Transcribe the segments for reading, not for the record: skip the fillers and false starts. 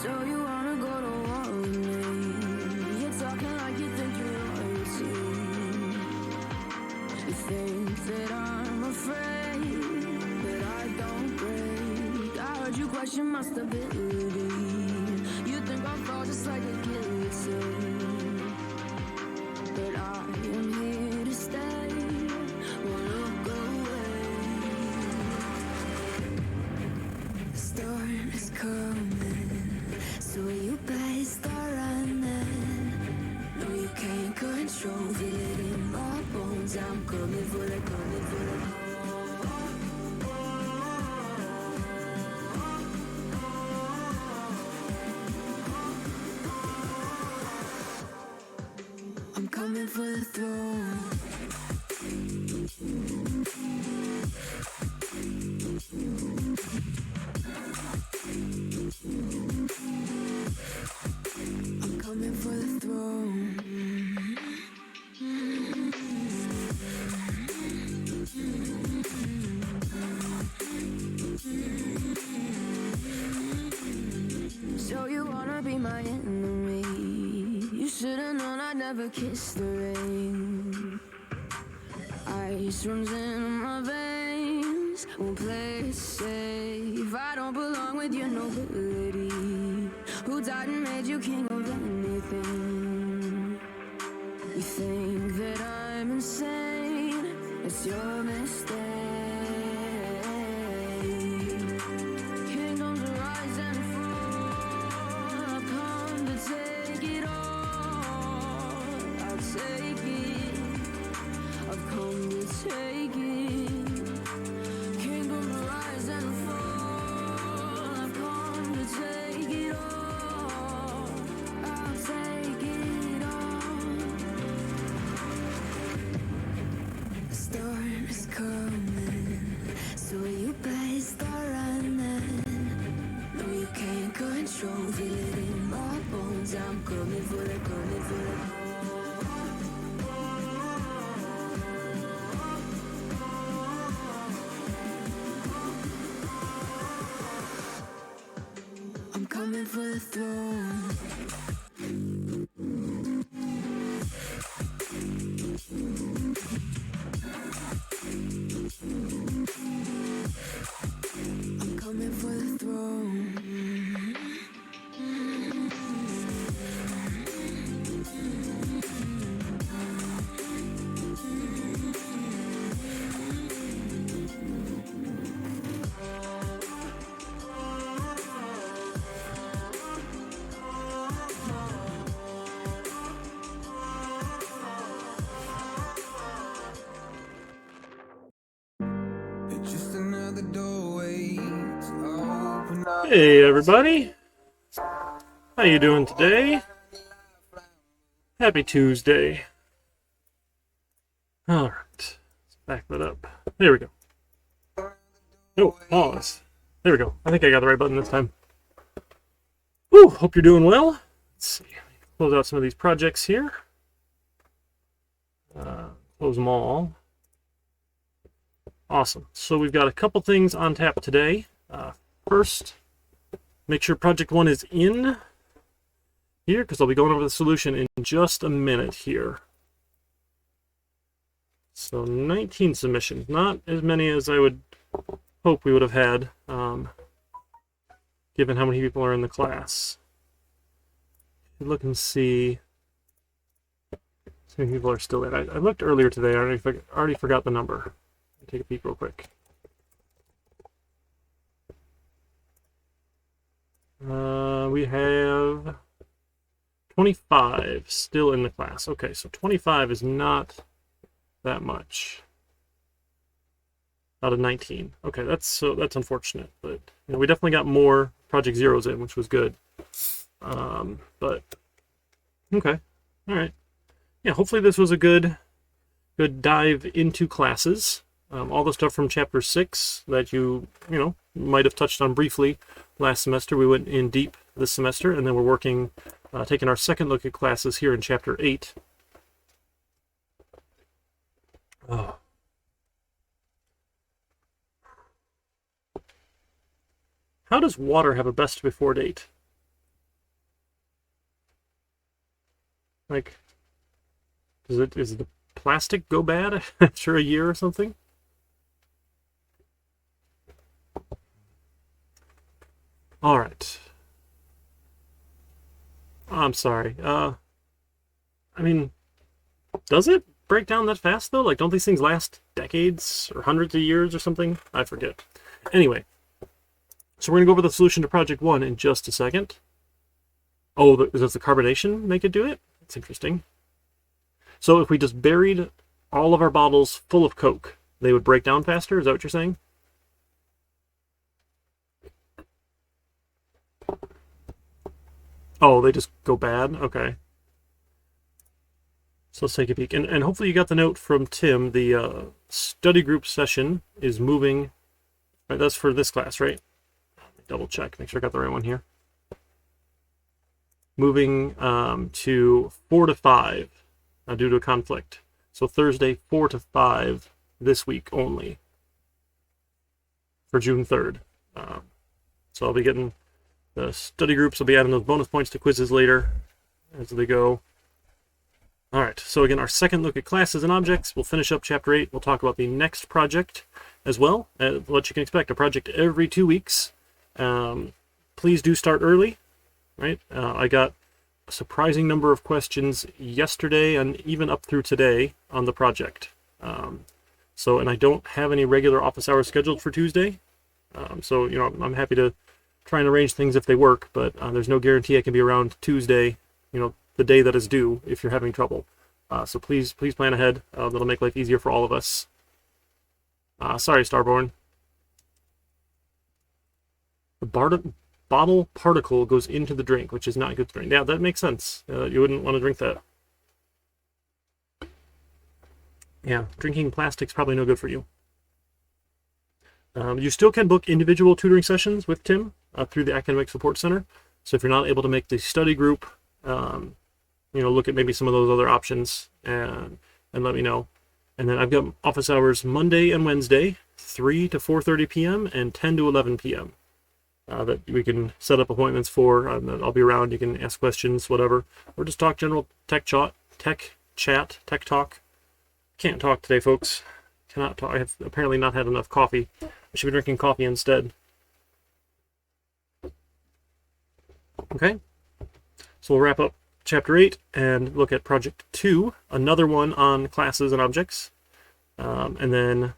So you wanna go to war with me? You're talking like you think you're royalty. You think that I'm afraid, but I don't break. I heard you question my stability. You think I'll fall just like a guillotine, but I am here to stay. Won't look away. The storm is coming, so you better start running. No, you can't control, feel it in my bones. I'm coming for the, coming for the. I'm coming for the throne. I'm coming for the throne. So you wanna be my enemy? You should've known I'd never kiss the rain. Ice runs in my veins, won't play it safe. I don't belong with your nobility. Who died and made you king of anything? You think that I'm insane, it's your mistake. Kingdoms rise and fall, I've come to take it all. I'll take it, I've come to take it. Kingdoms rise and fall, I've come to take it all. I'll take it all. The storm is coming, so you better start running. No, you can't control, feel it in my bones. I'm coming for the, coming for the. I'm coming for the throne. I'm coming for the throne. It's just another doorway to open up. Hey everybody, how you doing today? Happy Tuesday. Alright, let's back that up. There we go. Oh, pause. There we go. I think I got the right button this time. Whew, hope you're doing well. Let's see. Close out some of these projects here. Close them all. Awesome. So we've got a couple things on tap today. First, make sure project 1 is in here, because I'll be going over the solution in just a minute here. So 19 submissions, not as many as I would hope we would have had, given how many people are in the class. Look and see how many people are still in. I looked earlier today, I already forgot the number. Take a peek real quick. We have 25 still in the class. Okay, so 25 is not that much out of 19. Okay, that's unfortunate, but you know, we definitely got more Project Zeros in, which was good. But okay, all right. Yeah, hopefully this was a good dive into classes. All the stuff from Chapter 6 that you might have touched on briefly last semester, we went in deep this semester, and then we're working, taking our second look at classes here in Chapter 8. Oh. How does water have a best before date? Like, is the plastic go bad after a year or something? All right. I'm sorry. I mean, does it break down that fast though? Like, don't these things last decades or hundreds of years or something? I forget. Anyway, so we're gonna go over the solution to project 1 in just a second. Oh, does the carbonation make it do it? That's interesting. So if we just buried all of our bottles full of Coke, they would break down faster? Is that what you're saying? Oh, they just go bad? Okay. So let's take a peek. And hopefully you got the note from Tim. The study group session is moving. Right, that's for this class, right? Double check, make sure I got the right one here. Moving to 4 to 5 due to a conflict. So Thursday, 4 to 5 this week only for June 3rd. So I'll be getting the study groups. I'll be adding those bonus points to quizzes later as they go. All right, so again, our second look at classes and objects. We'll finish up Chapter 8. We'll talk about the next project as well. What you can expect, a project every 2 weeks. Please do start early, right? I got a surprising number of questions yesterday and even up through today on the project. And I don't have any regular office hours scheduled for Tuesday. So, I'm happy to try and arrange things if they work, but there's no guarantee I can be around Tuesday, the day that is due if you're having trouble. So please plan ahead. That'll make life easier for all of us. Sorry, Starborn. The bottle particle goes into the drink, which is not good to drink. Yeah, that makes sense. You wouldn't want to drink that. Yeah, drinking plastic's probably no good for you. You still can book individual tutoring sessions with Tim through the Academic Support Center. So if you're not able to make the study group, look at maybe some of those other options and let me know. And then I've got office hours Monday and Wednesday, 3 to 4:30 p.m. and 10 to 11 p.m. That we can set up appointments for. I'll be around. You can ask questions, whatever, or just talk general tech chat. Can't talk today, folks. Cannot talk. I have apparently not had enough coffee. I should be drinking coffee instead. Okay, so we'll wrap up Chapter 8 and look at Project 2, another one on classes and objects. And then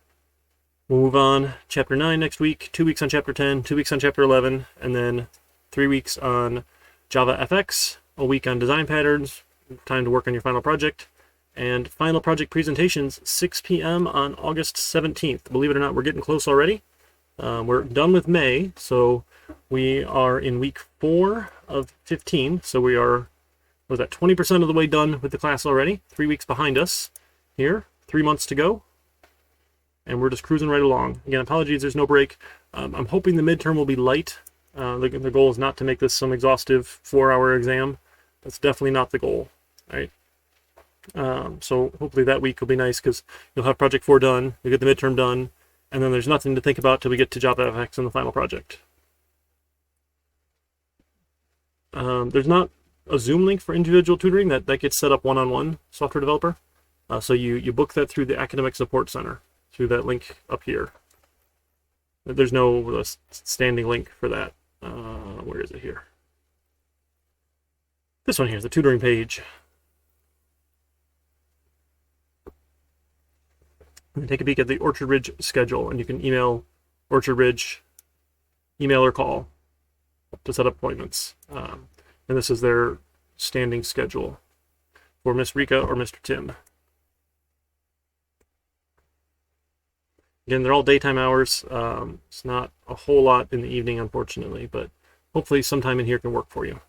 we'll move on Chapter 9 next week, 2 weeks on Chapter 10, 2 weeks on Chapter 11, and then 3 weeks on Java FX, a week on design patterns, time to work on your final project, and final project presentations 6 p.m. on August 17th. Believe it or not, we're getting close already. We're done with May, so we are in week 4 of 15, so we are, was that 20% of the way done with the class already? 3 weeks behind us here, 3 months to go, and we're just cruising right along. Again, apologies, there's no break. I'm hoping the midterm will be light. The goal is not to make this some exhaustive 4-hour exam. That's definitely not the goal, right? So hopefully that week will be nice because you'll have Project 4 done, you'll get the midterm done, and then there's nothing to think about till we get to Java FX and the final project. There's not a Zoom link for individual tutoring. That gets set up one-on-one, software developer. So you book that through the Academic Support Center, through that link up here. There's no standing link for that. Where is it here? This one here is the tutoring page. And take a peek at the Orchard Ridge schedule, and you can email Orchard Ridge, email or call to set up appointments. And this is their standing schedule for Miss Rika or Mr. Tim. Again, they're all daytime hours. It's not a whole lot in the evening, unfortunately, but hopefully sometime in here can work for you.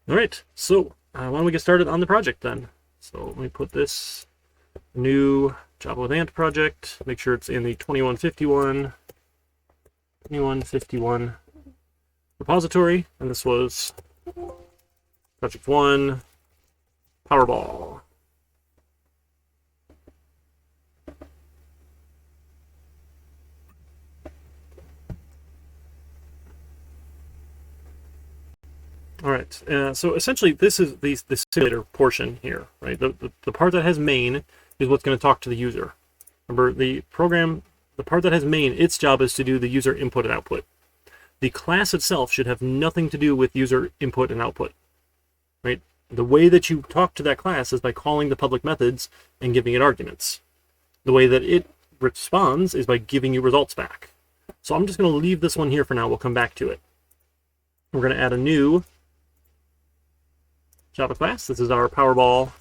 All right, so why don't we get started on the project then? So let me put this new Java with Ant project, make sure it's in the 2151 repository, and this was Project 1, Powerball. All right, so essentially this is the simulator portion here, right? The part that has main is what's going to talk to the user. Remember, the part that has main, its job is to do the user input and output. The class itself should have nothing to do with user input and output, right? The way that you talk to that class is by calling the public methods and giving it arguments. The way that it responds is by giving you results back. So I'm just going to leave this one here for now. We'll come back to it. We're going to add a new Java class. This is our Powerball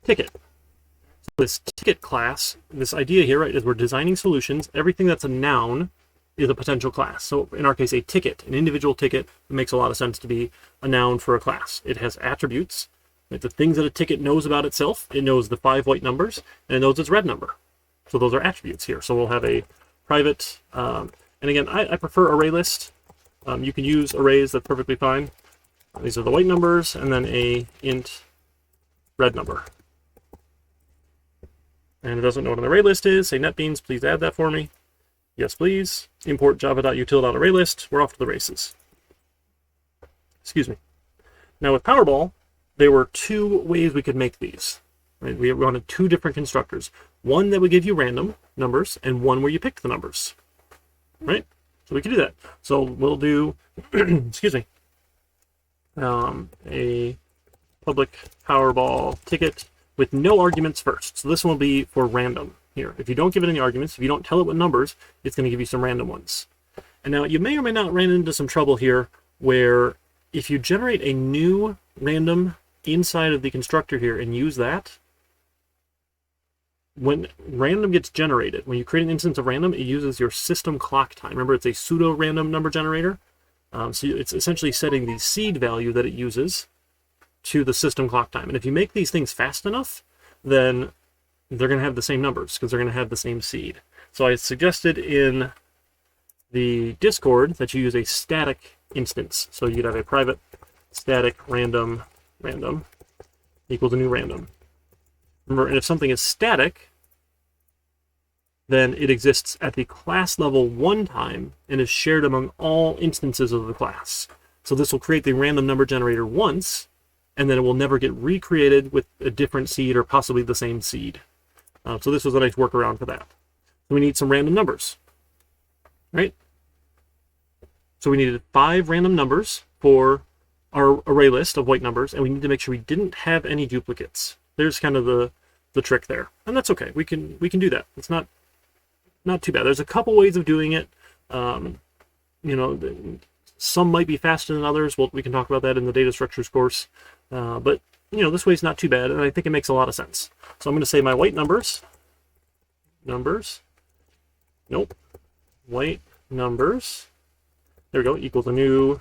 ticket. So this ticket class, this idea here, right, is we're designing solutions. Everything that's a noun is a potential class. So in our case, a ticket, an individual ticket, it makes a lot of sense to be a noun for a class. It has attributes, right? The things that a ticket knows about itself. It knows the 5 white numbers, and it knows its red number. So those are attributes here. So we'll have a private, and again, I prefer array list. You can use arrays, that's perfectly fine. These are the white numbers, and then a int red number. And it doesn't know what an array list is. Say NetBeans, please add that for me. Yes, please. Import java.util.ArrayList. We're off to the races. Excuse me. Now with Powerball, there were 2 ways we could make these. Right? We wanted 2 different constructors. One that would give you random numbers, and one where you picked the numbers. Right? So we can do that. So we'll do, excuse me, a public Powerball ticket with no arguments first. So this one will be for random here. If you don't give it any arguments, if you don't tell it what numbers, it's going to give you some random ones. And now you may or may not run into some trouble here where if you generate a new random inside of the constructor here and use that, when random gets generated, when you create an instance of random, it uses your system clock time. Remember, it's a pseudo random number generator. So it's essentially setting the seed value that it uses to the system clock time. And if you make these things fast enough, then they're going to have the same numbers because they're going to have the same seed. So I suggested in the Discord that you use a static instance. So you'd have a private static random equals a new random. Remember, and if something is static, then it exists at the class level one time and is shared among all instances of the class. So this will create the random number generator once, and then it will never get recreated with a different seed or possibly the same seed. So this was a nice workaround for that. So we need some random numbers, right? So we needed 5 random numbers for our array list of white numbers, and we need to make sure we didn't have any duplicates. There's kind of the trick there, and that's okay. We can do that. It's not too bad. There's a couple ways of doing it. You know, some might be faster than others. Well, we can talk about that in the data structures course. But you know, this way's not too bad, and I think it makes a lot of sense. So I'm going to say my white numbers. Nope. White numbers. There we go. Equals a new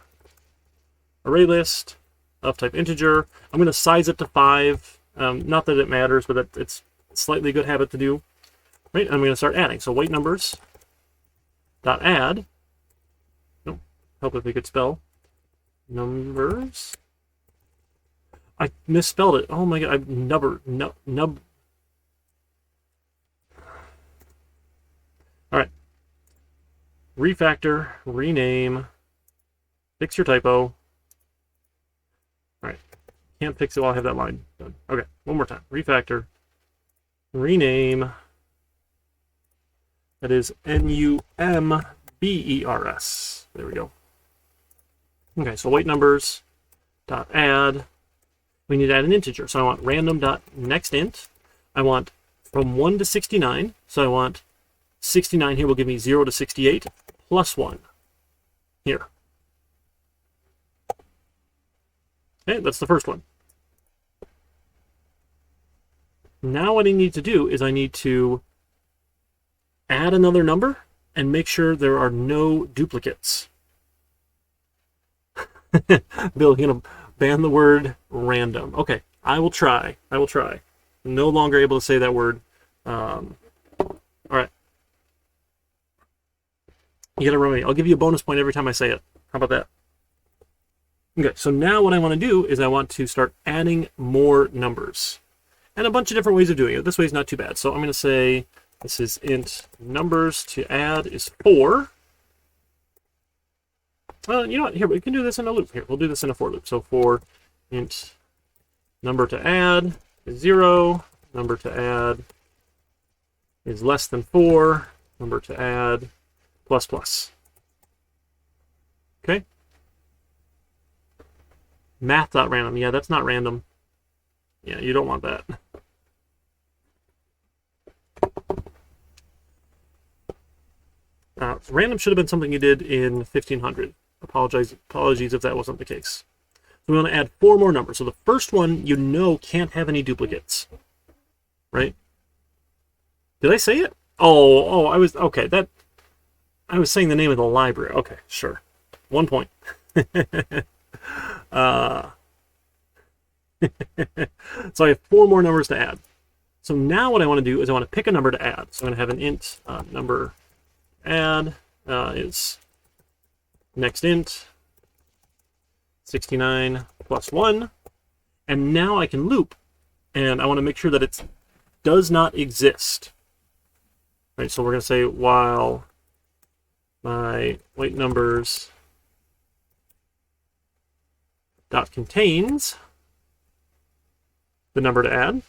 array list of type integer. I'm going to size it to 5. Not that it matters, but it's slightly a good habit to do. Right? I'm going to start adding. So white numbers dot add. Nope. Help if we could spell numbers. I misspelled it. Oh my god! Nub. All right. Refactor, rename, fix your typo. All right. Can't fix it while I have that line done. Okay. One more time. Refactor, rename. That is NUMBERS. There we go. Okay. So white numbers dot add. We need to add an integer. So I want random.nextInt. I want from 1 to 69. So I want 69 here will give me 0 to 68 plus 1 here. Okay, that's the first one. Now what I need to do is I need to add another number and make sure there are no duplicates. Bill, you're going to ban the word random. Okay, I will try. No longer able to say that word. All right. You gotta remember, I'll give you a bonus point every time I say it. How about that? Okay, so now what I want to do is I want to start adding more numbers. And a bunch of different ways of doing it. This way is not too bad. So I'm going to say this is int numbers to add is 4. You know what? Here, we can do this in a loop. Here, we'll do this in a for loop. So for int number to add is 0, number to add is less than 4, number to add plus plus. Okay? Math.random. Yeah, that's not random. Yeah, you don't want that. Random should have been something you did in 1500. Apologies if that wasn't the case. So we want to add 4 more numbers. So the first one, you know, can't have any duplicates. Right? Did I say it? Oh, I was, okay, I was saying the name of the library. Okay, sure. 1 point. So I have 4 more numbers to add. So now what I want to do is I want to pick a number to add. So I'm going to have an int number add is next int 69 plus 1. And now I can loop, and I want to make sure that it does not exist. Right, so we're going to say while my white numbers dot contains the number to add.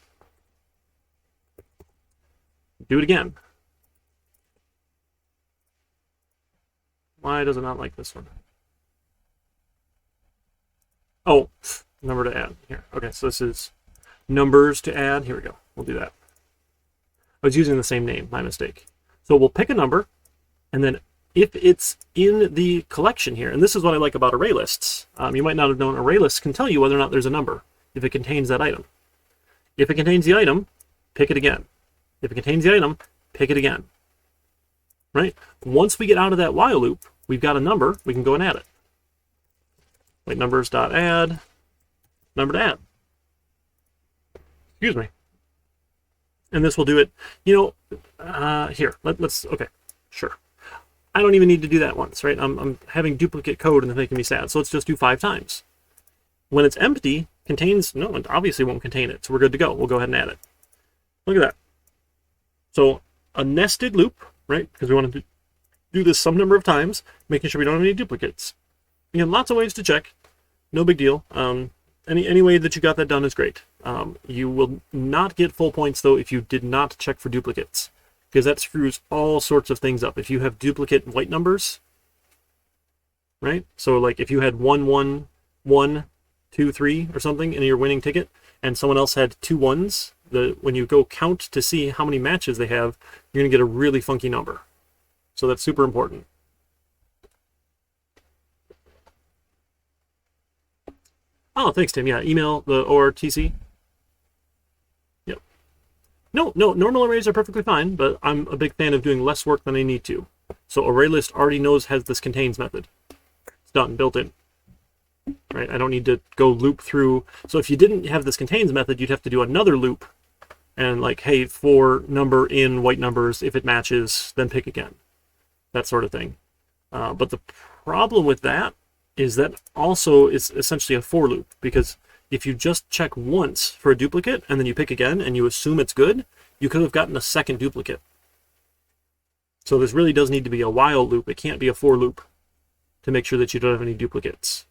Do it again. Why does it not like this one? Oh, number to add here. Okay, so this is numbers to add. Here we go. We'll do that. I was using the same name, my mistake. So we'll pick a number, and then if it's in the collection here, and this is what I like about array lists. You might not have known array lists can tell you whether or not there's a number if it contains that item. If it contains the item, pick it again. If it contains the item, pick it again. Right? Once we get out of that while loop, we've got a number, we can go and add it. Like numbers.add, number to add. Excuse me. And this will do it, you know, here, let's, okay, sure. I don't even need to do that once, right? I'm having duplicate code and it's making me sad, so let's just do 5 times. When it's empty, contains, no, it obviously won't contain it, so we're good to go. We'll go ahead and add it. Look at that. So a nested loop, right? Because we want to do this some number of times, making sure we don't have any duplicates. Again, lots of ways to check. No big deal. Any way that you got that done is great. You will not get full points, though, if you did not check for duplicates, because that screws all sorts of things up. If you have duplicate white numbers, right? So, like, if you had 1, 1, 1, 2, 3 or something in your winning ticket, and someone else had 2 1s, when you go count to see how many matches they have, you're going to get a really funky number. So that's super important. Oh, thanks, Tim. Yeah, email the ORTC. Yep. No, normal arrays are perfectly fine, but I'm a big fan of doing less work than I need to. So ArrayList already knows has this contains method. It's done, built in. Right? I don't need to go loop through. So if you didn't have this contains method, you'd have to do another loop. And like, hey, for number in white numbers, if it matches, then pick again. That sort of thing. But the problem with that is that also is essentially a for loop, because if you just check once for a duplicate and then you pick again and you assume it's good, you could have gotten a second duplicate. So this really does need to be a while loop. It can't be a for loop to make sure that you don't have any duplicates.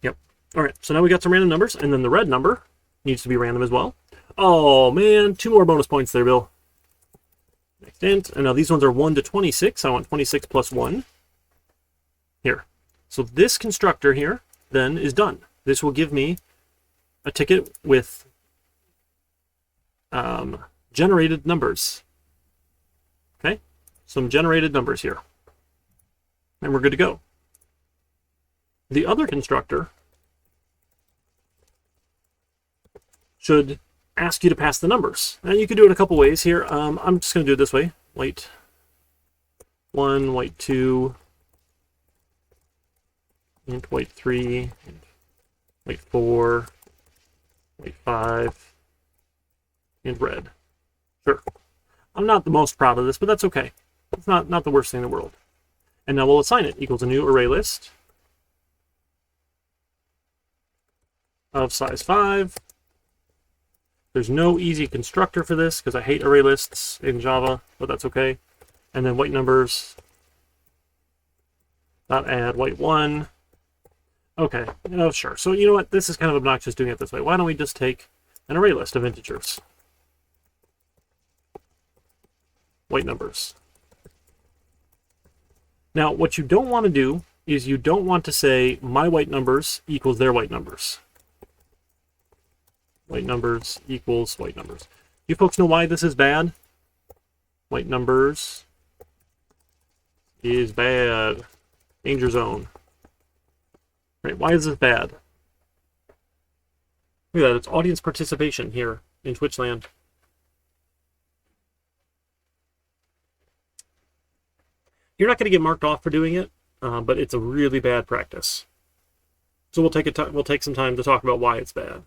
Yep. All right, so now we got some random numbers, and then the red number needs to be random as well. Oh man, 2 more bonus points there, Bill. Next int, and now these ones are 1 to 26. I want 26 plus 1 here. So this constructor here then is done. This will give me a ticket with generated numbers. Okay, some generated numbers here, and we're good to go. The other constructor should ask you to pass the numbers. And you can do it a couple ways here. I'm just going to do it this way. White 1, white 2, int white 3, int white 4, white 5, and red. Sure. I'm not the most proud of this, but that's okay. It's not the worst thing in the world. And now we'll assign it equals a new array list of size 5. There's no easy constructor for this because I hate array lists in Java, but that's okay. And then white numbers dot add white 1. Okay, oh sure. So you know what? This is kind of obnoxious doing it this way. Why don't we just take an array list of integers? White numbers. Now, what you don't want to do is you don't want to say my white numbers equals their white numbers. White numbers equals white numbers. You folks know why this is bad? White numbers is bad. Danger zone. Right, why is this bad? Look at that, it's audience participation here in Twitch land. You're not going to get marked off for doing it, but it's a really bad practice. So we'll take some time to talk about why it's bad.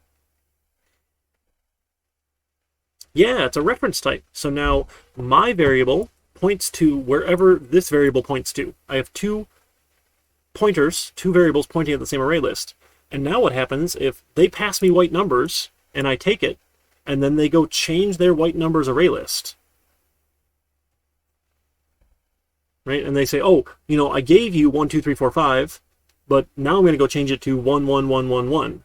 Yeah, it's a reference type. So now my variable points to wherever this variable points to. I have two pointers, two variables pointing at the same array list. And now what happens if they pass me white numbers and I take it, and then they go change their white numbers array list? Right? And they say, oh, you know, I gave you 1, 2, 3, 4, 5, but now I'm going to go change it to 1, 1, 1, 1, 1.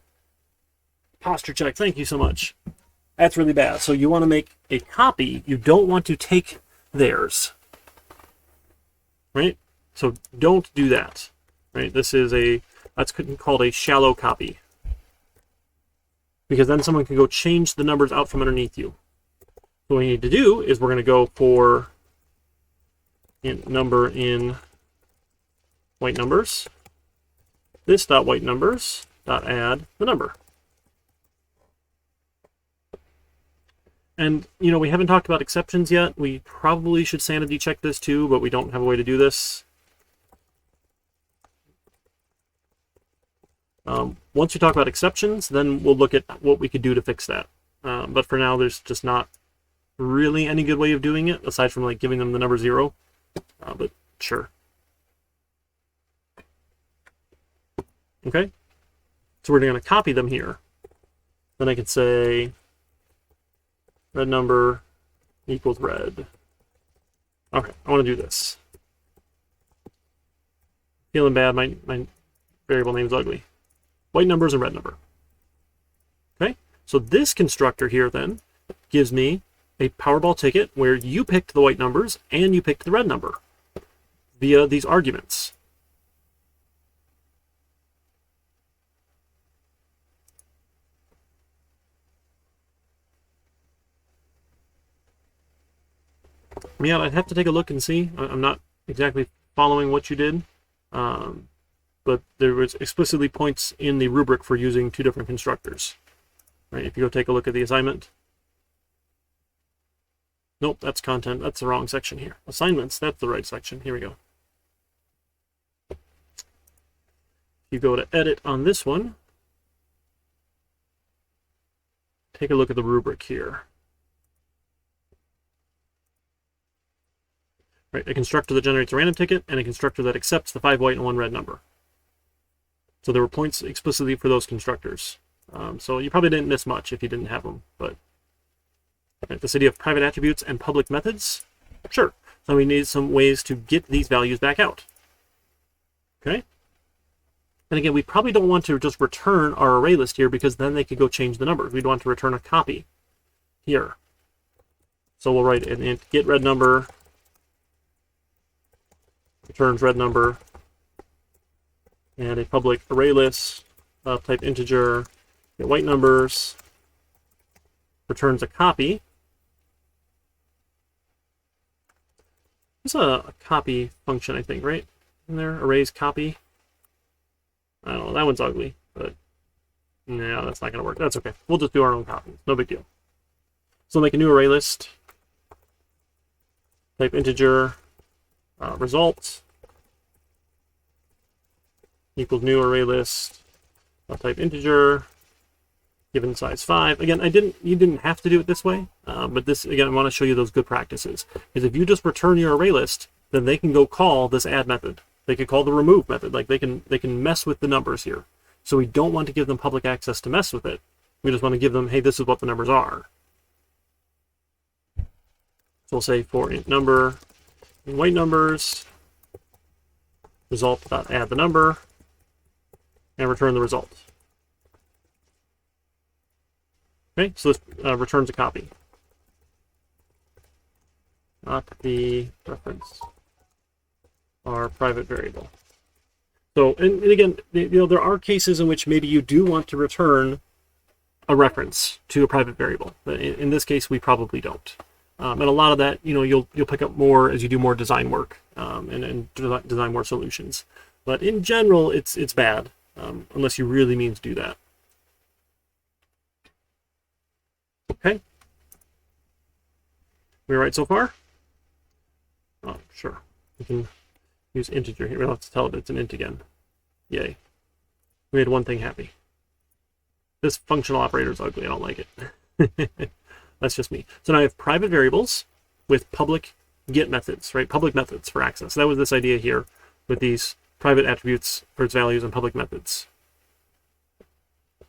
Posture check, thank you so much. That's really bad. So you want to make a copy. You don't want to take theirs. Right? So don't do that. Right? This is that's called a shallow copy. Because then someone can go change the numbers out from underneath you. So what we need to do is we're going to go for number in white numbers. This dot white numbers dot add the number. And, you know, we haven't talked about exceptions yet. We probably should sanity check this too, but we don't have a way to do this. Once we talk about exceptions, then we'll look at what we could do to fix that. But for now, there's just not really any good way of doing it, aside from like giving them the number 0. But sure. Okay. So we're going to copy them here. Then I can say red number equals red. Okay, I want to do this. Feeling bad, my variable name's ugly. White numbers and red number. Okay, so this constructor here then gives me a Powerball ticket where you picked the white numbers and you picked the red number via these arguments. Yeah, I'd have to take a look and see. I'm not exactly following what you did, but there was explicitly points in the rubric for using two different constructors. Right? If you go take a look at the assignment. Nope, that's content. That's the wrong section here. Assignments, that's the right section. Here we go. You go to edit on this one. Take a look at the rubric here. Right, a constructor that generates a random ticket and a constructor that accepts the 5 white and 1 red number. So there were points explicitly for those constructors. So you probably didn't miss much if you didn't have them. But right, this idea of private attributes and public methods, sure. So we need some ways to get these values back out. Okay. And again, we probably don't want to just return our array list here because then they could go change the numbers. We'd want to return a copy here. So we'll write an int get red number returns red number, and a public array list type integer, get white numbers, returns a copy. There's a copy function, I think, right? In there, arrays copy. I don't know, that one's ugly, but no, that's not going to work. That's okay. We'll just do our own copy. No big deal. So make a new array list, type integer, results equals new array list. I'll type integer given size 5. Again, you didn't have to do it this way, but this again I want to show you those good practices. Because if you just return your array list, then they can go call this add method. They could call the remove method. Like they can mess with the numbers here. So we don't want to give them public access to mess with it. We just want to give them, hey, this is what the numbers are. So we'll say for int number in white numbers, result.add the number, and return the result. Okay, so this returns a copy, not the reference, our private variable. So, and again, there are cases in which maybe you do want to return a reference to a private variable. But in this case, we probably don't. And a lot of that, you'll pick up more as you do more design work and design more solutions. But in general, it's bad unless you really mean to do that. Okay. We all right so far? Oh, sure. We can use integer here. We don't have to tell it it's an int again. Yay. We made one thing happy. This functional operator is ugly. I don't like it. That's just me. So now I have private variables with public get methods, right? Public methods for access. That was this idea here with these private attributes for its values and public methods.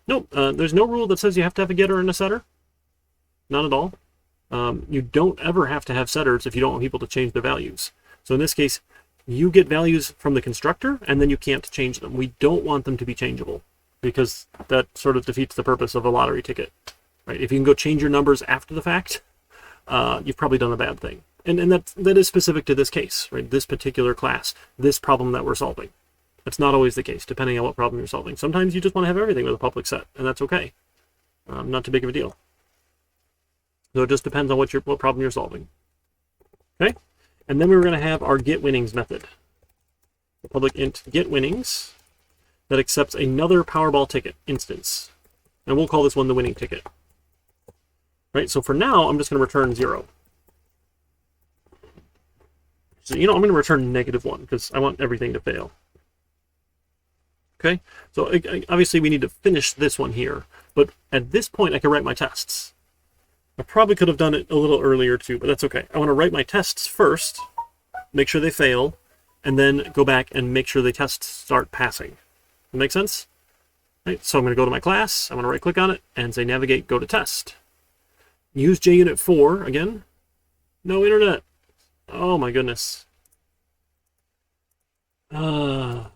Nope. There's no rule that says you have to have a getter and a setter. Not at all. You don't ever have to have setters if you don't want people to change their values. So in this case, you get values from the constructor, and then you can't change them. We don't want them to be changeable, because that sort of defeats the purpose of a lottery ticket. Right? If you can go change your numbers after the fact, you've probably done a bad thing. And that is specific to this case, right? This particular class, this problem that we're solving. That's not always the case, depending on what problem you're solving. Sometimes you just want to have everything with a public set, and that's okay. Not too big of a deal. So it just depends on what problem you're solving. Okay? And then we're going to have our getWinnings method. The public int getWinnings that accepts another Powerball ticket instance. And we'll call this one the winning ticket. Right? So for now, I'm just going to return 0. So, I'm going to return -1 because I want everything to fail. Okay? So obviously we need to finish this one here. But at this point, I can write my tests. I probably could have done it a little earlier too, but that's okay. I want to write my tests first, make sure they fail, and then go back and make sure the tests start passing. That make sense? Right, so I'm going to go to my class, I'm going to right click on it, and say navigate, go to test. Use JUnit 4 again. No internet. Oh my goodness. There's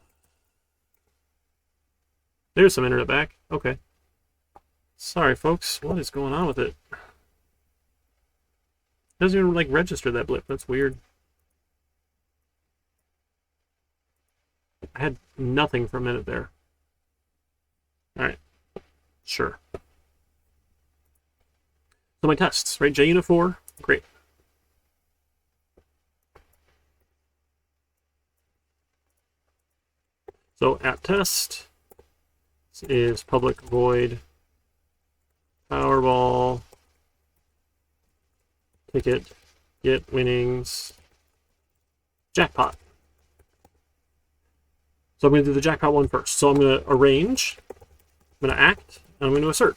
some internet back. Okay. Sorry folks, what is going on with it? Doesn't even register that blip. That's weird. I had nothing for a minute there. Alright. Sure. So my tests, right? JUnit 4. Great. So at test is public void Powerball ticket getWinnings jackpot. So I'm going to do the jackpot one first. So I'm going to arrange, I'm going to act, and I'm going to assert.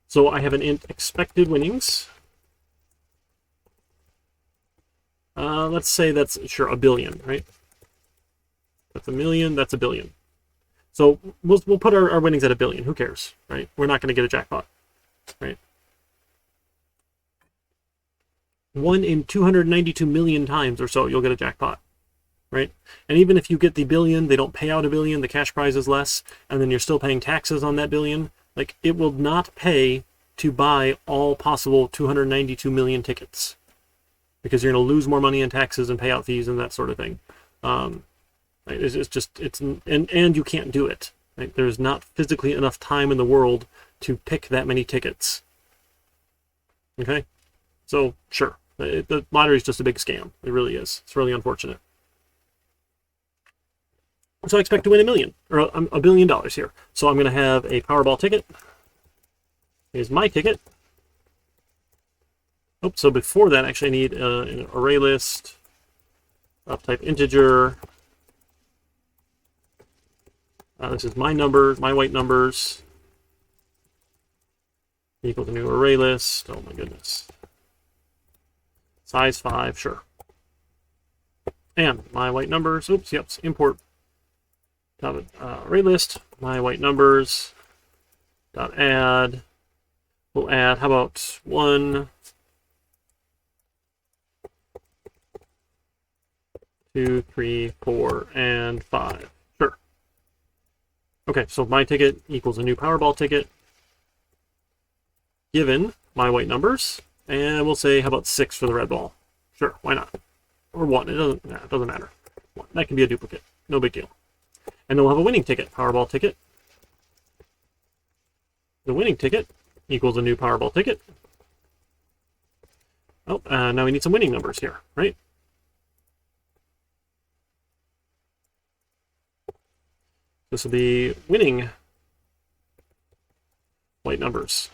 So I have an int expected winnings. Let's say that's, sure, 1 billion, right? That's 1 million, that's 1 billion. So we'll put our winnings at 1 billion. Who cares, right? We're not going to get a jackpot, right? 1 in 292 million times or so, you'll get a jackpot, right? And even if you get the billion, they don't pay out 1 billion, the cash prize is less, and then you're still paying taxes on that billion. Like, it will not pay to buy all possible 292 million tickets, because you're going to lose more money in taxes and payout fees and that sort of thing. And you can't do it. Right? There's not physically enough time in the world to pick that many tickets. Okay, so sure. The lottery is just a big scam. It really is. It's really unfortunate. So I expect to win 1 million, or $1 billion here. So I'm going to have a Powerball ticket. Here's my ticket. Oh, so before that, actually I need an array list of type integer. This is my numbers, my white numbers. Equal to new array list. Oh my goodness. Size 5, sure. And my white numbers, oops, yep, import array list, my white numbers, add, we'll add, how about 1, 2, 3, 4, and 5. Sure. Okay, so my ticket equals a new Powerball ticket given my white numbers, and we'll say, how about 6 for the red ball? Sure, why not? Or 1, it doesn't matter. 1. That can be a duplicate, no big deal. And then we'll have a winning ticket, Powerball ticket. The winning ticket equals a new Powerball ticket. Oh, now we need some winning numbers here, right? This will be winning white numbers.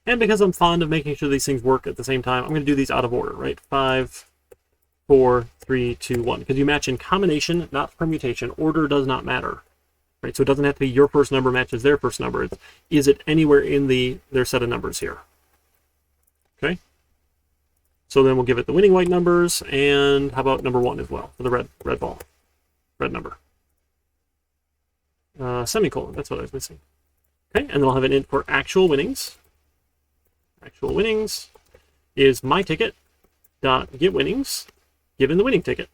And because I'm fond of making sure these things work at the same time, I'm going to do these out of order, right? 5, 4, 3, 2, 1. Because you match in combination, not permutation. Order does not matter, right? So it doesn't have to be your first number matches their first number. It's, is it anywhere in their set of numbers here? Okay. So then we'll give it the winning white numbers, and how about number 1 as well for the red ball, red number. Semicolon, that's what I was missing. Okay, and then I'll have an int for actual winnings. Actual winnings is my ticket dot get winnings given the winning ticket.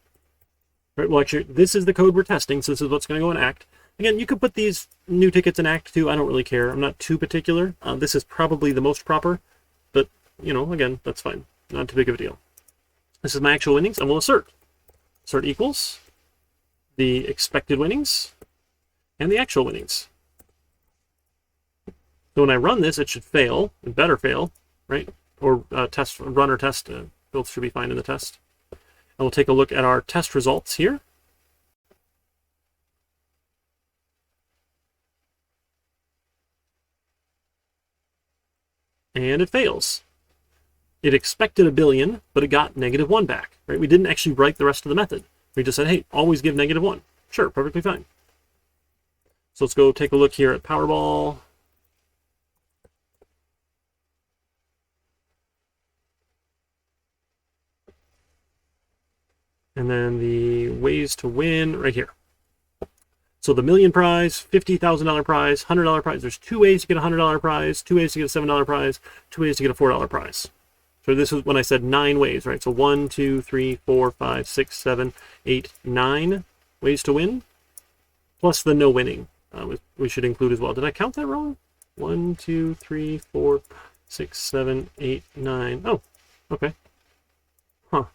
Right, well actually this is the code we're testing, so this is what's going to go in act. Again, you could put these new tickets in act too. I don't really care. I'm not too particular. This is probably the most proper, but you know, again, that's fine. Not too big of a deal. This is my actual winnings, and we'll assert. Assert equals the expected winnings and the actual winnings. So when I run this, it should fail. It better fail, right? Or run or test. Both should be fine in the test. And we'll take a look at our test results here. And it fails. It expected a billion, but it got -1 back, right? We didn't actually write the rest of the method. We just said, hey, always give -1. Sure, perfectly fine. So let's go take a look here at Powerball. And then the ways to win right here. So the million prize, $50,000 prize, $100 prize. There's 2 ways to get a $100 prize, 2 ways to get a $7 prize, 2 ways to get a $4 prize. So this is when I said 9 ways, right? So 1, 2, 3, 4, 5, 6, 7, 8, 9 ways to win, plus the no winning. We should include as well. Did I count that wrong? 1, 2, 3, 4, 6, 7, 8, 9. Oh, okay. Huh.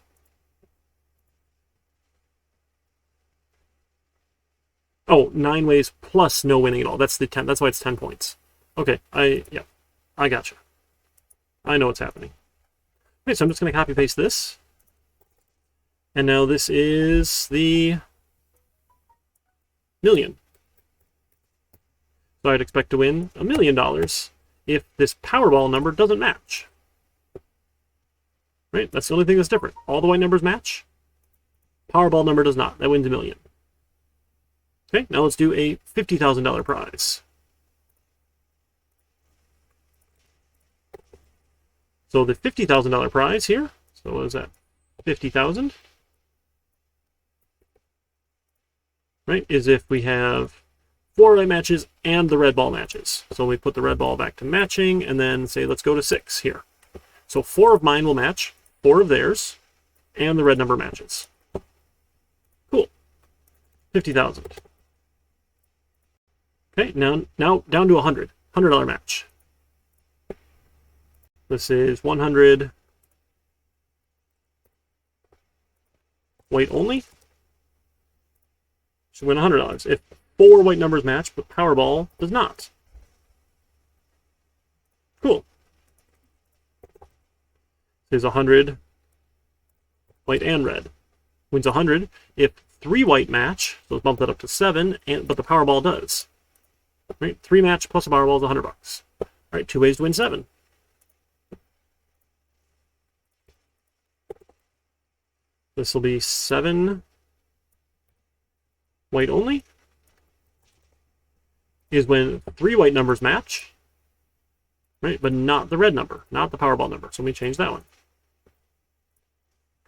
Oh, 9 ways plus no winning at all. That's the 10. That's why it's 10 points. Okay, yeah, I gotcha. I know what's happening. Okay, so I'm just going to copy paste this. And now this is the million. So I'd expect to win $1 million if this Powerball number doesn't match. Right? That's the only thing that's different. All the white numbers match. Powerball number does not. That wins $1 million. Okay, now let's do a $50,000 prize. So the $50,000 prize here, so what is that? 50,000, right, is if we have 4 white matches and the red ball matches. So we put the red ball back to matching and then say, let's go to 6 here. So 4 of mine will match, 4 of theirs, and the red number matches. Cool. 50,000. Okay, now down to $100 match. This is 100 white only. Should win $100 if 4 white numbers match, but Powerball does not. Cool. This is 100 white and red. Wins 100 if 3 white match, so let's bump that up to 7, but the Powerball does. Right, 3 match plus a Powerball is $100. All right, 2 ways to win 7. This will be 7 white only. Is when 3 white numbers match, right, but not the red number, not the Powerball number. So let me change that one.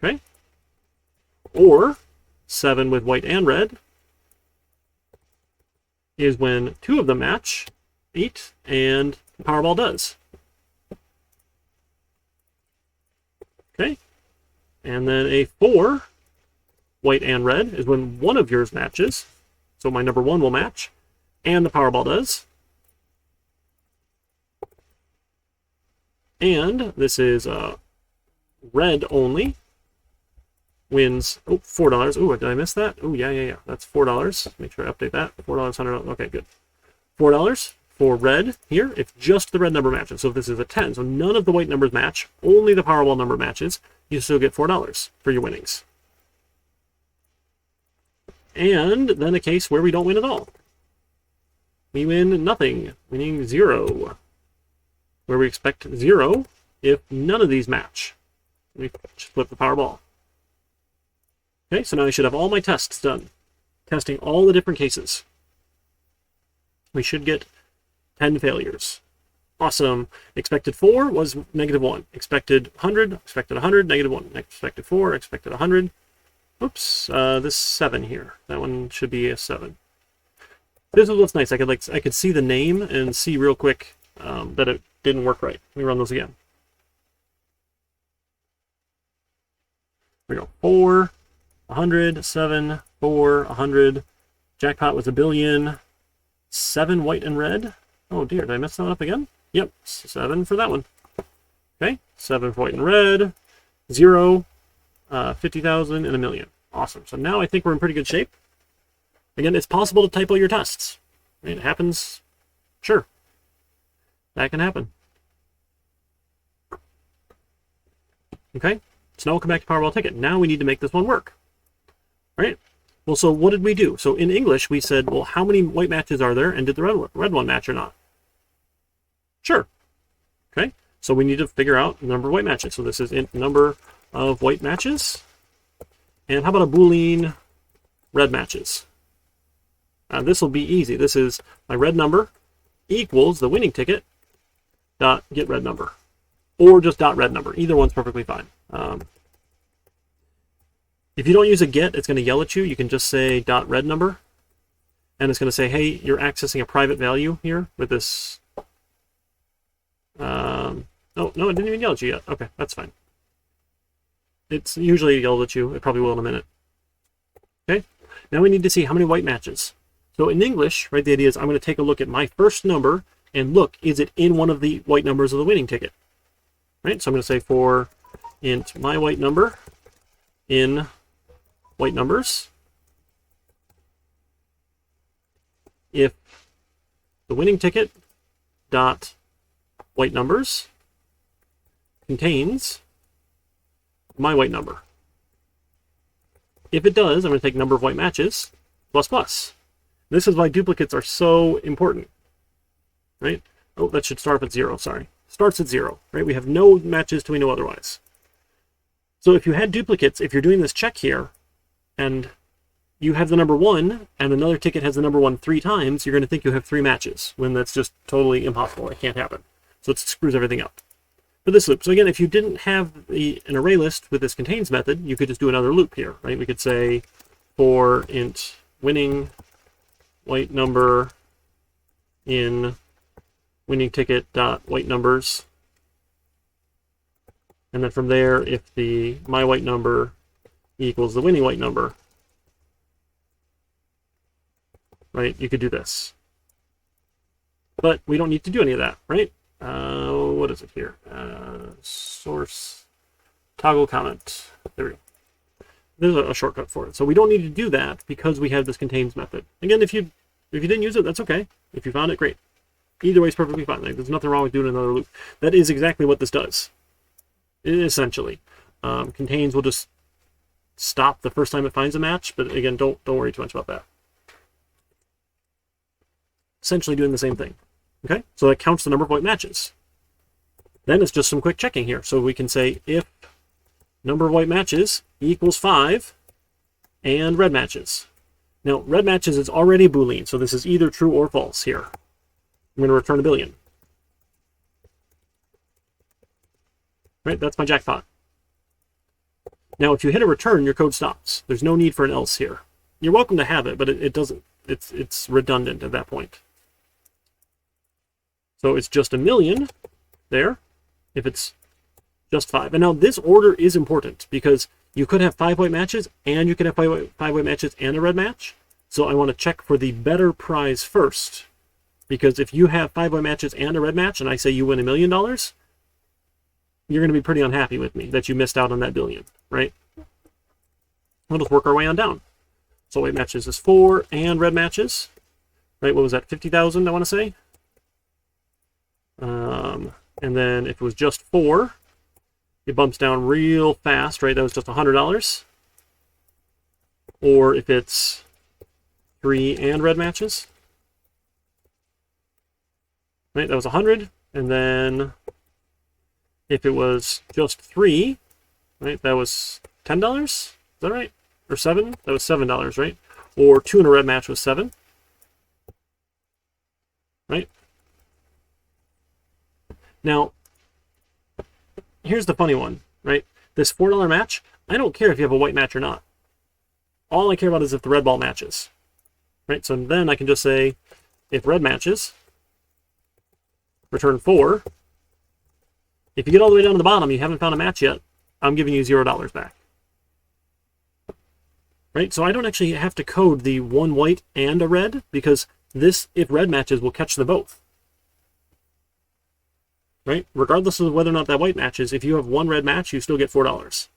Okay. Or 7 with white and red is when 2 of them match, 8, and the Powerball does. Okay. And then a 4, white and red, is when one of yours matches. So my number 1 will match, and the Powerball does. And this is red only. Wins, oh, $4. Oh, did I miss that? Oh, yeah. That's $4. Make sure I update that. $4, $100. Okay, good. $4 for red here, if just the red number matches. So if this is a 10, so none of the white numbers match, only the Powerball number matches, you still get $4 for your winnings. And then a case where we don't win at all. We win nothing, winning 0. Where we expect 0 if none of these match. We flip the Powerball. Okay, so now I should have all my tests done. Testing all the different cases. We should get 10 failures. Awesome. Expected 4 was -1. Expected 100, expected 100, -1. Expected 4, expected 100. Oops, this 7 here. That one should be a 7. This is what's nice. I could see the name and see real quick that it didn't work right. Let me run those again. Here we go. 4, 100, 7, 4, 100. Jackpot was $1 billion. 7 white and red. Oh dear, did I mess that one up again? Yep, 7 for that one. Okay, 7 for white and red. 0, 50,000, and $1 million. Awesome. So now I think we're in pretty good shape. Again, it's possible to typo your tests. It happens. Sure. That can happen. Okay, so now we'll come back to Powerball Ticket. Now we need to make this one work. All right. Well, so what did we do? So in English, we said, well, how many white matches are there, and did the red one match or not? Sure. Okay, so we need to figure out the number of white matches. So this is int number of white matches. And how about a Boolean red matches? This will be easy. This is my red number equals the winning ticket dot get red number, or just dot red number. Either one's perfectly fine. If you don't use a get, it's going to yell at you. You can just say dot red number, and it's going to say, hey, you're accessing a private value here with this. Oh, no, it didn't even yell at you yet. Okay, that's fine. It's usually yelled at you. It probably will in a minute. Okay, now we need to see how many white matches. So in English, right, the idea is I'm going to take a look at my first number and look, is it in one of the white numbers of the winning ticket? Right, so I'm going to say for int my white number in white numbers, if the winning ticket dot white numbers contains my white number. If it does, I'm going to take number of white matches plus plus. This is why duplicates are so important, right? Oh, that should start at 0, sorry. Starts at 0, right? We have no matches till we know otherwise. So if you had duplicates, if you're doing this check here, and you have the number 1, and another ticket has the number 1 3 times, you're going to think you have 3 matches, when that's just totally impossible. It can't happen. So it screws everything up. For this loop, so again, if you didn't have an array list with this contains method, you could just do another loop here, right? We could say for int winning white number in winning ticket dot white numbers, and then from there, if the my white number equals the winning white number, right, you could do this. But we don't need to do any of that, right? What is it here? Source toggle comment. There we go. There's a shortcut for it. So we don't need to do that because we have this contains method. Again, if you didn't use it, that's okay. If you found it, great. Either way is perfectly fine. Like, there's nothing wrong with doing another loop. That is exactly what this does. Essentially, contains will just stop the first time it finds a match. But again, don't worry too much about that. Essentially doing the same thing. Okay, so that counts the number of white matches. Then it's just some quick checking here. So we can say if number of white matches equals 5 and red matches. Now, red matches is already Boolean, so this is either true or false here. I'm going to return $1 billion. Right, that's my jackpot. Now, if you hit a return, your code stops. There's no need for an else here. You're welcome to have it, but it doesn't. It's redundant at that point. So it's just $1 million there. If it's Just 5. And now this order is important because you could have 5 white matches and you could have 5 white matches and a red match. So I want to check for the better prize first. Because if you have 5 white matches and a red match and I say you win $1 million, you're going to be pretty unhappy with me that you missed out on that billion, right? We'll just work our way on down. So white matches is 4 and red matches, right? What was that, 50,000 I want to say? And then if it was just 4, it bumps down real fast, right? That was just $100. Or if it's 3 and red matches, right? That was 100. And then if it was just 3, right? That was $10. Is that right? Or 7? That was $7, right? Or 2 in a red match was 7. Right? Now, here's the funny one, right? This $4 match, I don't care if you have a white match or not. All I care about is if the red ball matches. Right? So then I can just say, if red matches, return 4. If you get all the way down to the bottom, you haven't found a match yet, I'm giving you $0 back. Right? So I don't actually have to code the 1 white and a red, because this, if red matches, will catch them both. Right? Regardless of whether or not that white matches, if you have 1 red match, you still get $4.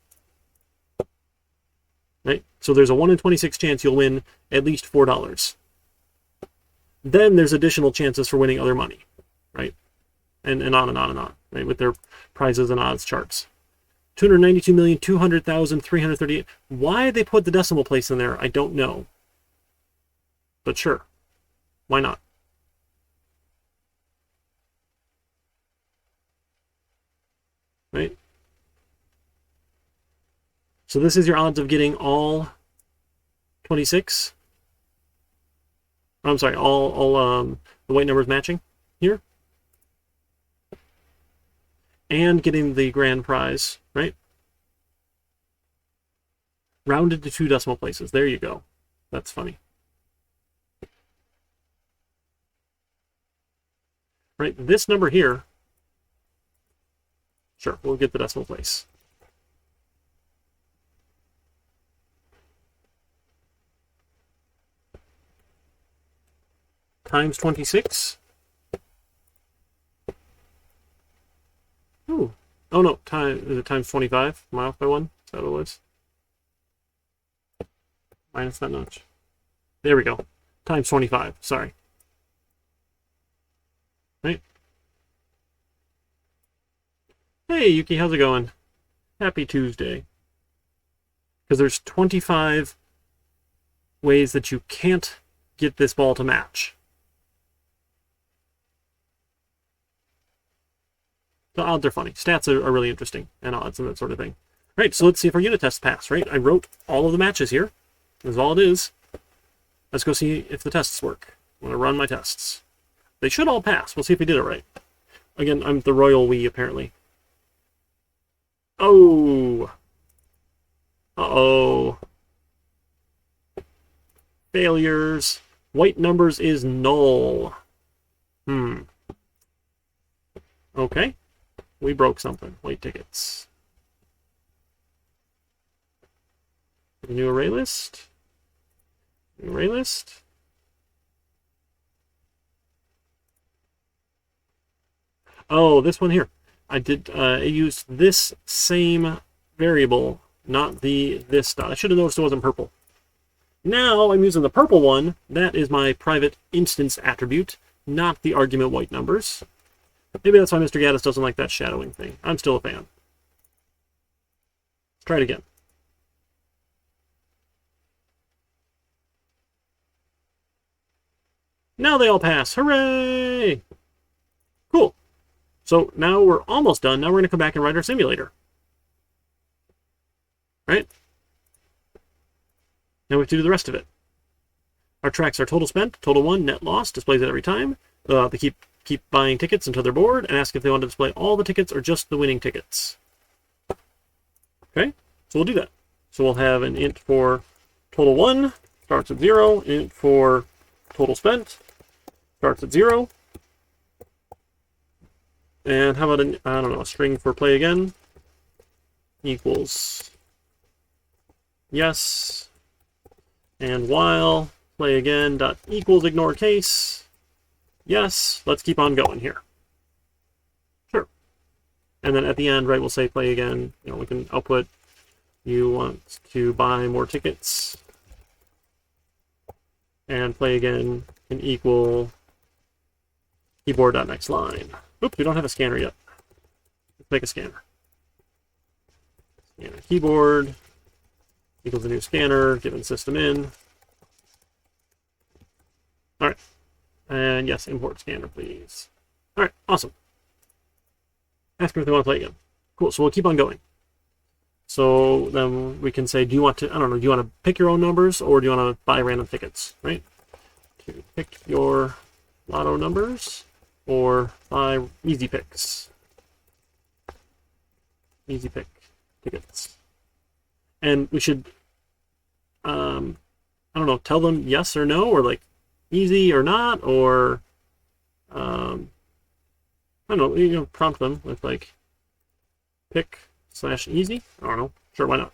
Right? So there's a 1 in 26 chance you'll win at least $4. Then there's additional chances for winning other money. Right? And on and on and on. Right? With their prizes and odds charts. 292,200,338. Why they put the decimal place in there, I don't know. But sure. Why not? Right? So this is your odds of getting all 26. I'm sorry, all the white numbers matching here. And getting the grand prize, right? Rounded to 2 decimal places. There you go. That's funny. Right, this number here, sure, we'll get the decimal place. Times 26. Ooh. Oh no, is it times 25? Am I off by 1? Is that what it was? Minus that much. There we go. Times 25, sorry. Right? Hey, Yuki, how's it going? Happy Tuesday. Because there's 25 ways that you can't get this ball to match. The odds are funny. Stats are really interesting, and odds and that sort of thing. Right, so let's see if our unit tests pass, right? I wrote all of the matches here. That's all it is. Let's go see if the tests work. I'm going to run my tests. They should all pass. We'll see if we did it right. Again, I'm the royal we, apparently. Oh! Uh-oh. Failures. White numbers is null. Okay. We broke something. White tickets. New array list. New array list. Oh, this one here. I used this same variable, not this dot. I should have noticed it wasn't purple. Now I'm using the purple one. That is my private instance attribute, not the argument white numbers. Maybe that's why Mr. Gaddis doesn't like that shadowing thing. I'm still a fan. Let's try it again. Now they all pass. Hooray! Cool. So now we're almost done. Now we're going to come back and write our simulator. Right? Now we have to do the rest of it. Our tracks are total spent, total won, net loss, displays it every time. They keep buying tickets until they're bored and ask if they want to display all the tickets or just the winning tickets. Okay, so we'll do that. So we'll have an int for total won, starts at 0, int for total spent, starts at 0. And how about a string for play again? equals yes, and while play again dot equals ignore case yes. Let's keep on going here. Sure. And then at the end, right, we'll say play again. You know, we can output you want to buy more tickets, and play again can equal keyboard.next line. Oops, we don't have a scanner yet. Let's make a scanner. Scanner keyboard equals a new scanner given system in. All right. And yes, import scanner, please. All right, awesome. Ask them if they want to play again. Cool, so we'll keep on going. So then we can say, do you want to, I don't know, do you want to pick your own numbers or do you want to buy random tickets, right? To pick your lotto numbers or buy easy picks. Easy pick tickets. And we should, I don't know, tell them yes or no, or like easy or not, or, I don't know, you know, prompt them with like pick / easy. I don't know. Sure, why not?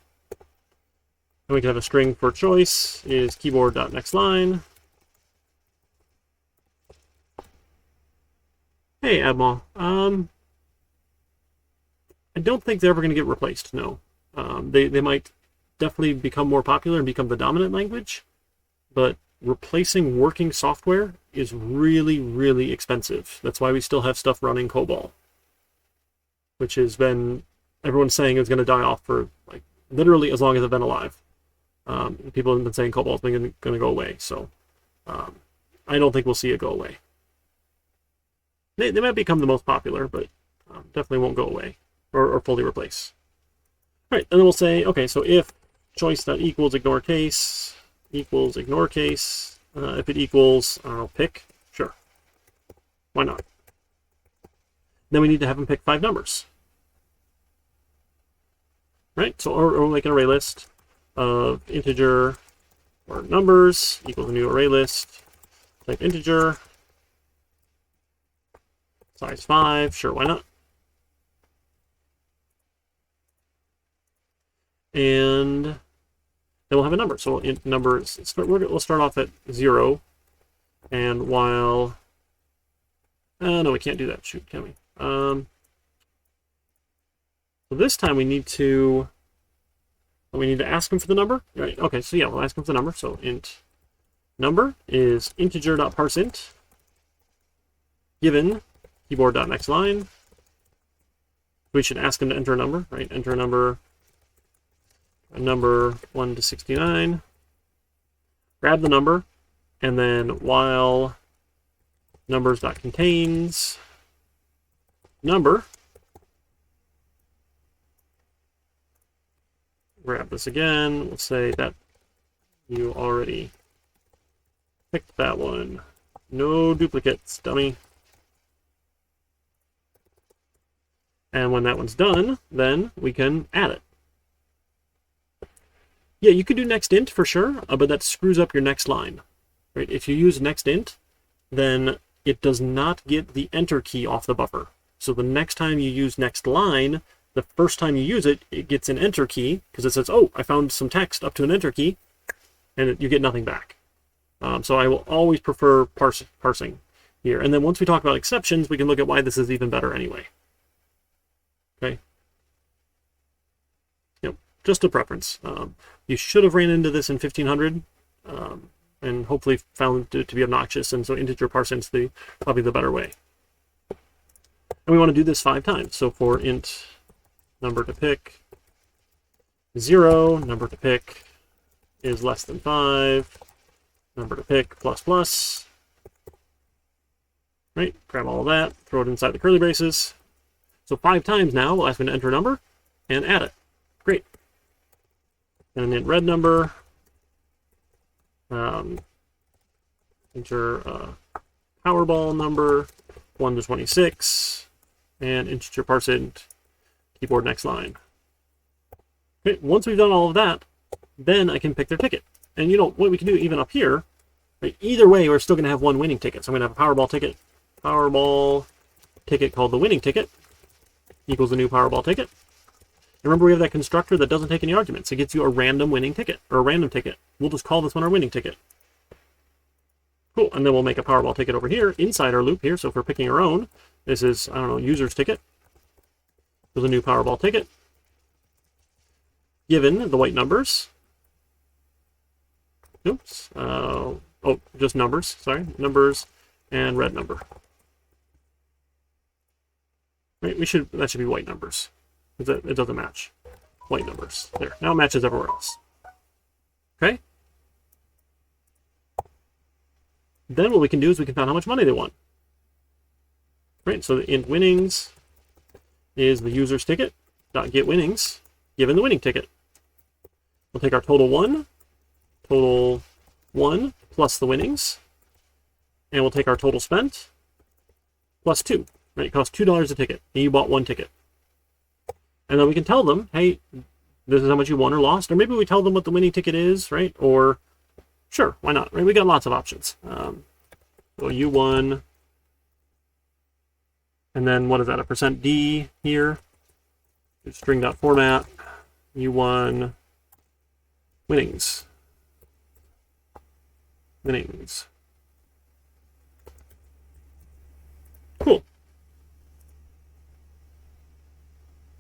And we can have a string for choice is keyboard.next line. Hey, Admiral. I don't think they're ever going to get replaced. No. They might definitely become more popular and become the dominant language, but replacing working software is really, really expensive. That's why we still have stuff running COBOL, which has been, everyone's saying is going to die off for like literally as long as I've been alive. People have been saying COBOL's been going to go away, so I don't think we'll see it go away. They might become the most popular, but definitely won't go away or fully replace. All right, and then we'll say, okay, so if choice.equals ignore case equals ignore case, if it equals, I don't know, pick, sure. Why not? Then we need to have them pick 5 numbers. Right, so or like an array list of integer or numbers equals a new array list, type integer, size 5, sure, why not? And then we'll have a number. So int number, we'll start off at 0, and while, no, we can't do that, shoot, can we? So this time we need to ask them for the number, right? Okay, so yeah, we'll ask them for the number. So int number is integer.parseInt given keyboard.next line. We should ask them to enter a number, right? Enter a number 1 to 69. Grab the number, and then while numbers.contains number, grab this again. We'll say that you already picked that one. No duplicates, dummy. And when that one's done, then we can add it. Yeah, you could do next int for sure, but that screws up your next line. Right? If you use next int, then it does not get the enter key off the buffer. So the next time you use next line, the first time you use it, it gets an enter key because it says, oh, I found some text up to an enter key, and you get nothing back. So I will always prefer parsing here. And then once we talk about exceptions, we can look at why this is even better anyway. Okay. Yep, just a preference. You should have ran into this in 1500, and hopefully found it to be obnoxious, and so integer parseInt's probably the better way. And we want to do this 5 times. So for int number to pick 0, number to pick is less than 5, number to pick plus, right? Grab all of that, throw it inside the curly braces. So 5 times now, we'll ask them to enter a number and add it. Great. And an int red number, enter Powerball number 1 to 26, and integer parseInt keyboard next line. Okay, once we've done all of that, then I can pick their ticket. And you know what we can do even up here, right? Either way, we're still going to have one winning ticket. So I'm going to have a Powerball ticket called the winning ticket equals the new Powerball ticket. Remember, we have that constructor that doesn't take any arguments. It gets you a random winning ticket, or a random ticket. We'll just call this one our winning ticket. Cool, and then we'll make a Powerball ticket over here, inside our loop here. So if we're picking our own, this is, I don't know, user's ticket. There's a new Powerball ticket. Given the white numbers. Oops. Oh, just numbers, sorry. Numbers and red number. Right, that should be white numbers. It doesn't match. White numbers. There. Now it matches everywhere else. Okay? Then what we can do is we can find how much money they won. Right? So the int winnings is the user's ticket dot get winnings given the winning ticket. We'll take our total one plus the winnings, and we'll take our total spent plus 2. Right? It costs $2 a ticket, and you bought 1 ticket. And then we can tell them, hey, this is how much you won or lost. Or maybe we tell them what the winning ticket is, right? Or, sure, why not? Right? We got lots of options. So you won, and then what is that, a %D here? String.format. You won winnings. Winnings. Cool.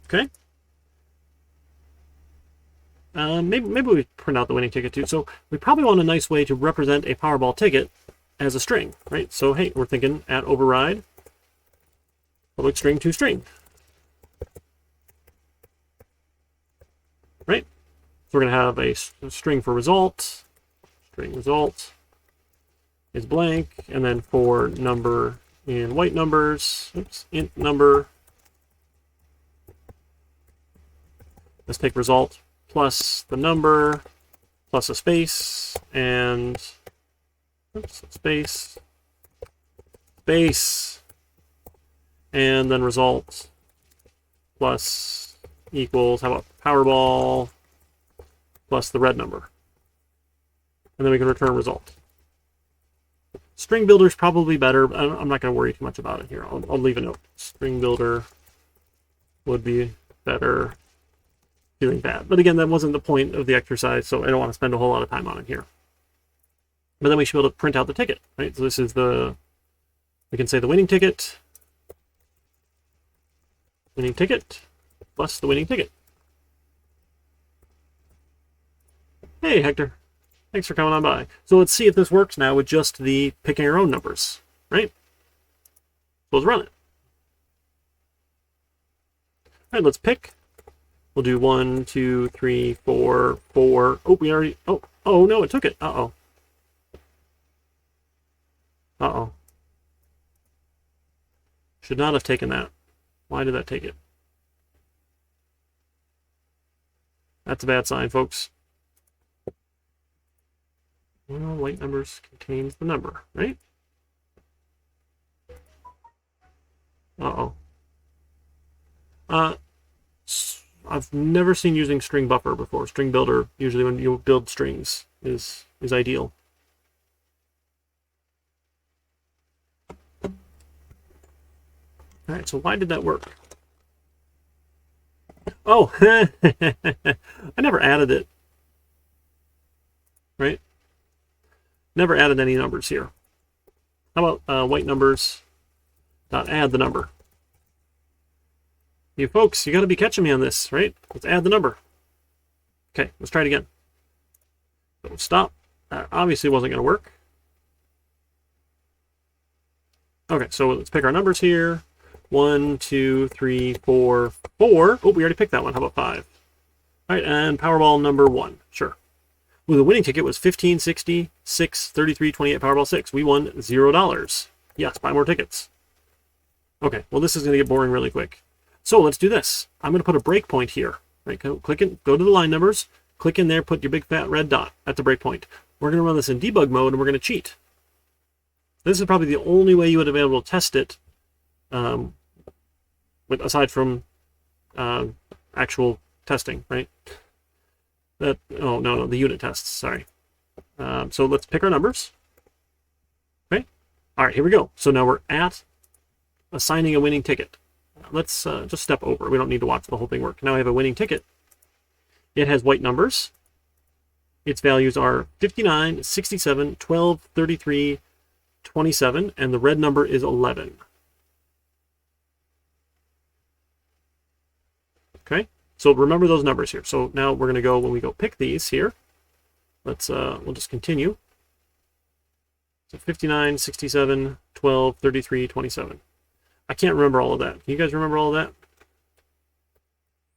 Okay. Maybe we print out the winning ticket too. So we probably want a nice way to represent a Powerball ticket as a string, right? So hey, we're thinking at override public string to string, right? So we're going to have a string for result. String result is blank, and then for number in white numbers, oops, int number. Let's take result plus the number plus a space and oops, space, and then result plus equals, how about Powerball plus the red number. And then we can return result. String builder is probably better. I'm not going to worry too much about it here. I'll leave a note. String builder would be better. Feeling bad. But again, that wasn't the point of the exercise, so I don't want to spend a whole lot of time on it here. But then we should be able to print out the ticket, right? So this is we can say the winning ticket plus the winning ticket. Hey, Hector. Thanks for coming on by. So let's see if this works now with just the picking our own numbers, right? So let's run it. All right, let's pick. We'll do 1, 2, 3, 4, 4. Oh, we already. Oh no, it took it. Uh-oh. Should not have taken that. Why did that take it? That's a bad sign, folks. Well, white numbers contains the number, right? I've never seen using string buffer before. String builder, usually when you build strings, is ideal. All right, so why did that work? Oh, I never added it. Right? Never added any numbers here. How about white numbers dot add the number? You folks, you got to be catching me on this, right? Let's add the number. Okay, let's try it again. So stop. That obviously wasn't going to work. Okay, so let's pick our numbers here. 1, 2, 3, 4, 4. Oh, we already picked that one. How about 5? All right, and Powerball number 1. Sure. Well, the winning ticket was 15, 60, 6, 33, 28, Powerball 6. We won $0. Yes, buy more tickets. Okay, well, this is going to get boring really quick. So let's do this. I'm going to put a breakpoint here. Right, click it, go to the line numbers, click in there, put your big fat red dot at the breakpoint. We're going to run this in debug mode, and we're going to cheat. This is probably the only way you would have been able to test it, aside from actual testing, right? Oh no, the unit tests. Sorry. So let's pick our numbers. Okay. All right, here we go. So now we're at assigning a winning ticket. let's just step over. We don't need to watch the whole thing work. Now I have a winning ticket. It has white numbers. Its values are 59, 67, 12, 33, 27, and the red number is 11. Okay, so remember those numbers here. So now we're going to go, when we go pick these here, we'll just continue. So 59, 67, 12, 33, 27. I can't remember all of that. Can you guys remember all of that?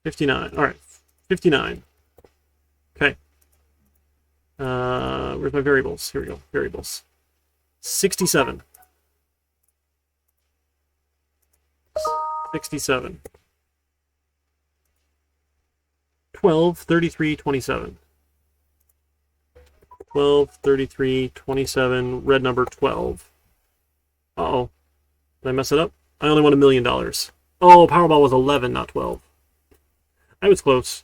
59. All right, 59. Okay. Where's my variables? Here we go. Variables. 67. 67. 12, 33, 27. 12, 33, 27, red number 12. Uh-oh. Did I mess it up? I only won $1 million. Oh, Powerball was 11, not 12. I was close.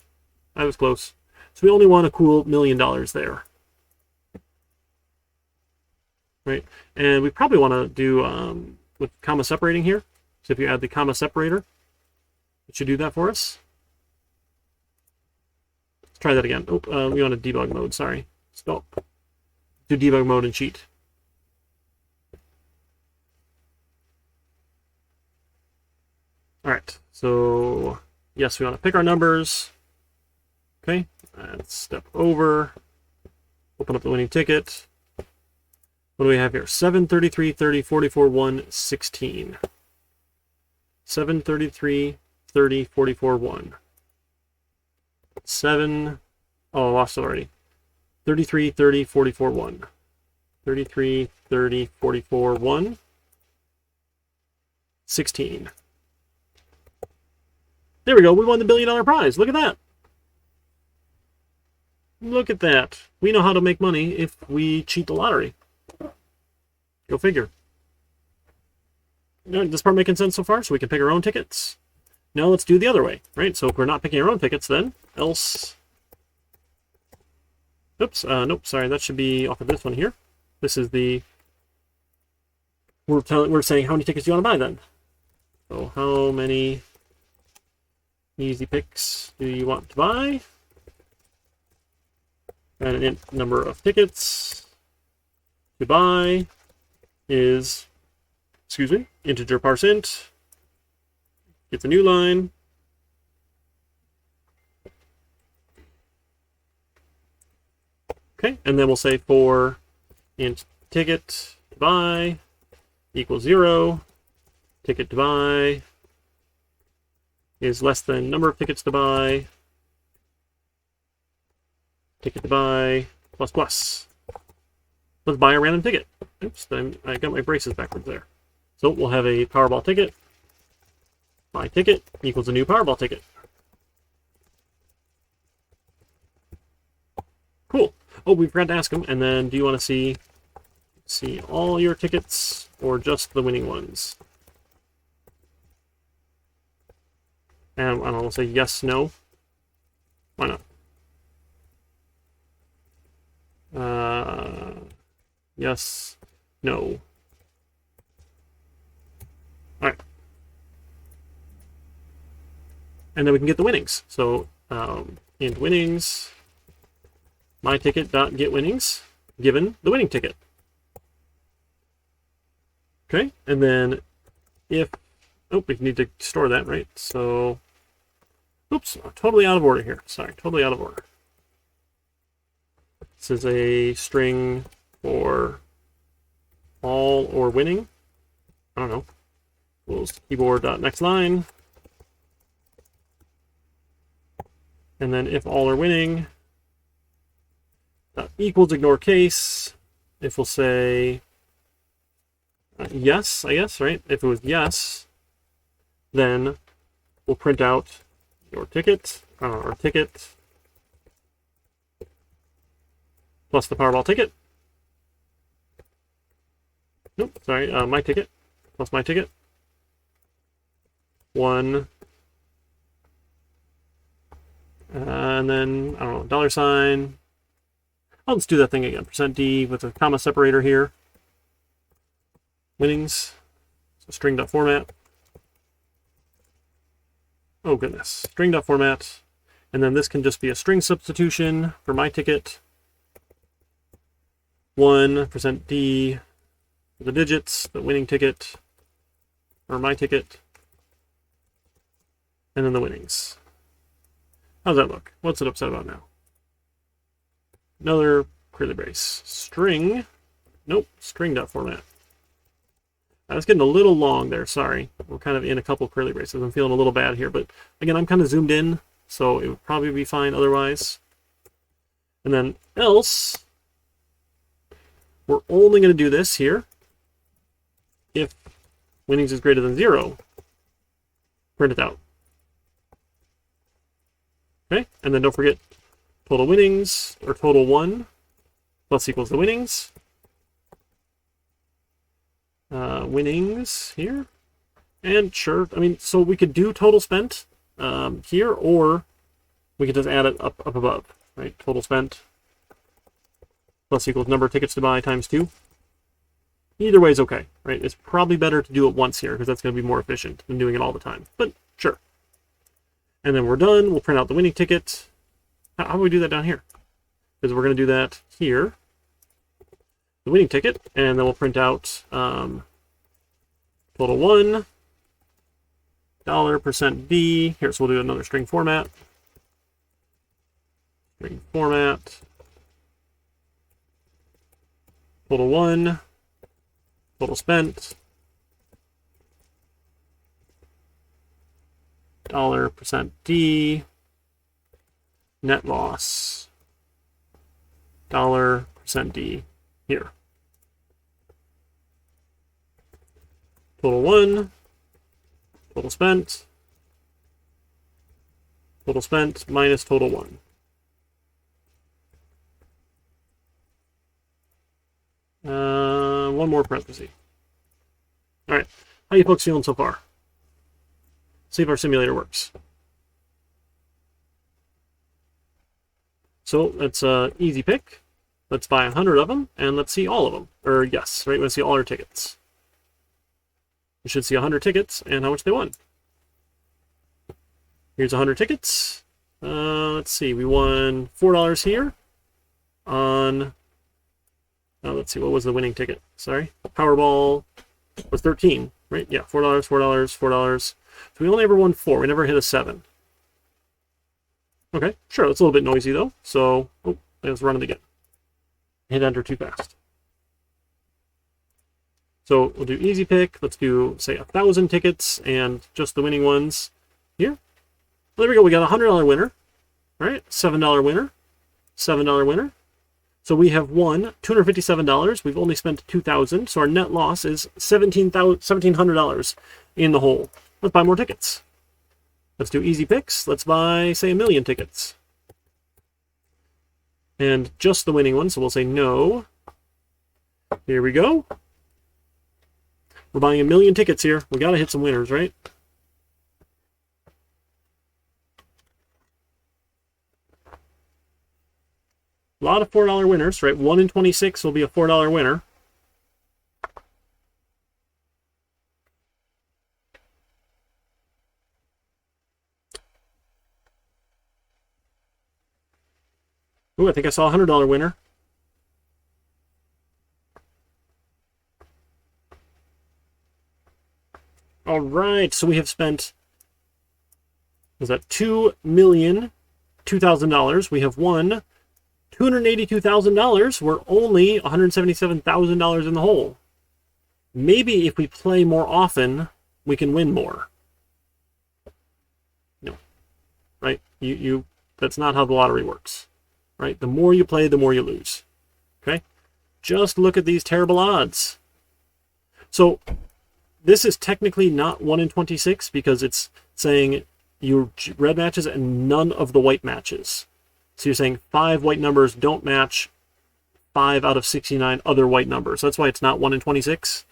I was close. So we only won a cool $1 million there. Right? And we probably want to do with comma separating here. So if you add the comma separator, it should do that for us. Let's try that again. Oh, we want a debug mode, sorry. Stop. Do debug mode and cheat. All right, so yes, we want to pick our numbers. Okay, let's step over, open up the winning ticket. What do we have here? 7, 33, 30, 44, 1, 16. 7, 33, 30, 44, 1. 7, oh, I lost it already. 33, 30, 44, 1. 33, 30, 44, 1. 16. There we go. We won the $1 billion prize. Look at that. Look at that. We know how to make money if we cheat the lottery. Go figure. This part making sense so far? So we can pick our own tickets. Now let's do the other way, right? So if we're not picking our own tickets, then else... Oops, nope, sorry, that should be off of this one here. This is the... We're saying how many tickets do you want to buy then? So how many easy picks do you want to buy? And an int number of tickets to buy is, excuse me, integer parse int. Get the new line. Okay, and then we'll say for int ticket to buy equals 0. Ticket to buy is less than number of tickets to buy. Ticket to buy plus plus. Let's buy a random ticket. Oops, I got my braces backwards there. So we'll have a Powerball ticket. Buy ticket equals a new Powerball ticket. Cool. Oh, we forgot to ask them. And then do you want to see all your tickets or just the winning ones? And I don't know, we'll say yes, no. Why not? Yes, no. All right. And then we can get the winnings. So int winnings, my ticket dot get winnings, given the winning ticket. Okay, and then if, oh, we need to store that, right? So, oops, totally out of order here. Sorry, totally out of order. This is a string for all or winning. I don't know. Equals keyboard.next line. And then if all are winning, equals ignore case. If we'll say yes, I guess, right? If it was yes, then we'll print out your ticket, or ticket, plus the Powerball ticket. Nope, sorry, my ticket, plus my ticket. 1. And then, I don't know, $sign. Oh, let's do that thing again. %d with a comma separator here. Winnings. So string.format. oh goodness, string.format. And then this can just be a string substitution for my ticket. 1%D for the digits, the winning ticket, or my ticket, and then the winnings. How's that look? What's it upset about now? Another curly brace. String. Nope, string.format. That's getting a little long there, sorry. We're kind of in a couple curly braces. I'm feeling a little bad here, but again, I'm kind of zoomed in, so it would probably be fine otherwise. And then else, we're only going to do this here if winnings is greater than 0. Print it out. Okay, and then don't forget total winnings, or total 1, plus equals the winnings. Winnings here. And sure, I mean, so we could do total spent here, or we could just add it up above, right? Total spent plus equals number of tickets to buy times 2. Either way is okay, right? It's probably better to do it once here, because that's going to be more efficient than doing it all the time. But sure. And then we're done. We'll print out the winning ticket. How do we do that down here? Because we're going to do that here. The winning ticket, and then we'll print out total 1, $%D. Here, so we'll do another string format. String format. Total 1, total spent, $%D, net loss, $%D here. Total 1, total spent minus total 1. One more parenthesis. All right, how you folks feeling so far? See if our simulator works. So that's easy pick. Let's buy 100 of them, and let's see all of them. Or yes, right? Let's see all our tickets. You should see 100 tickets and how much they won. Here's 100 tickets. Let's see, we won $4 here on. Let's see, what was the winning ticket? Sorry, Powerball was 13, right? Yeah, $4, $4. So we only ever won 4. We never hit a 7. Okay, sure. It's a little bit noisy though. So let's run it again. Hit enter too fast. So we'll do easy pick. Let's do, say, 1,000 tickets and just the winning ones here. Well, there we go. We got a $100 winner. All right, $7 winner, $7 winner. So we have won $257. We've only spent $2,000. So our net loss is $1,700 in the hole. Let's buy more tickets. Let's do easy picks. Let's buy, say, 1,000,000 tickets. And just the winning one. So we'll say no. Here we go. We're buying 1,000,000 tickets here. We got to hit some winners, right? A lot of $4 winners, right? 1 in 26 will be a $4 winner. Ooh, I think I saw a $100 winner. All right, so we have spent, was that $2,002,000? We have won $282,000. We're only $177,000 in the hole. Maybe if we play more often, we can win more. No, right? That's not how the lottery works, right? The more you play, the more you lose. Okay, just look at these terrible odds. So this is technically not 1 in 26 because it's saying your red matches and none of the white matches. So you're saying 5 white numbers don't match 5 out of 69 other white numbers. That's why it's not 1 in 26.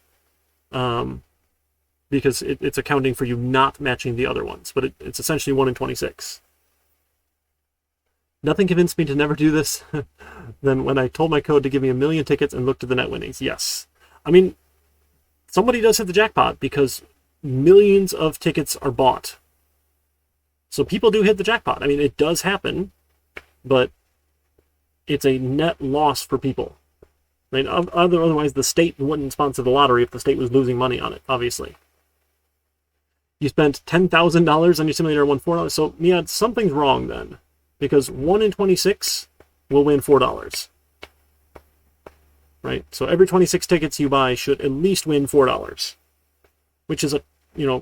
Because it's accounting for you not matching the other ones. But it's essentially 1 in 26. Nothing convinced me to never do this than when I told my code to give me 1,000,000 tickets and looked at the net winnings. Yes. I mean, somebody does hit the jackpot because millions of tickets are bought. So people do hit the jackpot. I mean, it does happen, but it's a net loss for people. I mean, otherwise the state wouldn't sponsor the lottery if the state was losing money on it, obviously. You spent $10,000 on your simulator and won $4. So, yeah, something's wrong then. Because 1 in 26 will win $4. Right? So every 26 tickets you buy should at least win $4. Which is,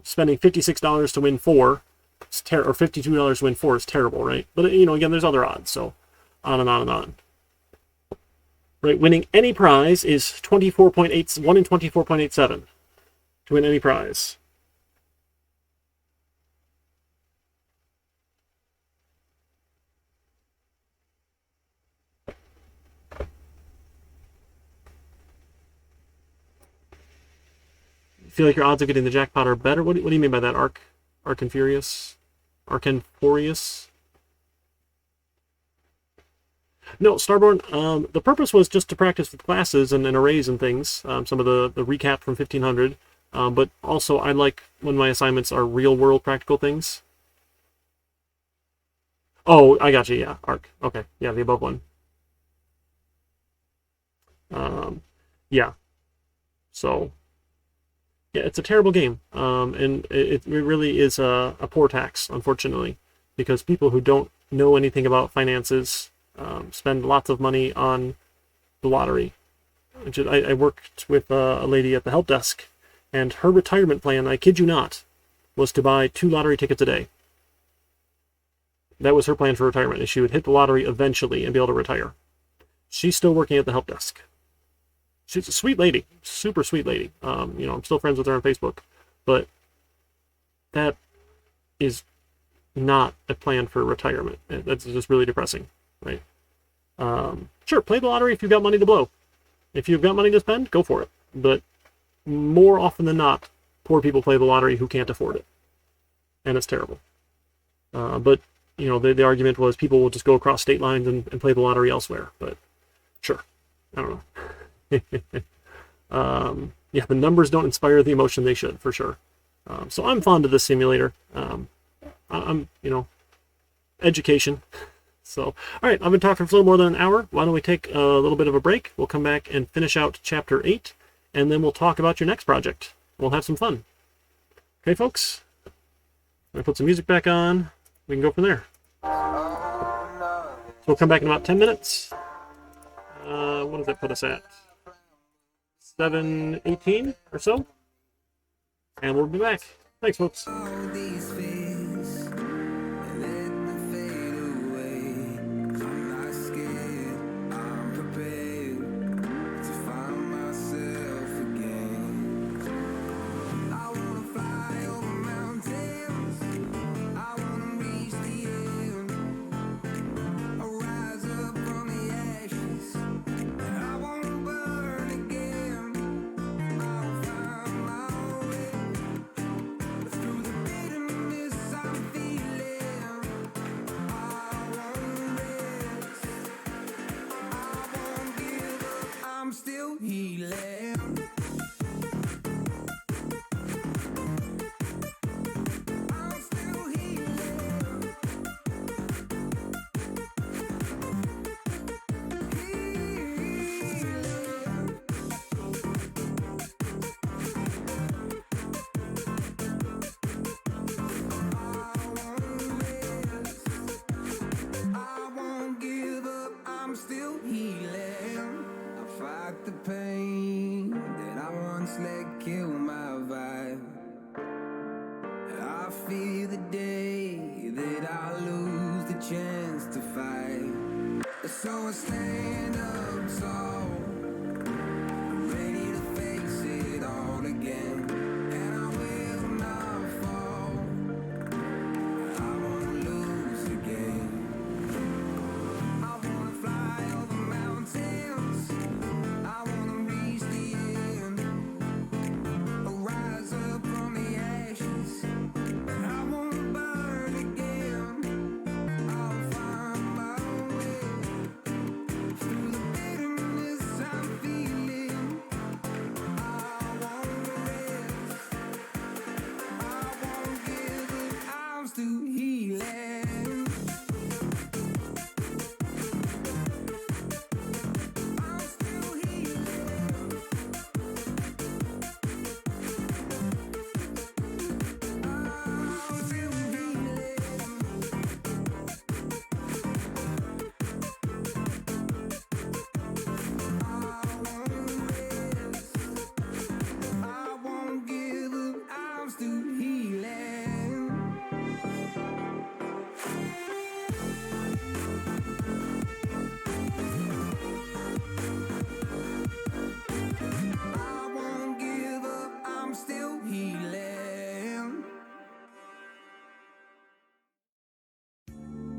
spending $56 to win 4, or $52 to win 4 is terrible, right? But, again, there's other odds, so on and on and on. Right? Winning any prize is 24.8, 1 in 24.87 to win any prize. Feel like your odds of getting the jackpot are better? What do you mean by that, Arcanfurious? Arcanforious? No, Starborn, the purpose was just to practice with classes and arrays and things, some of the recap from 1500, but also I like when my assignments are real-world practical things. Oh, I got you, yeah, Arc. Okay, yeah, the above one. Yeah. So... yeah, it's a terrible game, and it really is a poor tax, unfortunately, because people who don't know anything about finances spend lots of money on the lottery. I worked with a lady at the help desk, and her retirement plan, I kid you not, was to buy 2 lottery tickets a day. That was her plan for retirement, and she would hit the lottery eventually and be able to retire. She's still working at the help desk. She's a sweet lady, super sweet lady. I'm still friends with her on Facebook, but that is not a plan for retirement. That's just really depressing, right? Sure, play the lottery if you've got money to blow. If you've got money to spend, go for it. But more often than not, poor people play the lottery who can't afford it, and it's terrible. But the argument was people will just go across state lines and play the lottery elsewhere. But sure, I don't know. Yeah, the numbers don't inspire the emotion they should, for sure. So I'm fond of this simulator. I'm education. So, all right, I've been talking for a little more than an hour. Why don't we take a little bit of a break? We'll come back and finish out Chapter 8, and then we'll talk about your next project. We'll have some fun. Okay, folks? I'm going to put some music back on. We can go from there. So we'll come back in about 10 minutes. What does that put us at? 7:18 or so, and we'll be back. Thanks, folks.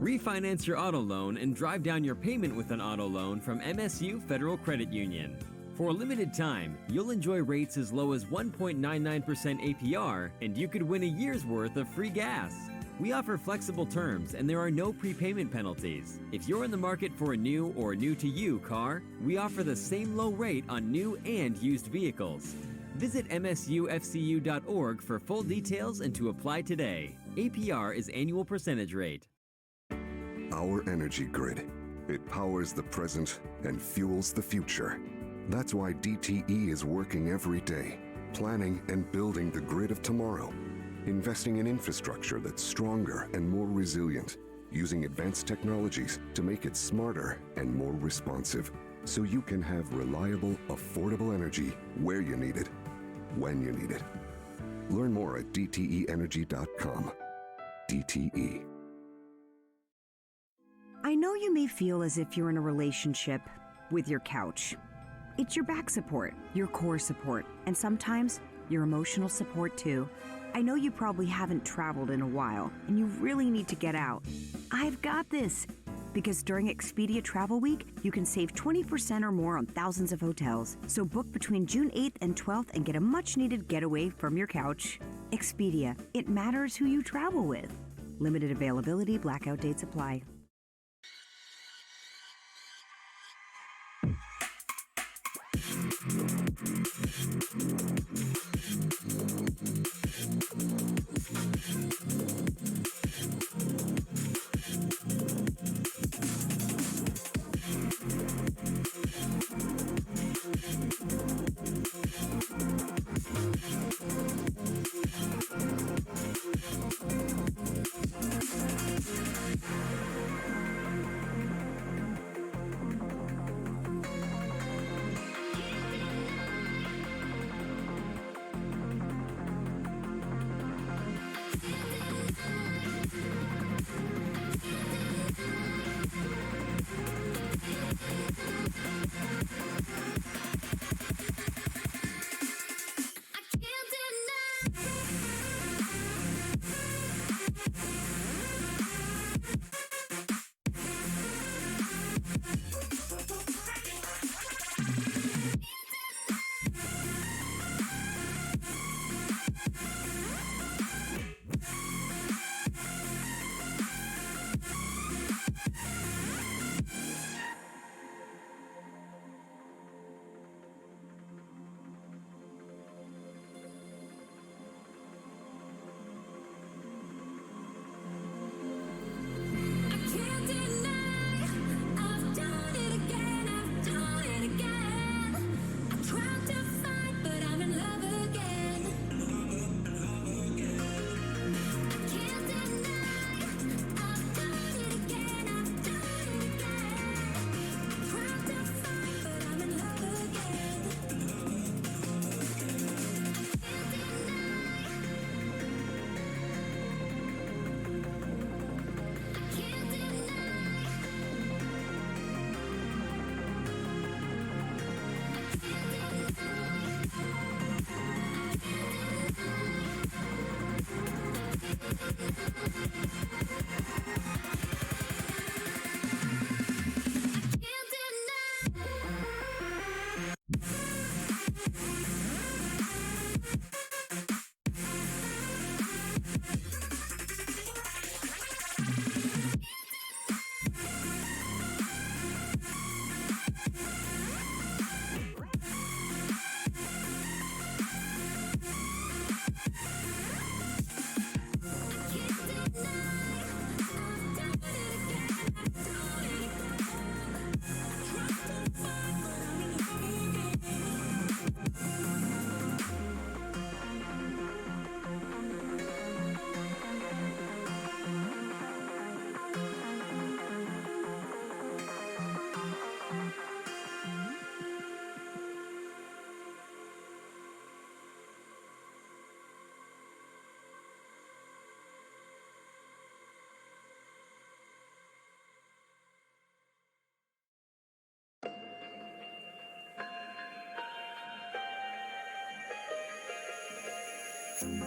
Refinance your auto loan and drive down your payment with an auto loan from MSU Federal Credit Union. For a limited time, you'll enjoy rates as low as 1.99% APR, and you could win a year's worth of free gas. We offer flexible terms and there are no prepayment penalties. If you're in the market for a new or new-to-you car, we offer the same low rate on new and used vehicles. Visit msufcu.org for full details and to apply today. APR is annual percentage rate. Our energy grid. It powers the present and fuels the future. That's why DTE is working every day, planning and building the grid of tomorrow, investing in infrastructure that's stronger and more resilient, using advanced technologies to make it smarter and more responsive, so you can have reliable, affordable energy where you need it, when you need it. Learn more at dteenergy.com. DTE. I know you may feel as if you're in a relationship with your couch. It's your back support, your core support, and sometimes your emotional support too. I know you probably haven't traveled in a while and you really need to get out. I've got this! Because during Expedia Travel Week, you can save 20% or more on thousands of hotels. So book between June 8th and 12th and get a much-needed getaway from your couch. Expedia. It matters who you travel with. Limited availability, blackout dates apply.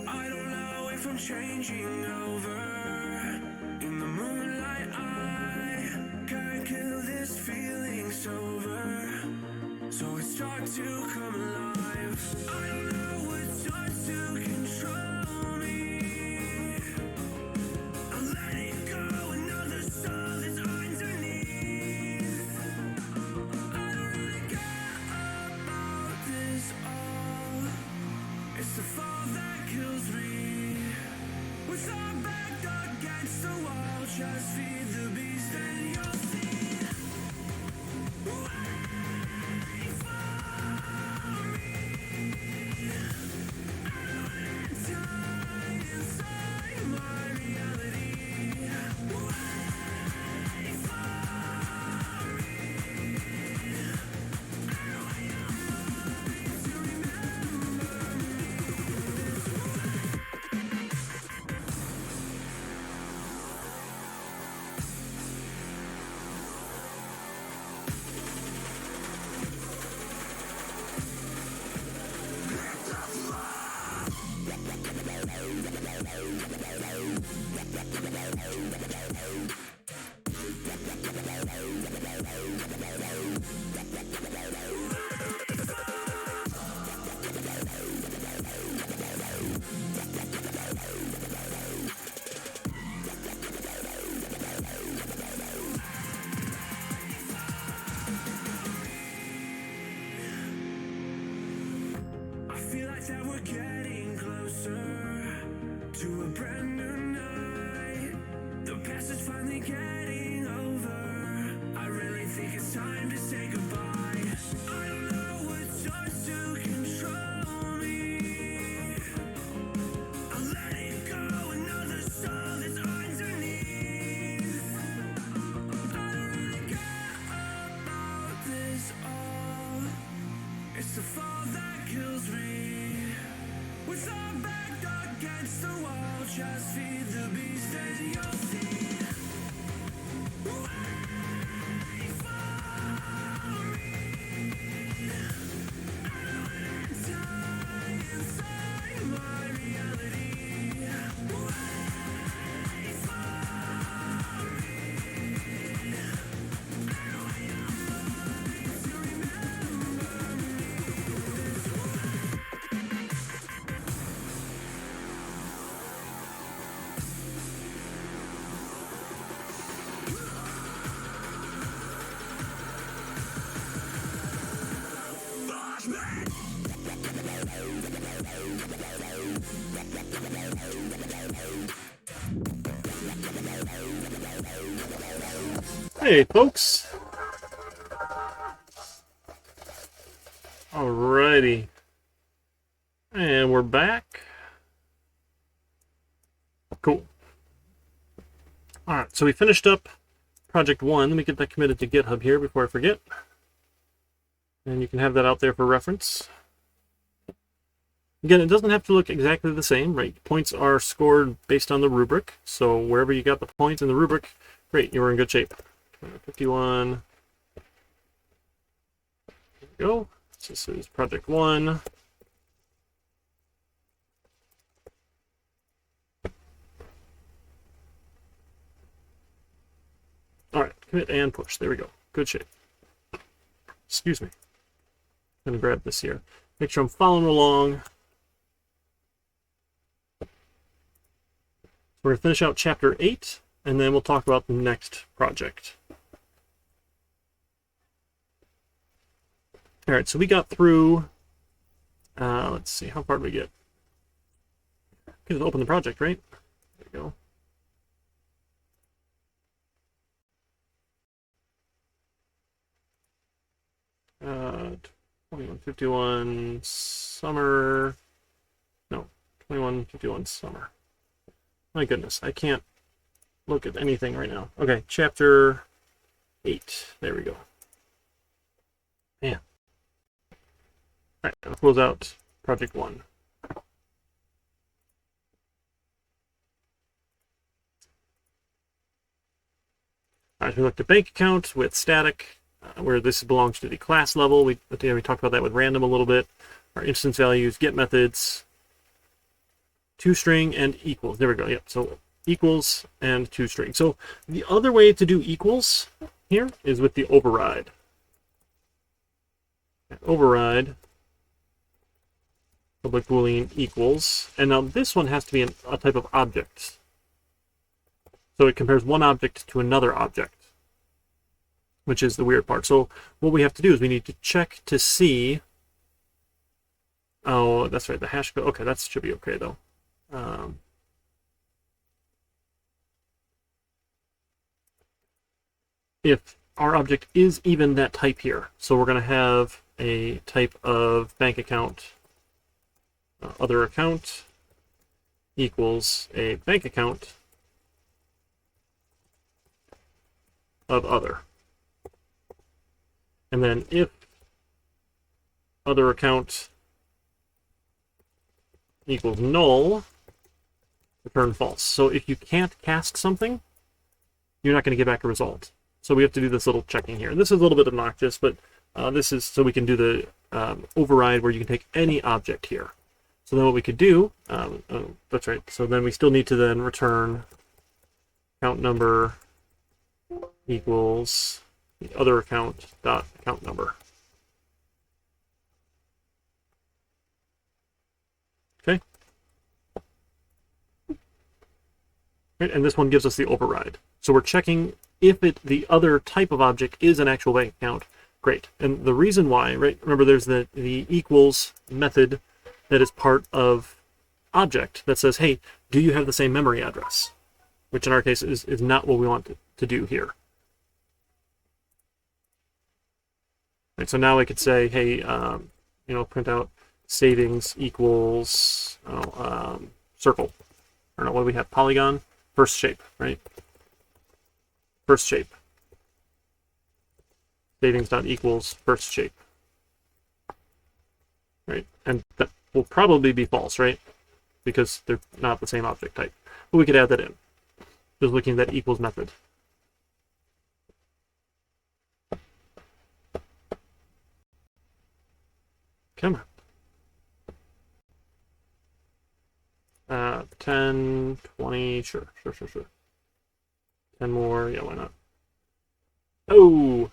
I don't know if I'm changing over. In the moonlight, start to come alive. I don't know what starts to control me. I'm letting go another soul that's underneath. I don't really care about this all. It's the fall that kills me. With our back against the wall, just feed the beast and you'll see. Wait for me. I don't want to die inside my reality. Wait for me. I don't want your mind to remember that we're getting closer to a brand new night. The past is finally getting over. I really think it's time to say goodbye. I don't know what starts to control me. I'm letting go another soul that's underneath. I don't really care about this all. It's the fall that kills me. With our back against the wall, just feed the beast and you'll see. Wait for me. I don't want to die inside my reality. Wait for me. I don't want your mind to remember me this way. Hey, folks. Alrighty. And we're back. Cool. Alright, so we finished up Project 1. Let me get that committed to GitHub here before I forget. And you can have that out there for reference. Again, it doesn't have to look exactly the same, right? Points are scored based on the rubric. So wherever you got the points in the rubric, great, you were in good shape. 51. There we go. This is Project 1. All right, commit and push. There we go. Good shape. Excuse me. I'm going to grab this here. Make sure I'm following along. We're going to finish out Chapter 8, and then we'll talk about the next project. All right, so we got through, let's see, how far did we get? We can open the project, right? There we go. Uh, 2151 summer. No, 2151 summer. My goodness, I can't look at anything right now. Okay, Chapter 8. There we go. Man. All right, I'll close out Project 1. All right, we looked at bank account with static, where this belongs to the class level. We talked about that with random a little bit. Our instance values, get methods, toString, and equals. There we go. Yep. So equals and toString. So the other way to do equals here is with the override. Yeah. override public boolean equals, and now this one has to be a type of object. So it compares one object to another object, which is the weird part. So what we have to do is we need to check to see. Oh, that's right, the hash code. Okay, that should be okay though. If our object is even that type here, so we're going to have a type of bank account, other account equals a bank account of other. And then if other account equals null, return false. So if you can't cast something, you're not going to get back a result. So we have to do this little checking here. This is a little bit obnoxious, but this is so we can do the override where you can take any object here. So then what we could do, that's right, so then we still need to then return account number equals the other account dot account number. Okay. Right, and this one gives us the override. So we're checking if the other type of object is an actual bank account. Great. And the reason why, right, remember there's the equals method that is part of object that says, hey, do you have the same memory address? Which in our case is not what we want to do here. Right, so now I could say, hey, print out savings equals circle. Or no, what do we have? Polygon? First shape, right? First shape. Savings dot equals first shape. Right? And that will probably be false, right? Because they're not the same object type. But we could add that in. Just looking at that equals method. Come on. 10, 20, sure. 10 more, yeah, why not? Oh!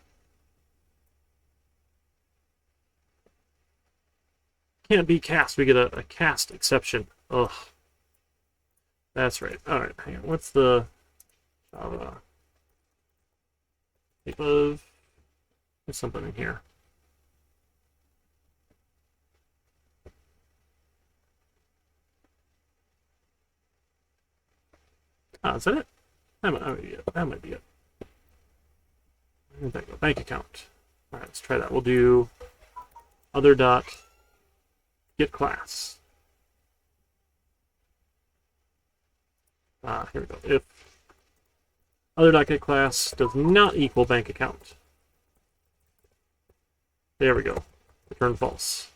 Can't be cast, we get a cast exception. Ugh. That's right. Alright, hang on, what's the Java type of... There's something in here. Is that it? That might be it. That might be it. Bank account. All right, let's try that. We'll do other dot get class. Here we go. If other dot get class does not equal bank account. There we go. Return false.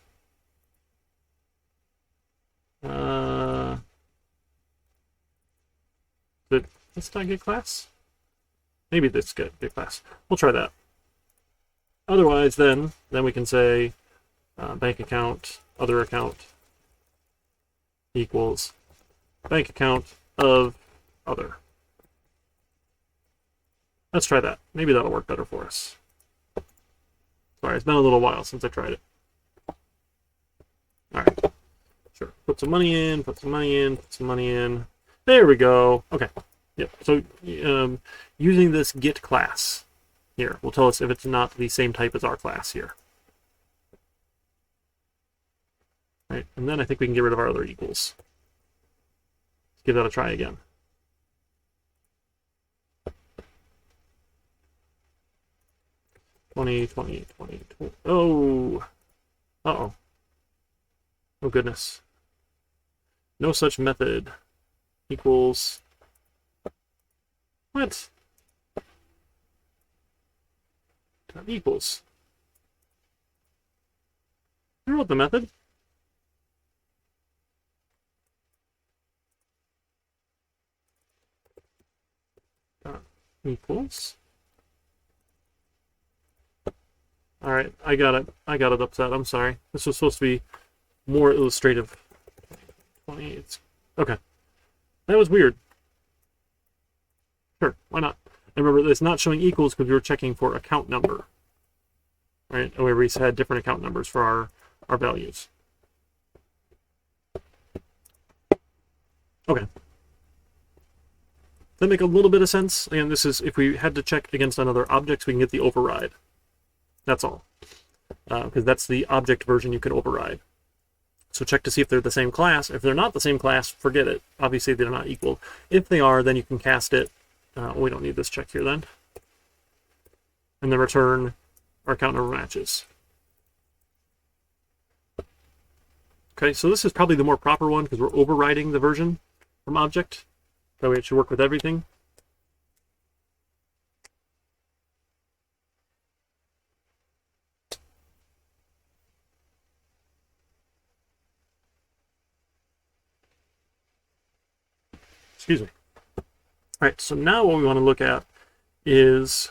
Did this not get class? Maybe this get class. We'll try that. Otherwise, then we can say bank account, other account equals bank account of other. Let's try that. Maybe that'll work better for us. Sorry, it's been a little while since I tried it. All right. Sure. Put some money in, put some money in, put some money in. There we go. Okay. Yep. So using this get class here will tell us if it's not the same type as our class here. Right. And then I think we can get rid of our other equals. Let's give that a try again. $20, $20, $20, $20. Oh. Uh-oh. Oh, goodness. No such method equals... What? Dot equals. I wrote the method. Dot equals. All right, I got it. I got it upset. I'm sorry. This was supposed to be more illustrative. 20. It's okay. That was weird. Sure, why not? And remember, it's not showing equals because we were checking for account number. right? Where we had different account numbers for our values. Okay. That make a little bit of sense. Again, this is if we had to check against another object, we can get the override. That's all. Because that's the object version you can override. So check to see if they're the same class. If they're not the same class, forget it. Obviously, they're not equal. If they are, then you can cast it. We don't need this check here then. And then return our account number matches. Okay, so this is probably the more proper one because we're overriding the version from object. That way it should work with everything. Excuse me. All right, so now what we want to look at is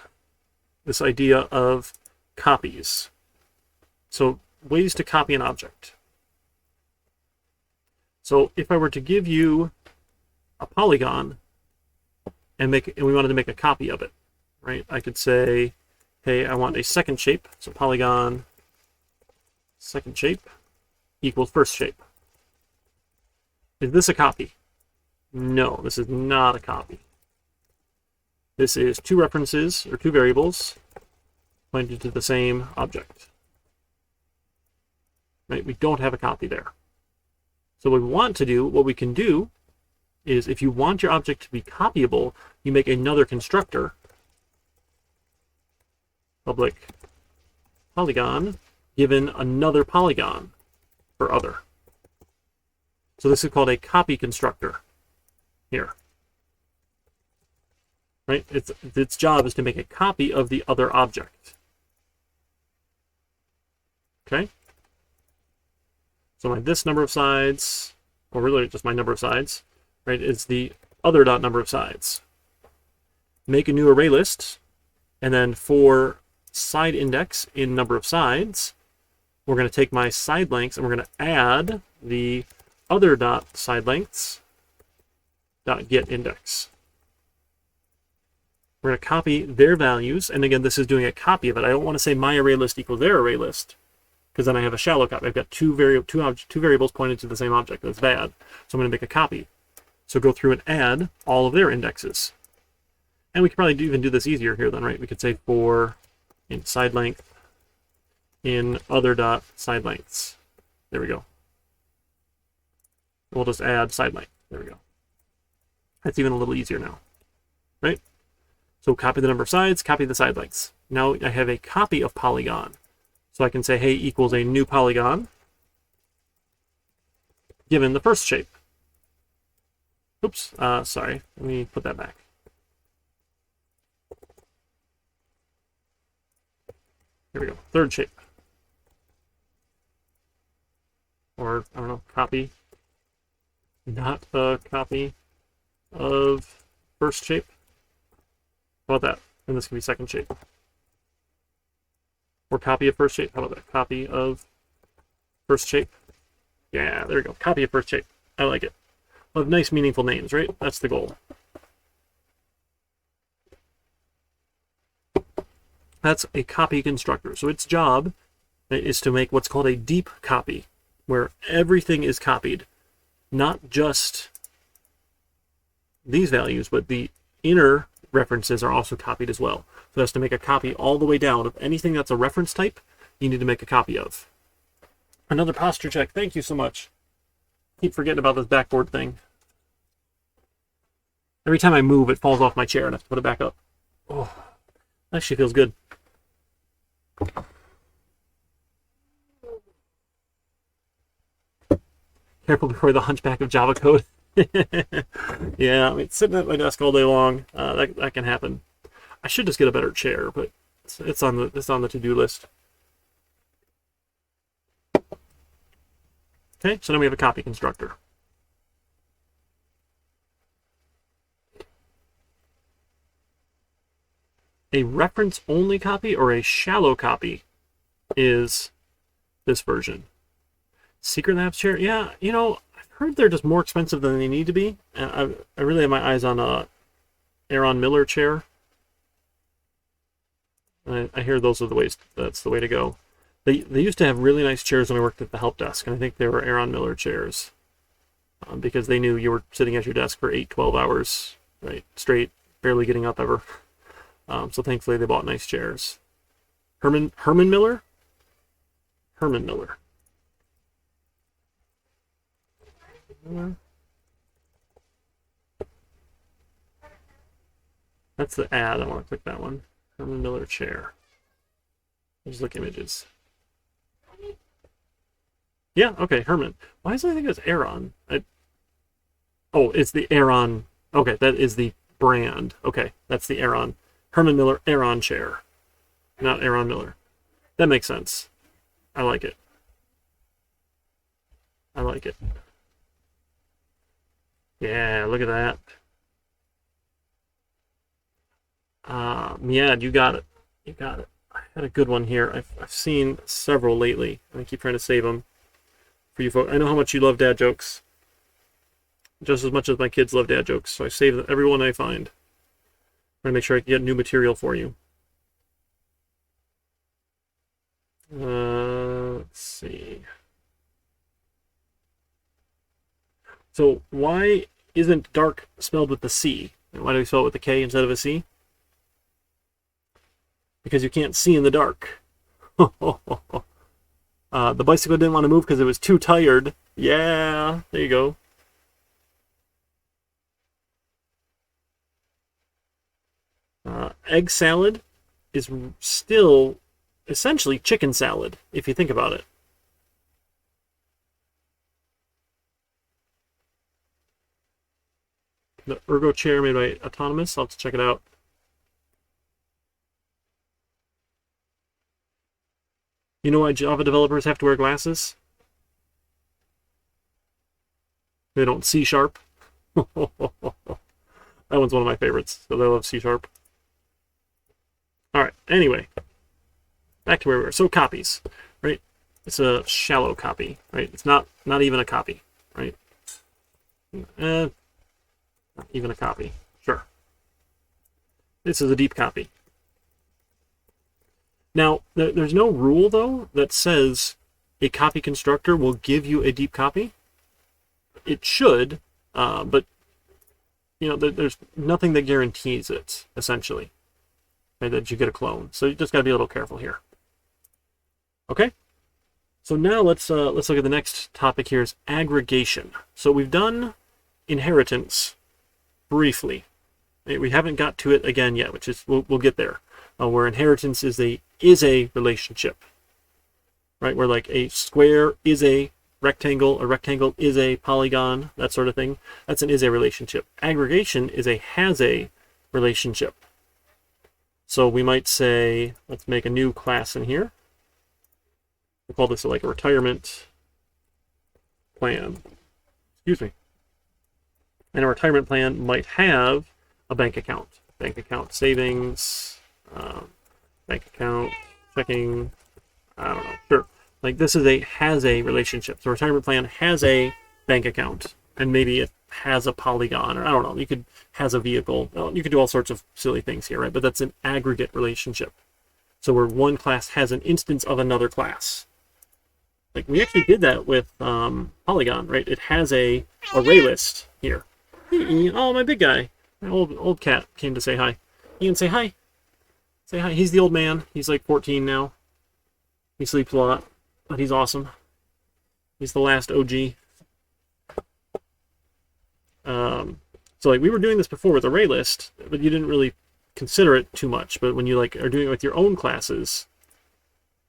this idea of copies. So ways to copy an object. So if I were to give you a polygon and we wanted to make a copy of it, right? I could say, hey, I want a second shape. So polygon second shape equals first shape. Is this a copy? No, this is not a copy. This is two references or two variables pointed to the same object. Right? We don't have a copy there. So what we want to do, what we can do is if you want your object to be copyable, you make another constructor, public polygon, given another polygon for other. So this is called a copy constructor here. Right? Its job is to make a copy of the other object. Okay? So this number of sides, or really just my number of sides, right, is the other dot number of sides. Make a new array list, and then for side index in number of sides, we're going to take my side lengths and we're going to add the other dot side lengths dot get index. We're going to copy their values, and again, this is doing a copy of it. I don't want to say my array list equals their array list, because then I have a shallow copy. I've got two variables pointed to the same object. That's bad. So I'm going to make a copy. So go through and add all of their indexes. And we could probably even do this easier here then, right? We could say for in side length in other dot side lengths. There we go. We'll just add side length. There we go. That's even a little easier now, right? So copy the number of sides, copy the side lengths. Now I have a copy of polygon. So I can say, hey, equals a new polygon given the first shape. Oops, sorry. Let me put that back. Here we go. Third shape. Or, I don't know, copy. Not a copy of first shape. How about that? And this can be second shape. Or copy of first shape. How about that? Copy of first shape. Yeah, there we go. Copy of first shape. I like it. Love nice, meaningful names, right? That's the goal. That's a copy constructor. So its job is to make what's called a deep copy, where everything is copied. Not just these values, but the inner references are also copied as well. So that's to make a copy all the way down of anything that's a reference type, you need to make a copy of. Another posture check. Thank you so much. Keep forgetting about this backboard thing. Every time I move, it falls off my chair and I have to put it back up. Oh, actually feels good. Careful before the hunchback of Java code. Yeah, I mean, sitting at my desk all day long, that can happen. I should just get a better chair, but it's on the to-do list. Okay, so now we have a copy constructor. A reference-only copy or a shallow copy is this version. Secret Labs chair, yeah, you know, I've heard they're just more expensive than they need to be. I really have my eyes on a Aaron Miller chair. I hear those are the ways. That's the way to go. They used to have really nice chairs when I worked at the help desk, and I think they were Aaron Miller chairs, because they knew you were sitting at your desk for 8-12 hours, right, straight, barely getting up ever. So thankfully they bought nice chairs. Herman Miller. Herman Miller. That's the ad. I want to click that one. Herman Miller chair. Just look images. Yeah, okay, Herman. Why does I think it was Aaron? Oh, it's the Aaron. Okay, that is the brand. Okay, that's the Aaron. Herman Miller Aaron chair. Not Aaron Miller. That makes sense. I like it. I like it. Yeah, look at that. Miad, you got it. You got it. I had a good one here. I've seen several lately, and I keep trying to save them for you folks. I know how much you love dad jokes, just as much as my kids love dad jokes, so I save every one I find. I'm trying to make sure I can get new material for you. Let's see. So why isn't dark spelled with the C? And why do we spell it with a K instead of a C? Because you can't see in the dark. The bicycle didn't want to move because it was too tired. Yeah, there you go. Egg salad is still essentially chicken salad, if you think about it. The Ergo chair made by Autonomous. I'll have to check it out. You know why Java developers have to wear glasses? They don't C#. That one's one of my favorites, so they love C#. Alright, anyway. Back to where we were. So copies, right? It's a shallow copy, right? It's not even a copy, right? Not even a copy. Sure. This is a deep copy. Now, there's no rule, though, that says a copy constructor will give you a deep copy. It should, but, there's nothing that guarantees it, essentially, right, that you get a clone. So you just got to be a little careful here. Okay? So now let's look at the next topic here is aggregation. So we've done inheritance briefly. We haven't got to it again yet, which is we'll get there. Where inheritance is a relationship, right? Where like a square is a rectangle is a polygon, that sort of thing. That's an is a relationship. Aggregation is a has a relationship. So we might say, let's make a new class in here. We'll call this like a retirement plan. Excuse me. And a retirement plan might have a bank account. Bank account savings, bank account, checking, I don't know, sure. Like this is has a relationship. So retirement plan has a bank account, and maybe it has a polygon, or I don't know, you could has a vehicle. You could do all sorts of silly things here, right? But that's an aggregate relationship. So where one class has an instance of another class. Like we actually did that with Polygon, right? It has a array list here. Oh, my big guy. My old cat came to say hi. You can say hi. Say hi. He's the old man. He's like 14 now. He sleeps a lot, but he's awesome. He's the last OG. So like we were doing this before with array list, but you didn't really consider it too much. But when you like are doing it with your own classes,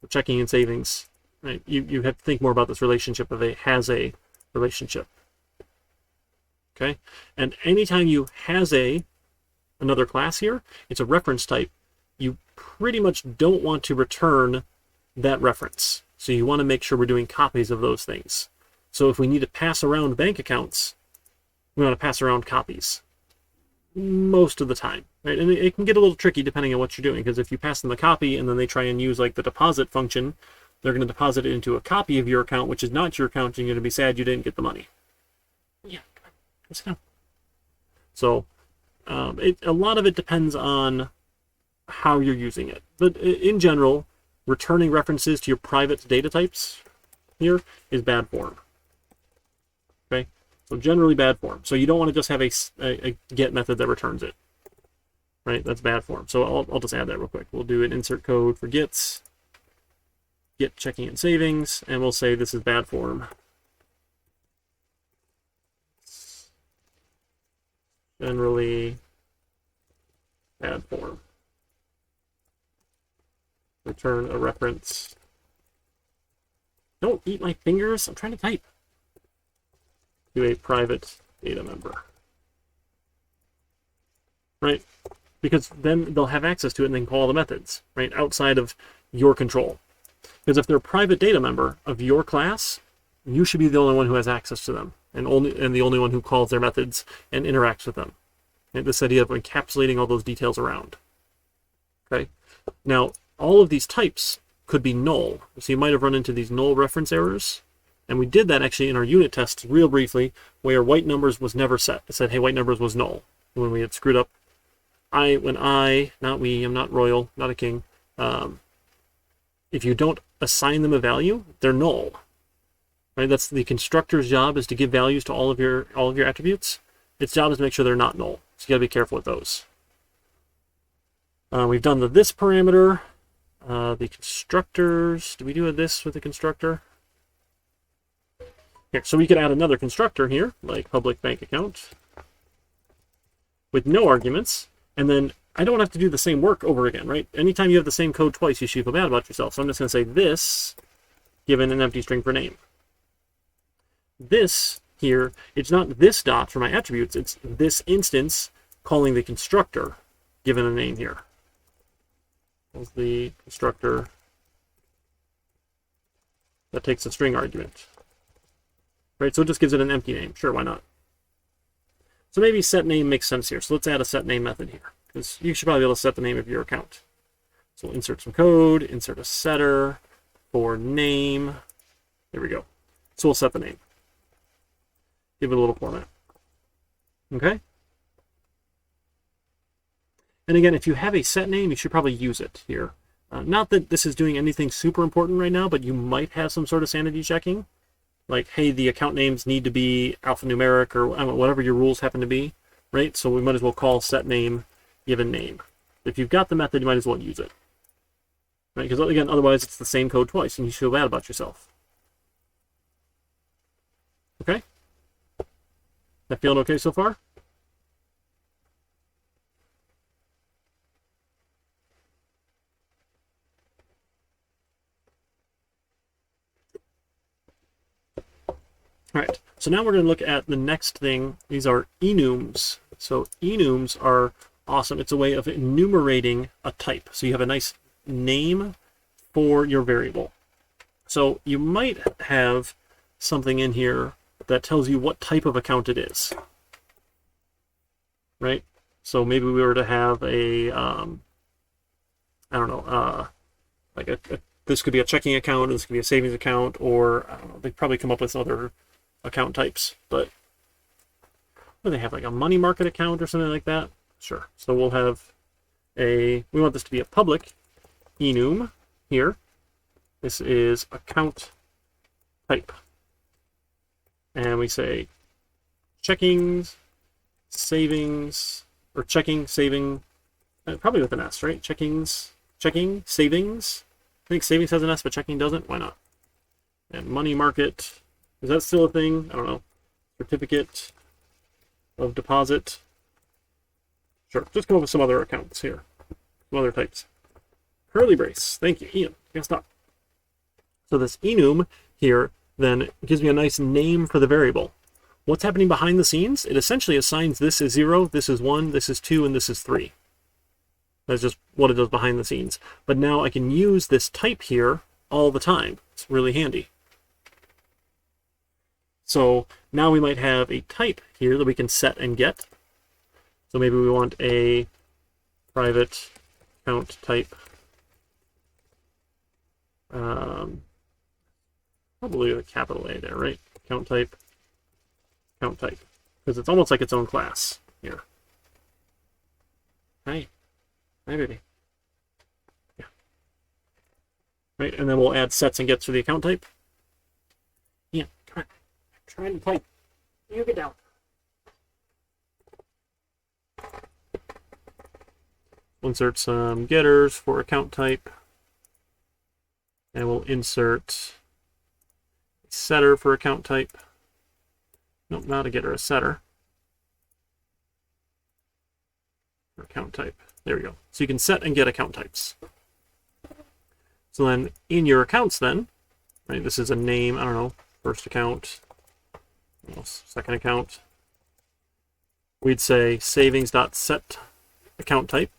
checking and savings, right? You have to think more about this relationship of a has a relationship. Okay, and anytime you has another class here, it's a reference type. You pretty much don't want to return that reference. So you want to make sure we're doing copies of those things. So if we need to pass around bank accounts, we want to pass around copies most of the time, right? And it can get a little tricky depending on what you're doing, because if you pass them the copy and then they try and use like the deposit function, they're going to deposit it into a copy of your account, which is not your account, and you're going to be sad you didn't get the money. Yeah. So a lot of it depends on how you're using it. But in general, returning references to your private data types here is bad form. Okay, so generally bad form. So you don't want to just have a get method that returns it. Right, that's bad form. So I'll just add that real quick. We'll do an insert code for gets, get checking and savings, and we'll say this is bad form. Generally bad form. Return a reference. Don't eat my fingers. I'm trying to type. To a private data member. Right? Because then they'll have access to it and they can call the methods, right? Outside of your control. Because if they're a private data member of your class, you should be the only one who has access to them and the only one who calls their methods and interacts with them. And this idea of encapsulating all those details around. Okay? Now, all of these types could be null. So you might have run into these null reference errors. And we did that actually in our unit test real briefly, where white numbers was never set. It said, hey, white numbers was null. When we had screwed up, not we, I'm not royal, not a king. If you don't assign them a value, they're null. Right? That's the constructor's job, is to give values to all of your attributes. Its job is to make sure they're not null. So you gotta be careful with those. We've done the this parameter. The constructors, do we do a this with the constructor? Here, so we could add another constructor here, like public bank account, with no arguments, and then I don't have to do the same work over again, right? Anytime you have the same code twice, you should feel bad about yourself. So I'm just going to say this, given an empty string for name. This here, it's not this dot for my attributes, it's this instance calling the constructor, given a name here. That's the constructor that takes a string argument. Right, so it just gives it an empty name. Sure, why not? So maybe set name makes sense here. So let's add a set name method here, because you should probably be able to set the name of your account. So we'll insert some code, insert a setter for name. There we go. So we'll set the name. Give it a little format. Okay? And again, if you have a set name, you should probably use it here. Not that this is doing anything super important right now, but you might have some sort of sanity checking. Like, hey, the account names need to be alphanumeric or whatever your rules happen to be, right? So we might as well call set name given name. If you've got the method, you might as well use it. Right? Because again, otherwise it's the same code twice and you feel bad about yourself. Okay? That feeling okay so far? All right, so now we're going to look at the next thing. These are enums. So enums are awesome. It's a way of enumerating a type. So you have a nice name for your variable. So you might have something in here that tells you what type of account it is. Right? So maybe we were to have a, I don't know, like this could be a checking account, this could be a savings account, or I don't know, they'd probably come up with some other account types, but do they have like a money market account or something like that? Sure. So we'll have we want this to be a public enum here. This is account type. And we say checkings, savings, or checking, saving, probably with an S, right? Checkings, checking, savings. I think savings has an S, but checking doesn't. Why not? And money market. Is that still a thing? I don't know. Certificate of deposit. Sure. Just come up with some other accounts here. Some other types. Curly brace. Thank you, Ian. You can stop. So this enum here then gives me a nice name for the variable. What's happening behind the scenes? It essentially assigns this is 0, this is 1, this is 2, and this is 3. That's just what it does behind the scenes. But now I can use this type here all the time. It's really handy. So now we might have a type here that we can set and get. So maybe we want a private account type. Probably a capital A there, right? Account type. Because it's almost like its own class here. Hi. Hi, baby. Yeah, right? And then we'll add sets and gets for the account type. Yeah, come on. I'm trying to type. You get down. Insert some getters for account type. And we'll insert a setter for account type. Nope, not a getter, a setter. For account type. There we go. So you can set and get account types. So then in your accounts then, right, this is a name, I don't know, first account, second account. We'd say savings.set account type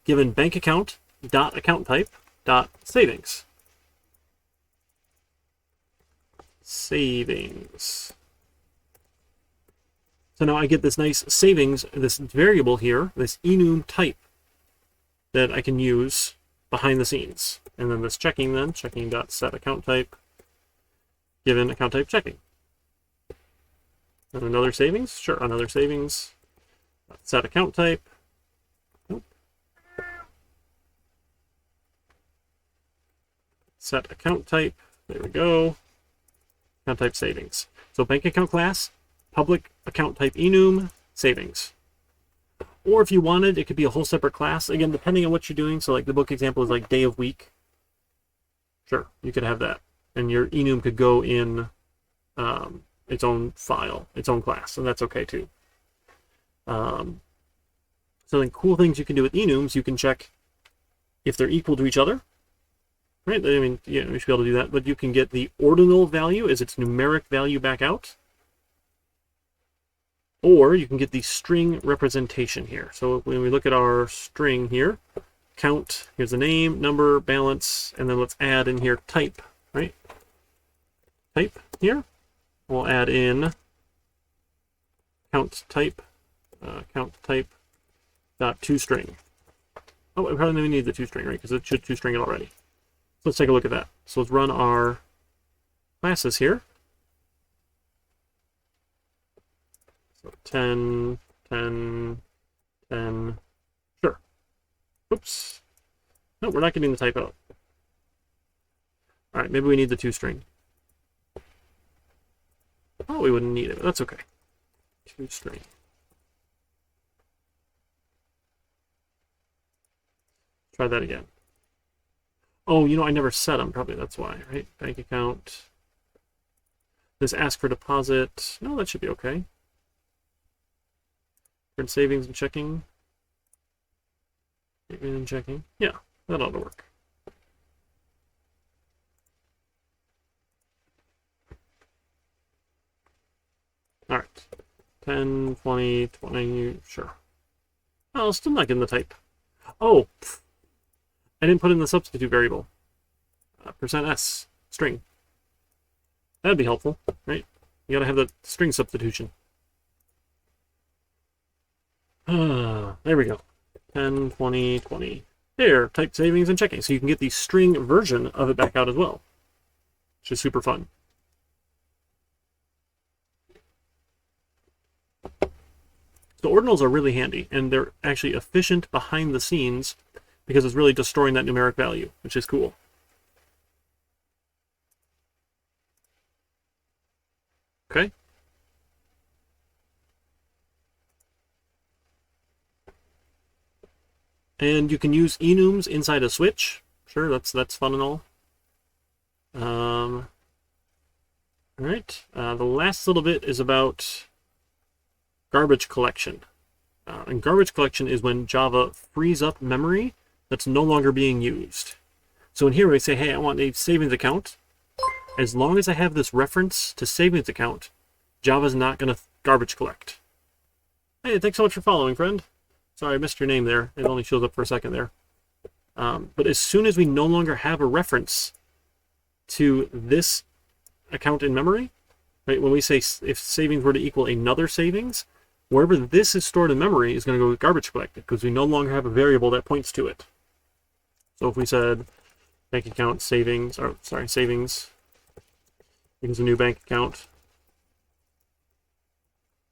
given bank account dot account type dot savings. Savings. So now I get this nice savings, this variable here, this enum type that I can use behind the scenes. And then this checking then, checking.set account type, given account type checking. And another savings, sure, another savings, set account type. Nope. Set account type, there we go. Account type savings. So bank account class, public account type enum, savings. Or if you wanted, it could be a whole separate class. Again, depending on what you're doing. So like the book example is like day of week. Sure, you could have that. And your enum could go in its own file, its own class. And that's okay too. So then cool things you can do with enums, you can check if they're equal to each other. Right? I mean, yeah, we should be able to do that. But you can get the ordinal value as its numeric value back out. Or you can get the string representation here. So when we look at our string here, count, here's the name, number, balance, and then let's add in here type, right? Type here. We'll add in count type dot toString. Oh, we probably don't even need the toString, right? Because it should toString it already. So let's take a look at that. So let's run our classes here. So 10, 10, 10, sure. Oops. No, we're not getting the type out. All right, maybe we need the toString. Oh, we wouldn't need it, but that's okay. toString. Try that again. Oh, you know, I never set them. Probably that's why, right? Bank account. Does ask for deposit. No, that should be okay. For savings and checking. Savings and checking. Yeah, that ought to work. All right. 10, 20, 20, sure. Oh, still not getting the type. Oh, I didn't put in the substitute variable. %s, string. That'd be helpful, right? You gotta have the string substitution. There we go. 10, 20, 20. There, type savings and checking. So you can get the string version of it back out as well, which is super fun. So ordinals are really handy, and they're actually efficient behind the scenes because it's really just storing that numeric value, which is cool. Okay. And you can use enums inside a switch. Sure, that's fun and all. All right. The last little bit is about garbage collection. And garbage collection is when Java frees up memory that's no longer being used. So in here we say, hey, I want a savings account. As long as I have this reference to savings account, Java's not going to garbage collect. Hey, thanks so much for following, friend. Sorry, I missed your name there. It only shows up for a second there. But as soon as we no longer have a reference to this account in memory, right? When we say if savings were to equal another savings, wherever this is stored in memory is going to go garbage collected because we no longer have a variable that points to it. So if we said bank account savings, or sorry, savings equals a new bank account,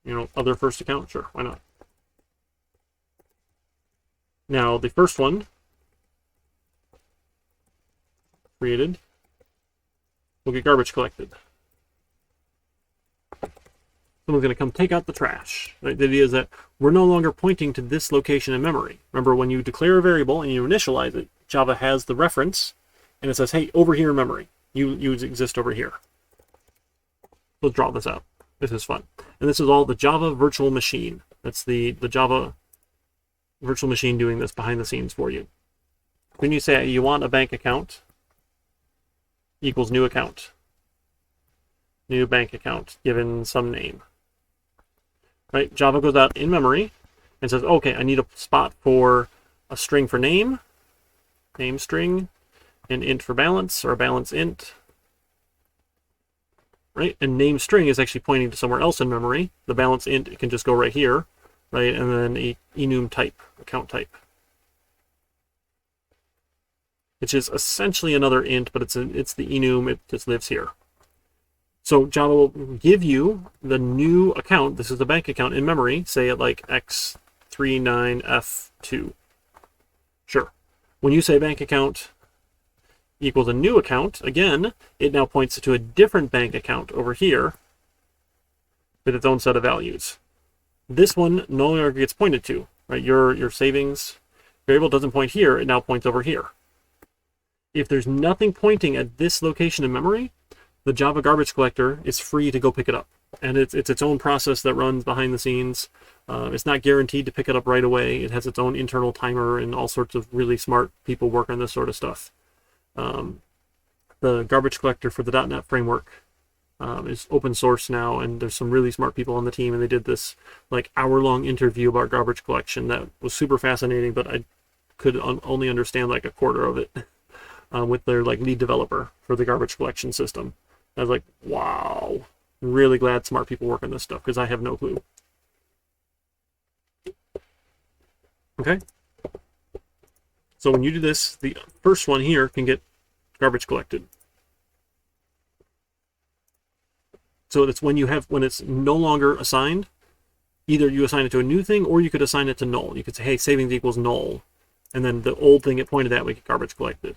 you know, other first account, sure, why not? Now the first one created will get garbage collected. Someone's going to come take out the trash. Right? The idea is that we're no longer pointing to this location in memory. Remember, when you declare a variable and you initialize it, Java has the reference, and it says, hey, over here in memory. You exist over here. Let's draw this out. This is fun. And this is all the Java virtual machine. That's the Java virtual machine doing this behind the scenes for you. When you say you want a bank account, equals new account. New bank account, given some name. Right? Java goes out in memory and says, okay, I need a spot for a string for name string, an int for balance, or a balance int. Right? And name string is actually pointing to somewhere else in memory. The balance int, it can just go right here, right? And then a enum type, account type. Which is essentially another int, but it's the enum, it just lives here. So Java will give you the new account, this is the bank account in memory, say it like x39f2. Sure. When you say bank account equals a new account, again, it now points to a different bank account over here with its own set of values. This one no longer gets pointed to, right? Your savings variable doesn't point here, it now points over here. If there's nothing pointing at this location in memory, the Java garbage collector is free to go pick it up. And it's its own process that runs behind the scenes. It's not guaranteed to pick it up right away. It has its own internal timer, and all sorts of really smart people work on this sort of stuff. The garbage collector for the .NET framework is open source now, and there's some really smart people on the team, and they did this like hour-long interview about garbage collection that was super fascinating, but I could only understand like a quarter of it with their like lead developer for the garbage collection system. I was like, wow, really glad smart people work on this stuff, because I have no clue. Okay. So when you do this, the first one here can get garbage collected. So it's when it's no longer assigned, either you assign it to a new thing, or you could assign it to null. You could say, hey, savings equals null, and then the old thing it pointed at would get garbage collected.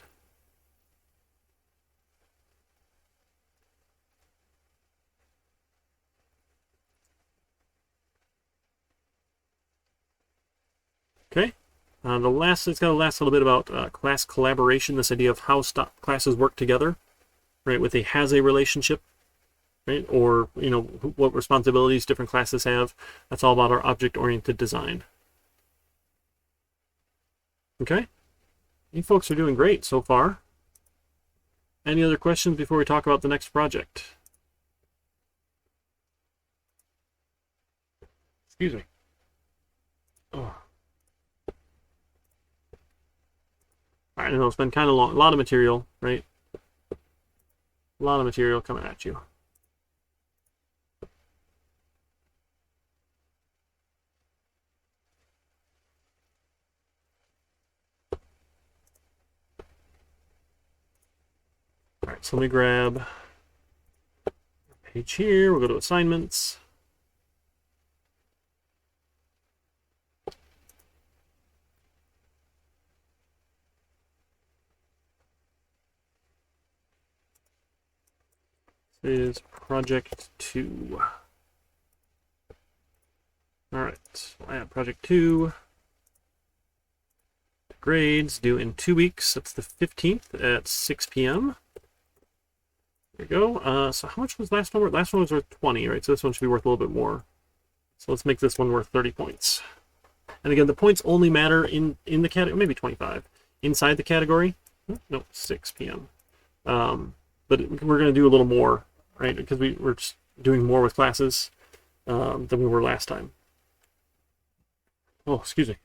Okay. It's got the last little bit about class collaboration, this idea of how classes work together, right, with a has a relationship, right, or, you know, what responsibilities different classes have. That's all about our object-oriented design. Okay. You folks are doing great so far. Any other questions before we talk about the next project? Excuse me. Oh. All right, I know it's been kind of long. A lot of material, right? A lot of material coming at you. All right, so let me grab a page here. We'll go to assignments. This is project 2. All right, I have project 2. Grades due in 2 weeks. That's the 15th at 6 p.m. There we go. So how much was last one worth? Last one was worth 20, right? So this one should be worth a little bit more. So let's make this one worth 30 points. And again, the points only matter in the category, maybe 25. Inside the category, no, 6 p.m. But we're going to do a little more, right? Because we're just doing more with classes than we were last time. Oh, excuse me.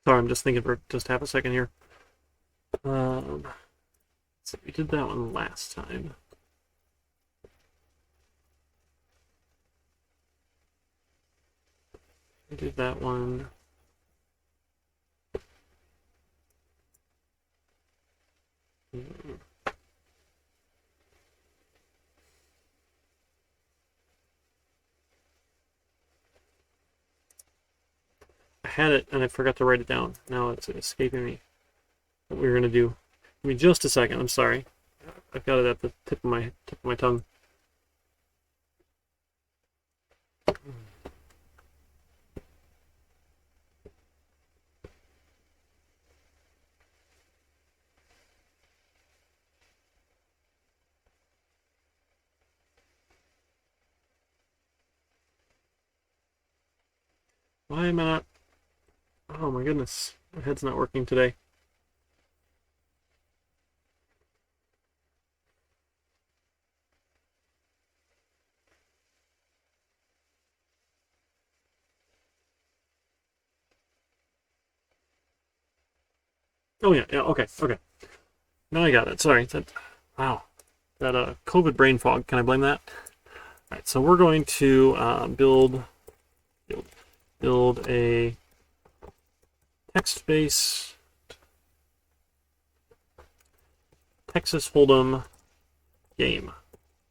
Sorry, I'm just thinking for just half a second here. So we did that one last time. We did that one. I had it and I forgot to write it down. Now it's escaping me. What we were gonna do. Give me just a second. I'm sorry. I've got it at the tip of my tongue. Why am I not? Oh my goodness. My head's not working today. Oh yeah, okay. Now I got it. Sorry. Wow. That COVID brain fog. Can I blame that? All right. So we're going to build a text-based Texas Hold'em game,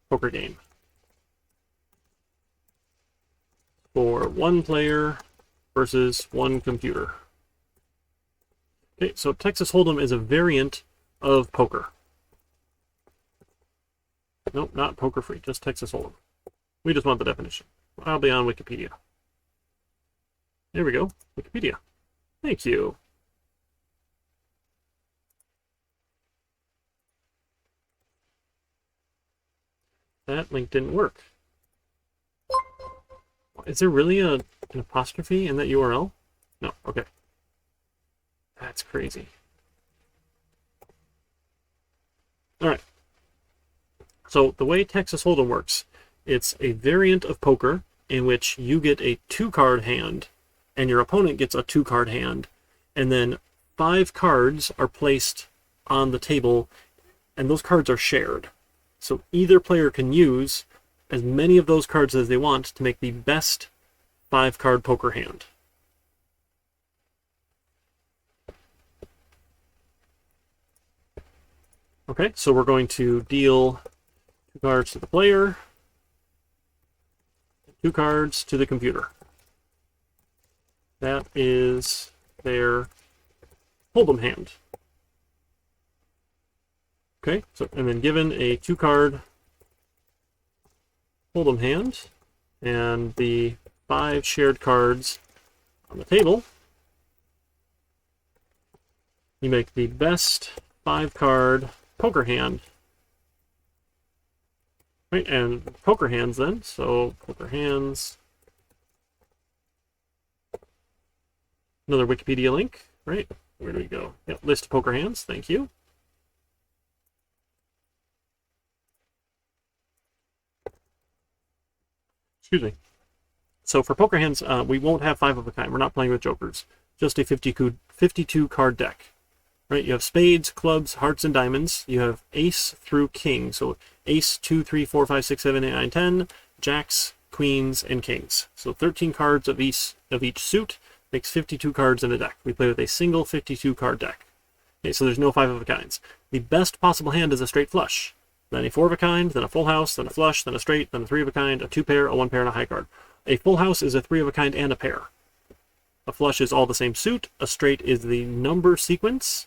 poker game, for one player versus one computer. Okay, so Texas Hold'em is a variant of poker. Nope, not poker free, just Texas Hold'em. We just want the definition. I'll be on Wikipedia. There we go, Wikipedia. Thank you. That link didn't work. Is there really an apostrophe in that URL? No, okay. That's crazy. All right. So the way Texas Hold'em works, it's a variant of poker in which you get a 2-card hand and your opponent gets a 2-card hand, and then 5 cards are placed on the table and those cards are shared. So either player can use as many of those cards as they want to make the best 5-card poker hand. Okay, so we're going to deal 2 cards to the player, 2 cards to the computer. That is their Hold'em hand. Okay, so and then given a 2-card Hold'em hand and the 5 shared cards on the table, you make the best 5-card poker hand. Right, and poker hands then, so poker hands. Another Wikipedia link, right? Where do we go? Yep, list of poker hands, thank you. Excuse me. So for poker hands, we won't have 5 of a kind. We're not playing with jokers. Just a 52 card deck. Right? You have spades, clubs, hearts, and diamonds. You have ace through king. So ace, 2, 3, 4, 5, 6, 7, 8, 9, 10. Jacks, queens, and kings. So 13 cards of each suit makes 52 cards in a deck. We play with a single 52 card deck. Okay, so there's no 5 of a kinds. The best possible hand is a straight flush. Then a 4 of a kind, then a full house, then a flush, then a straight, then a 3 of a kind, a 2 pair, a 1 pair, and a high card. A full house is a 3 of a kind and a pair. A flush is all the same suit. A straight is the number sequence,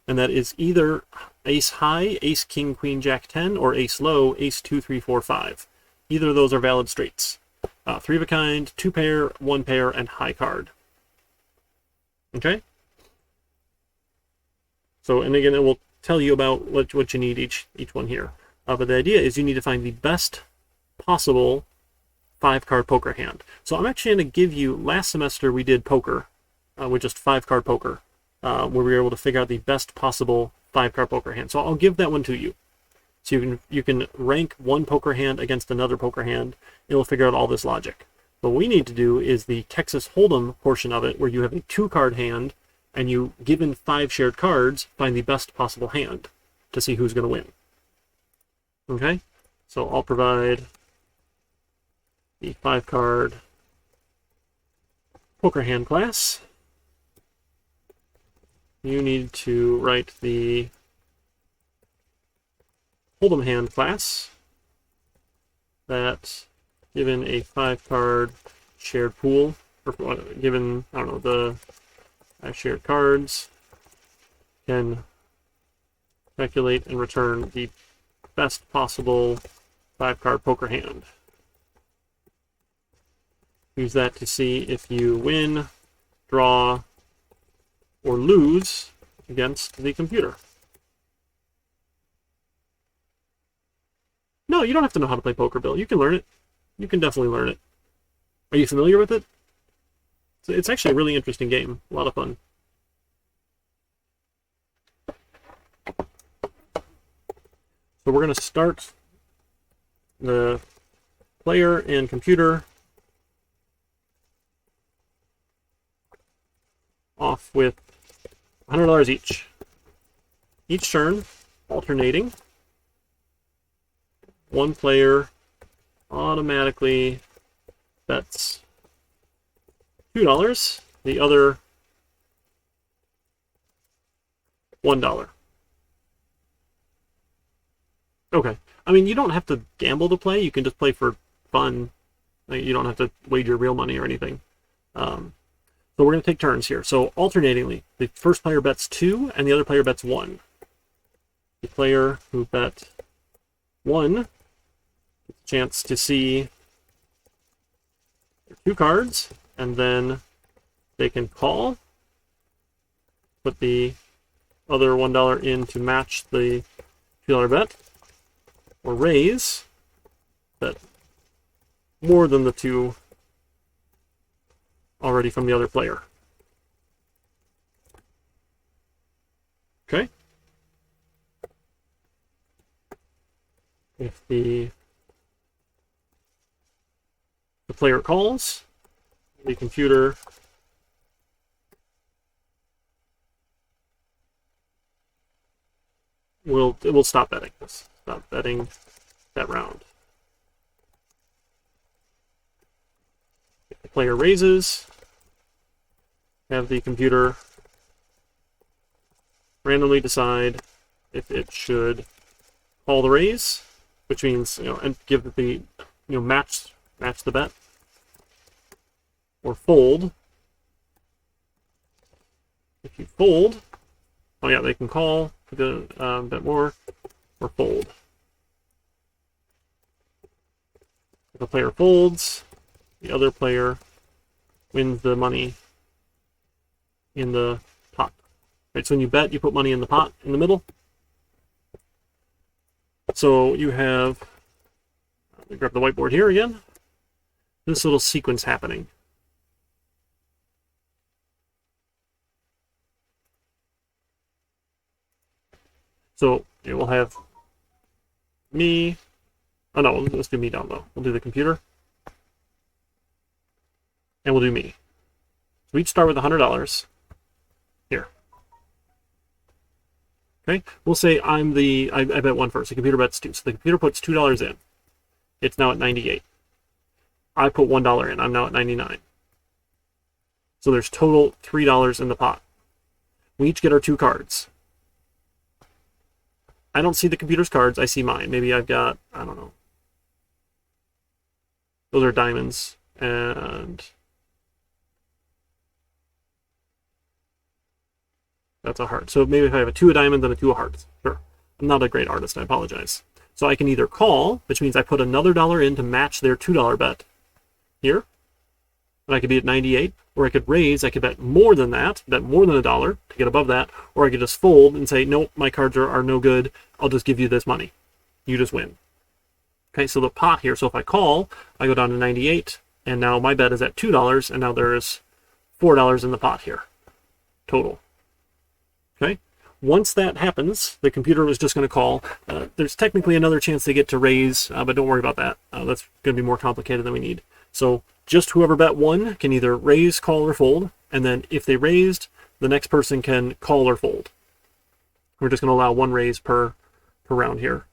and that is either ace high, ace, king, queen, jack, 10, or ace low, ace, 2, 3, 4, 5. Either of those are valid straights. 3 of a kind, 2 pair, 1 pair, and high card. Okay? So, and again, it will tell you about what you need each one here. But the idea is you need to find the best possible 5-card poker hand. So I'm actually going to give you, last semester we did poker, with just 5-card poker, where we were able to figure out the best possible 5-card poker hand. So I'll give that one to you. So you can rank one poker hand against another poker hand. It'll figure out all this logic. What we need to do is the Texas Hold'em portion of it, where you have a 2-card hand, and you, given 5 shared cards, find the best possible hand to see who's going to win. Okay, so I'll provide the 5-card poker hand class. You need to write the Hold'em hand class that, given a 5-card shared pool, or given, I don't know, the shared cards, can calculate and return the best possible 5-card poker hand. Use that to see if you win, draw, or lose against the computer. No, you don't have to know how to play poker, Bill. You can learn it. You can definitely learn it. Are you familiar with it? It's actually a really interesting game. A lot of fun. So we're going to start the player and computer off with $100 each. Each turn, alternating. One player automatically bets $2, the other $1. Okay. I mean, you don't have to gamble to play. You can just play for fun. You don't have to wager real money or anything. So we're going to take turns here. So alternatingly, the first player bets 2 and the other player bets 1. The player who bet 1 gets a chance to see their 2 cards, and then they can call, put the other $1 in to match the $2 bet, or raise, bet more than the 2 already from the other player. Okay. If the player calls, the computer will stop betting. Stop betting that round. If the player raises, have the computer randomly decide if it should call the raise, which means, and give the, match the bet, or fold. If you fold, oh yeah, they can call for the bet more, or fold. If the player folds, the other player wins the money in the pot. Right, so when you bet, you put money in the pot in the middle. So you have, let me grab the whiteboard here again, this little sequence happening. So it will have me, oh no, let's do me down low. We'll do the computer, and we'll do me. So we each start with $100 here. Okay, we'll say I bet 1 first. The computer bets 2. So the computer puts $2 in. It's now at 98. I put $1 in. I'm now at 99. So there's total $3 in the pot. We each get our 2 cards. I don't see the computer's cards. I see mine. Maybe I've got, I don't know. Those are diamonds. And that's a heart. So maybe if I have a 2 of diamonds and a 2 of hearts. Sure. I'm not a great artist. I apologize. So I can either call, which means I put another $1 in to match their $2 bet here. And I could be at 98. Or I could raise. I could bet more than that. Bet more than $1 to get above that. Or I could just fold and say, nope, my cards are no good. I'll just give you this money. You just win. Okay, so the pot here. So if I call, I go down to 98. And now my bet is at $2. And now there's $4 in the pot here. Total. Okay. Once that happens, the computer is just going to call. There's technically another chance they get to raise, but don't worry about that. That's going to be more complicated than we need. So just whoever bet 1 can either raise, call, or fold. And then if they raised, the next person can call or fold. We're just going to allow 1 raise per per round here.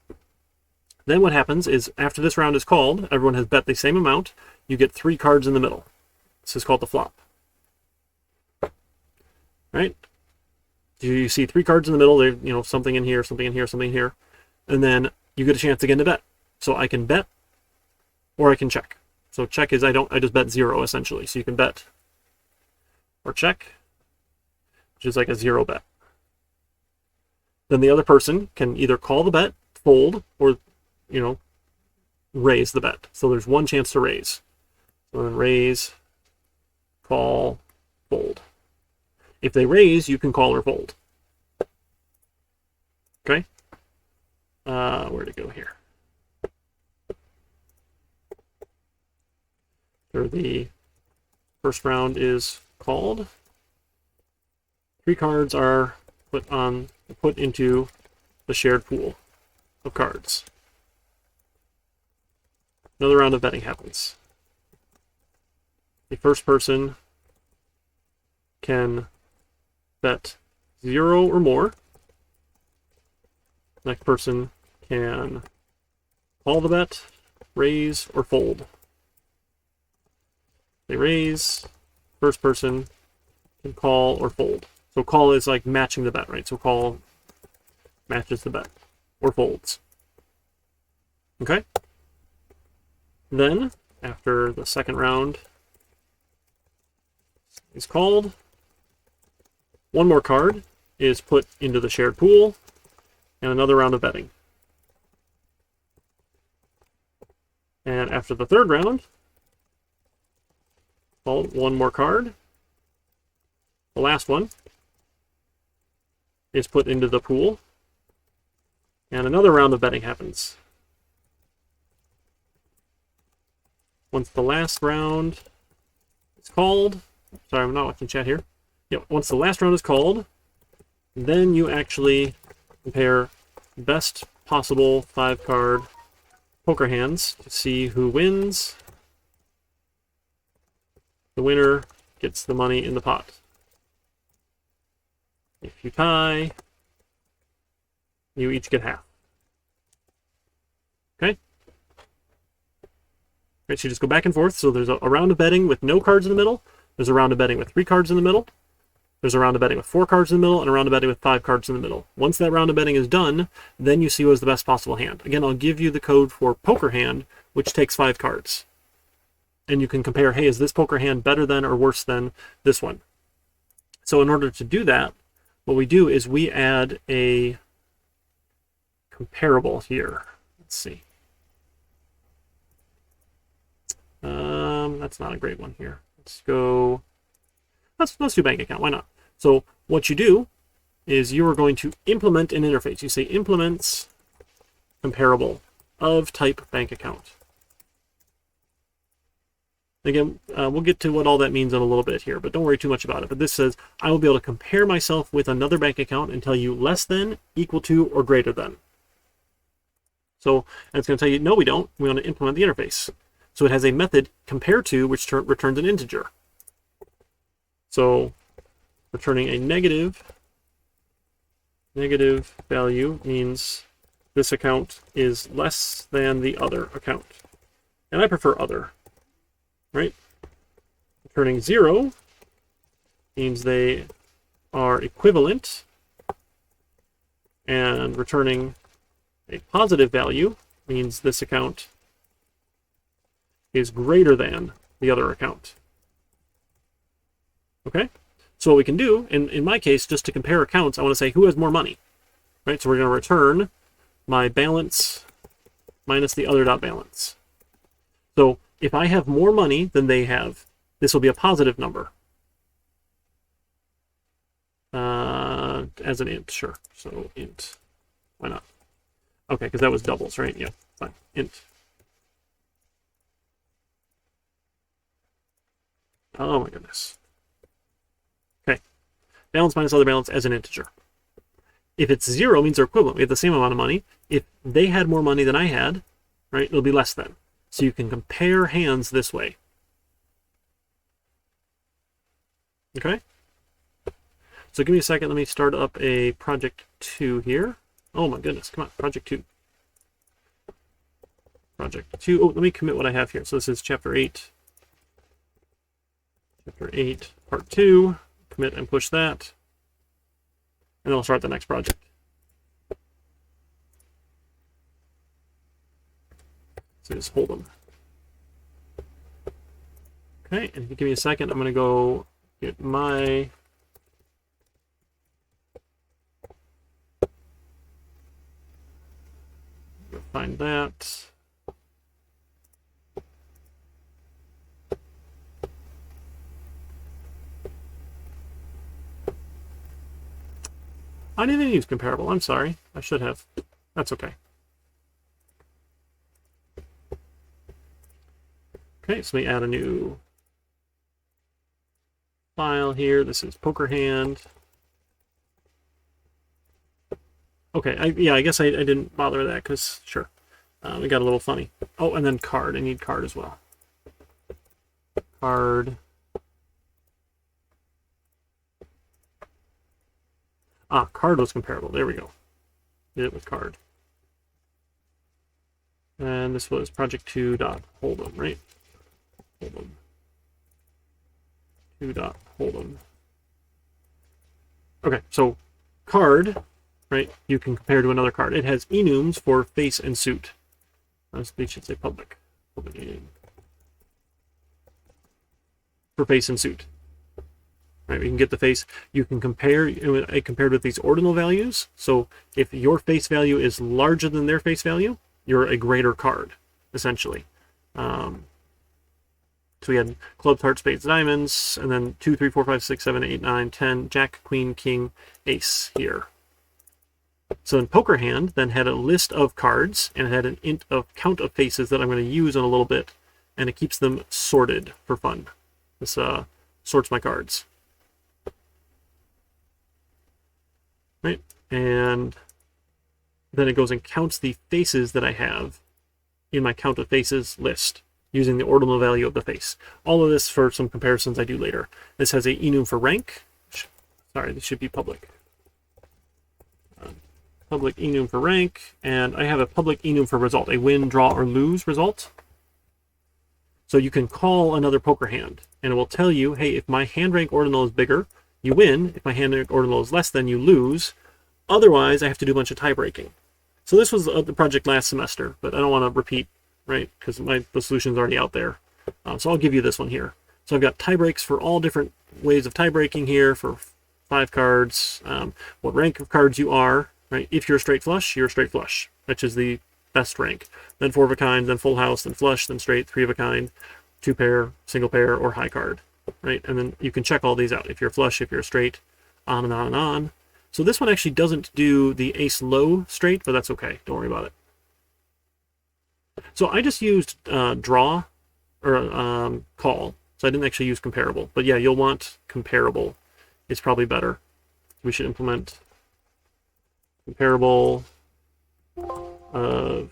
Then what happens is after this round is called, everyone has bet the same amount. You get 3 cards in the middle. This is called the flop. Right? You see 3 cards in the middle. There's, you know, something in here, something in here, something in here, and then you get a chance again to bet. So I can bet, or I can check. So check is I just bet 0 essentially. So you can bet or check, which is like a 0 bet. Then the other person can either call the bet, fold, or, you know, raise the bet. So there's one chance to raise. So then raise, call, fold. If they raise, you can call or fold. Okay? Where'd it go here? So the first round is called. 3 cards are put into the shared pool of cards. Another round of betting happens. The first person can bet 0 or more. Next person can call the bet, raise, or fold. They raise. First person can call or fold. So call is like matching the bet, right? So call matches the bet or folds. Okay? Then, after the second round is called, one more card is put into the shared pool, and another round of betting. And after the third round, one more card. The last one is put into the pool, and another round of betting happens. Once the last round is called, sorry, I'm not watching chat here. Yep, once the last round is called, then you actually compare best possible 5-card poker hands to see who wins. The winner gets the money in the pot. If you tie, you each get half. Okay? Right, so you just go back and forth. So there's a round of betting with no cards in the middle. There's a round of betting with 3 cards in the middle. There's a round of betting with 4 cards in the middle, and a round of betting with 5 cards in the middle. Once that round of betting is done, then you see what is the best possible hand. Again, I'll give you the code for poker hand, which takes 5 cards. And you can compare, hey, is this poker hand better than or worse than this one? So in order to do that, what we do is we add a comparable here. Let's see. That's not a great one here. Let's go. Let's do bank account. Why not? So what you do is you are going to implement an interface. You say implements comparable of type bank account. Again, we'll get to what all that means in a little bit here, but don't worry too much about it. But this says, I will be able to compare myself with another bank account and tell you less than, equal to, or greater than. So, and it's going to tell you, no, we don't. We want to implement the interface. So it has a method compare to, which returns an integer. So returning a negative value means this account is less than the other account. And I prefer other. Right? Returning 0 means they are equivalent, and returning a positive value means this account is greater than the other account. Okay? So what we can do, in my case, just to compare accounts, I want to say who has more money. Right? So we're going to return my balance minus the other dot balance. So if I have more money than they have, this will be a positive number. As an int, sure. So int. Why not? Okay, because that was doubles, right? Yeah, fine. Int. Oh my goodness. Okay. Balance minus other balance as an integer. If it's 0, it means they're equivalent. We have the same amount of money. If they had more money than I had, right, it'll be less than. So you can compare hands this way. Okay? So give me a second. Let me start up a project 2 here. Oh my goodness, come on, project 2. Project 2. Oh, let me commit what I have here. So this is chapter 8. Chapter 8, part 2. Commit and push that. And then I'll start the next project. So just hold them. Okay, and if you give me a second, I'm going to go get my find that. I didn't use comparable. I'm sorry. I should have. That's okay. Okay, so let me add a new file here. This is poker hand. Okay, I guess I didn't bother with that because, sure, it got a little funny. Oh, and then card. I need card as well. Card. Ah, card was comparable. There we go. Did it with card. And this was project 2.hold'em, right? Hold'em. 2.hold'em. Okay, so card, right, you can compare to another card. It has enums for face and suit. They should say public. Public enum. For face and suit. Right, we can get the face. You can compare. I compared with these ordinal values. So if your face value is larger than their face value, you're a greater card, essentially. So we had clubs, hearts, spades, diamonds, and then 2, 3, 4, 5, 6, 7, 8, 9, 10, jack, queen, king, ace here. So then poker hand then had a list of cards, and it had an int of count of faces that I'm going to use in a little bit, and it keeps them sorted for fun. This sorts my cards. Right, and then it goes and counts the faces that I have in my count of faces list using the ordinal value of the face. All of this for some comparisons I do later. This has a enum for rank. Sorry, this should be public. Public enum for rank, and I have a public enum for result, a win, draw, or lose result. So you can call another poker hand, and it will tell you, hey, if my hand rank ordinal is bigger, you win. If my hand rank ordinal is less than, you lose. Otherwise, I have to do a bunch of tie breaking. So this was the project last semester, but I don't want to repeat, right? Because the solution's already out there. So I'll give you this one here. So I've got tie breaks for all different ways of tie breaking here for 5 cards. What rank of cards you are, right? If you're a straight flush, you're a straight flush, which is the best rank. Then 4 of a kind, then full house, then flush, then straight, 3 of a kind, 2 pair, single pair, or high card. Right, and then you can check all these out. If you're flush, if you're straight, on and on and on. So this one actually doesn't do the ace low straight, but that's okay. Don't worry about it. So I just used draw or call. So I didn't actually use comparable. But yeah, you'll want comparable. It's probably better. We should implement comparable of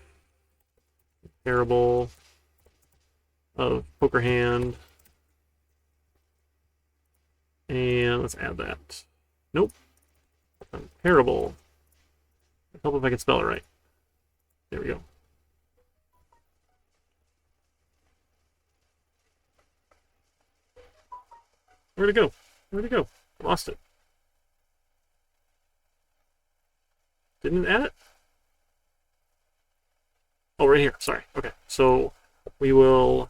poker hand. And let's add that. Nope. Comparable. Help if I can spell it right. There we go. Where'd it go? Where'd it go? Lost it. Didn't it add it? Oh, right here. Sorry. Okay. So we'll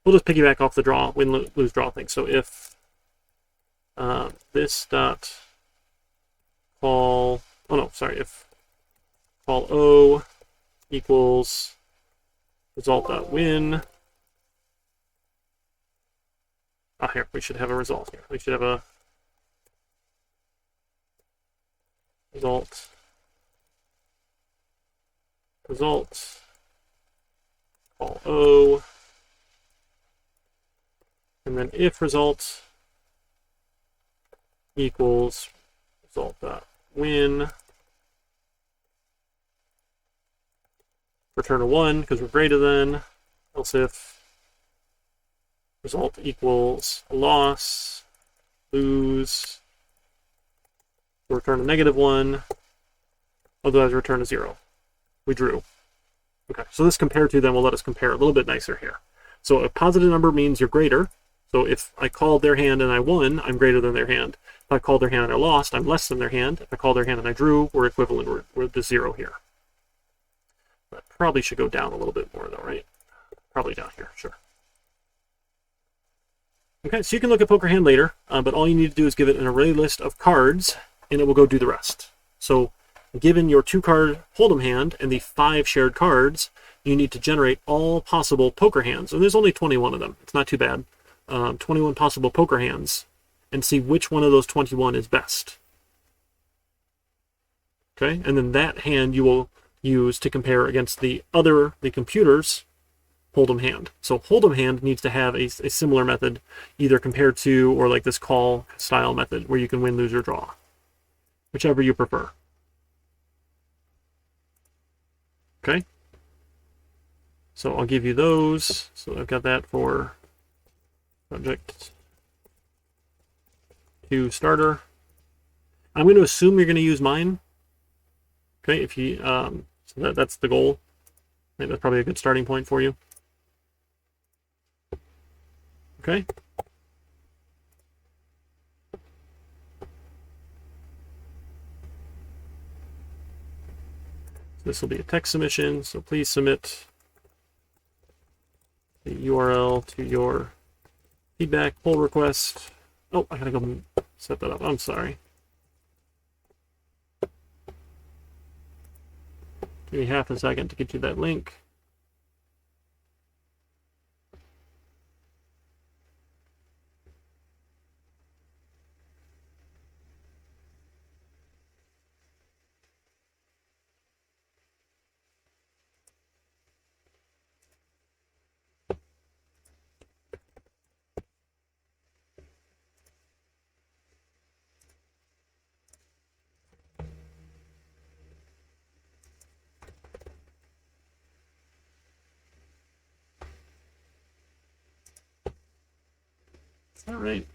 just piggyback off the draw, win, lose, draw thing. So if this dot call, oh no, sorry, if call O equals result dot win. Ah, here, we should have a result here. We should have a result, call O, and then if result equals result dot win, return a 1 because we're greater than, else if result equals loss, lose, return a -1, Otherwise, return a 0. We drew. Okay, so this compare to then will let us compare a little bit nicer here. So a positive number means you're greater. So if I called their hand and I won, I'm greater than their hand. If I called their hand and I lost, I'm less than their hand. If I called their hand and I drew, we're equivalent. We're the 0 here. That probably should go down a little bit more though, right? Probably down here, sure. Okay, so you can look at poker hand later, but all you need to do is give it an array list of cards, and it will go do the rest. So given your 2-card Hold'em hand and the 5 shared cards, you need to generate all possible poker hands. And there's only 21 of them. It's not too bad. 21 possible poker hands, and see which one of those 21 is best. Okay, and then that hand you will use to compare against the computer's Hold'em hand. So Hold'em hand needs to have a similar method, either compared to or like this call style method where you can win, lose, or draw. Whichever you prefer. Okay? So I'll give you those. So I've got that for project 2 starter. I'm going to assume you're going to use mine. Okay, if you so that's the goal. I think that's probably a good starting point for you. Okay. So this will be a text submission, so please submit the URL to your feedback pull request. Oh, I gotta go set that up. I'm sorry. Give me half a second to get you that link. All right.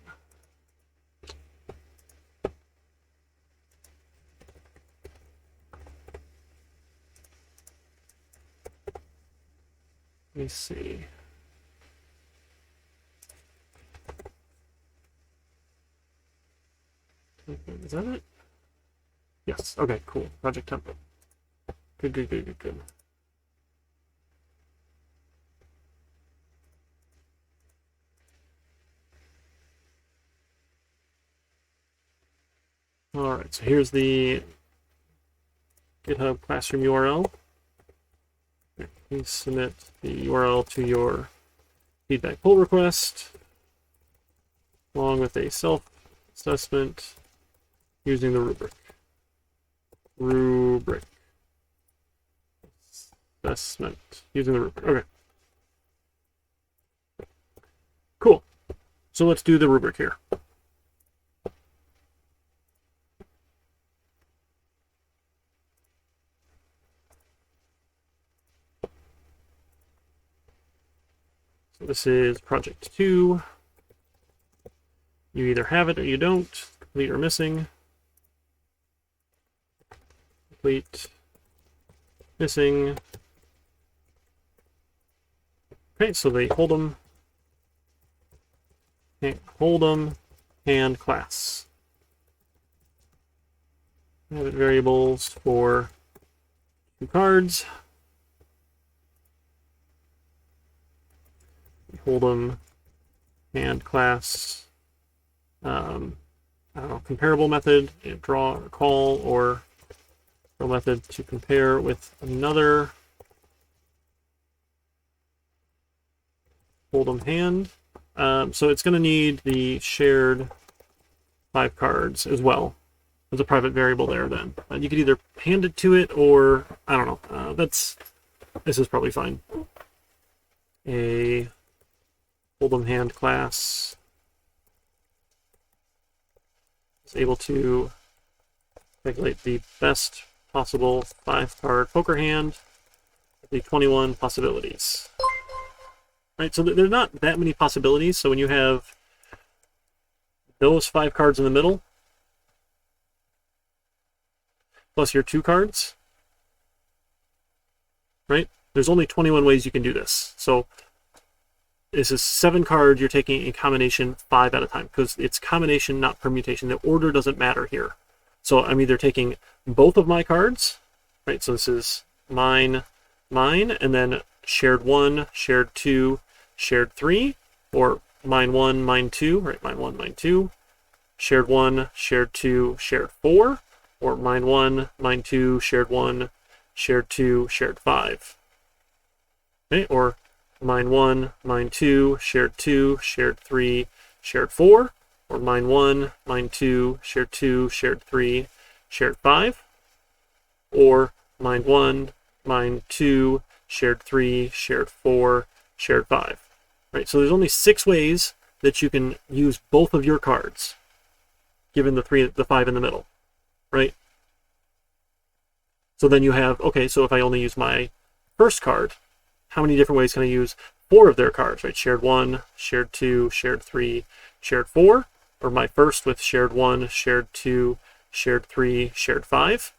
Let me see. Is that it? Yes. Okay, cool. Project template. Good, good, good, good, good. All right, so here's the GitHub Classroom URL. Please submit the URL to your feedback pull request, along with a self-assessment using the rubric. Rubric. Assessment using the rubric. Okay. Cool. So let's do the rubric here. So this is project 2. You either have it or you don't. Complete or missing. Complete. Missing. Okay, so they Hold'em hand class. Have it variables for 2 cards. Hold'em hand class. I don't know, comparable method, draw or call, or a method to compare with another Hold'em hand. So it's going to need the shared 5 cards as well. There's a private variable there then. You could either hand it to it or, I don't know, this is probably fine. A Hold'em hand class is able to calculate the best possible 5-card poker hand with the 21 possibilities. Right, so there's not that many possibilities. So when you have those 5 cards in the middle, plus your 2 cards, right? There's only 21 ways you can do this. So this is 7 cards you're taking in combination 5 at a time, because it's combination, not permutation. The order doesn't matter here. So I'm either taking both of my cards, right? So this is mine, and then shared 1, shared 2, shared 3, or mine 1, mine 2, right? Mine 1, mine 2, shared 1, shared 2, shared 4, or mine 1, mine 2, shared 1, shared 2, shared 5. Okay, or mine 1, mine 2, shared 2, shared 3, shared 4, or mine 1, mine 2, shared 2, shared 3, shared 5, or mine 1, mine 2, shared 3, shared 4, shared 5. Right, so there's only 6 ways that you can use both of your cards, given the 5 in the middle, right? So then you have, okay, so if I only use my first card, how many different ways can I use 4 of their cards, right? Shared 1, shared 2, shared 3, shared 4, or my first with shared 1, shared 2, shared 3, shared 5.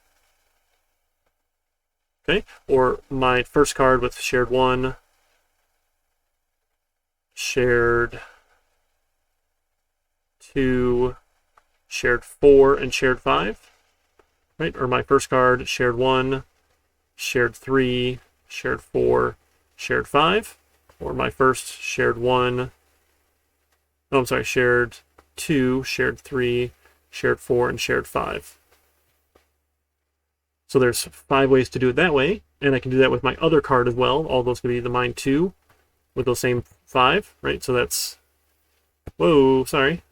Okay, or my first card with shared 1, shared 2, shared 4, and shared 5, right? Or my first card, shared 1, shared 3, shared 4, shared 5, or my first shared 1, oh, I'm sorry, shared 2, shared 3, shared 4, and shared 5. So there's 5 ways to do it that way, and I can do that with my other card as well. All those could be the mine 2 with those same 5, right? So that's, whoa, sorry.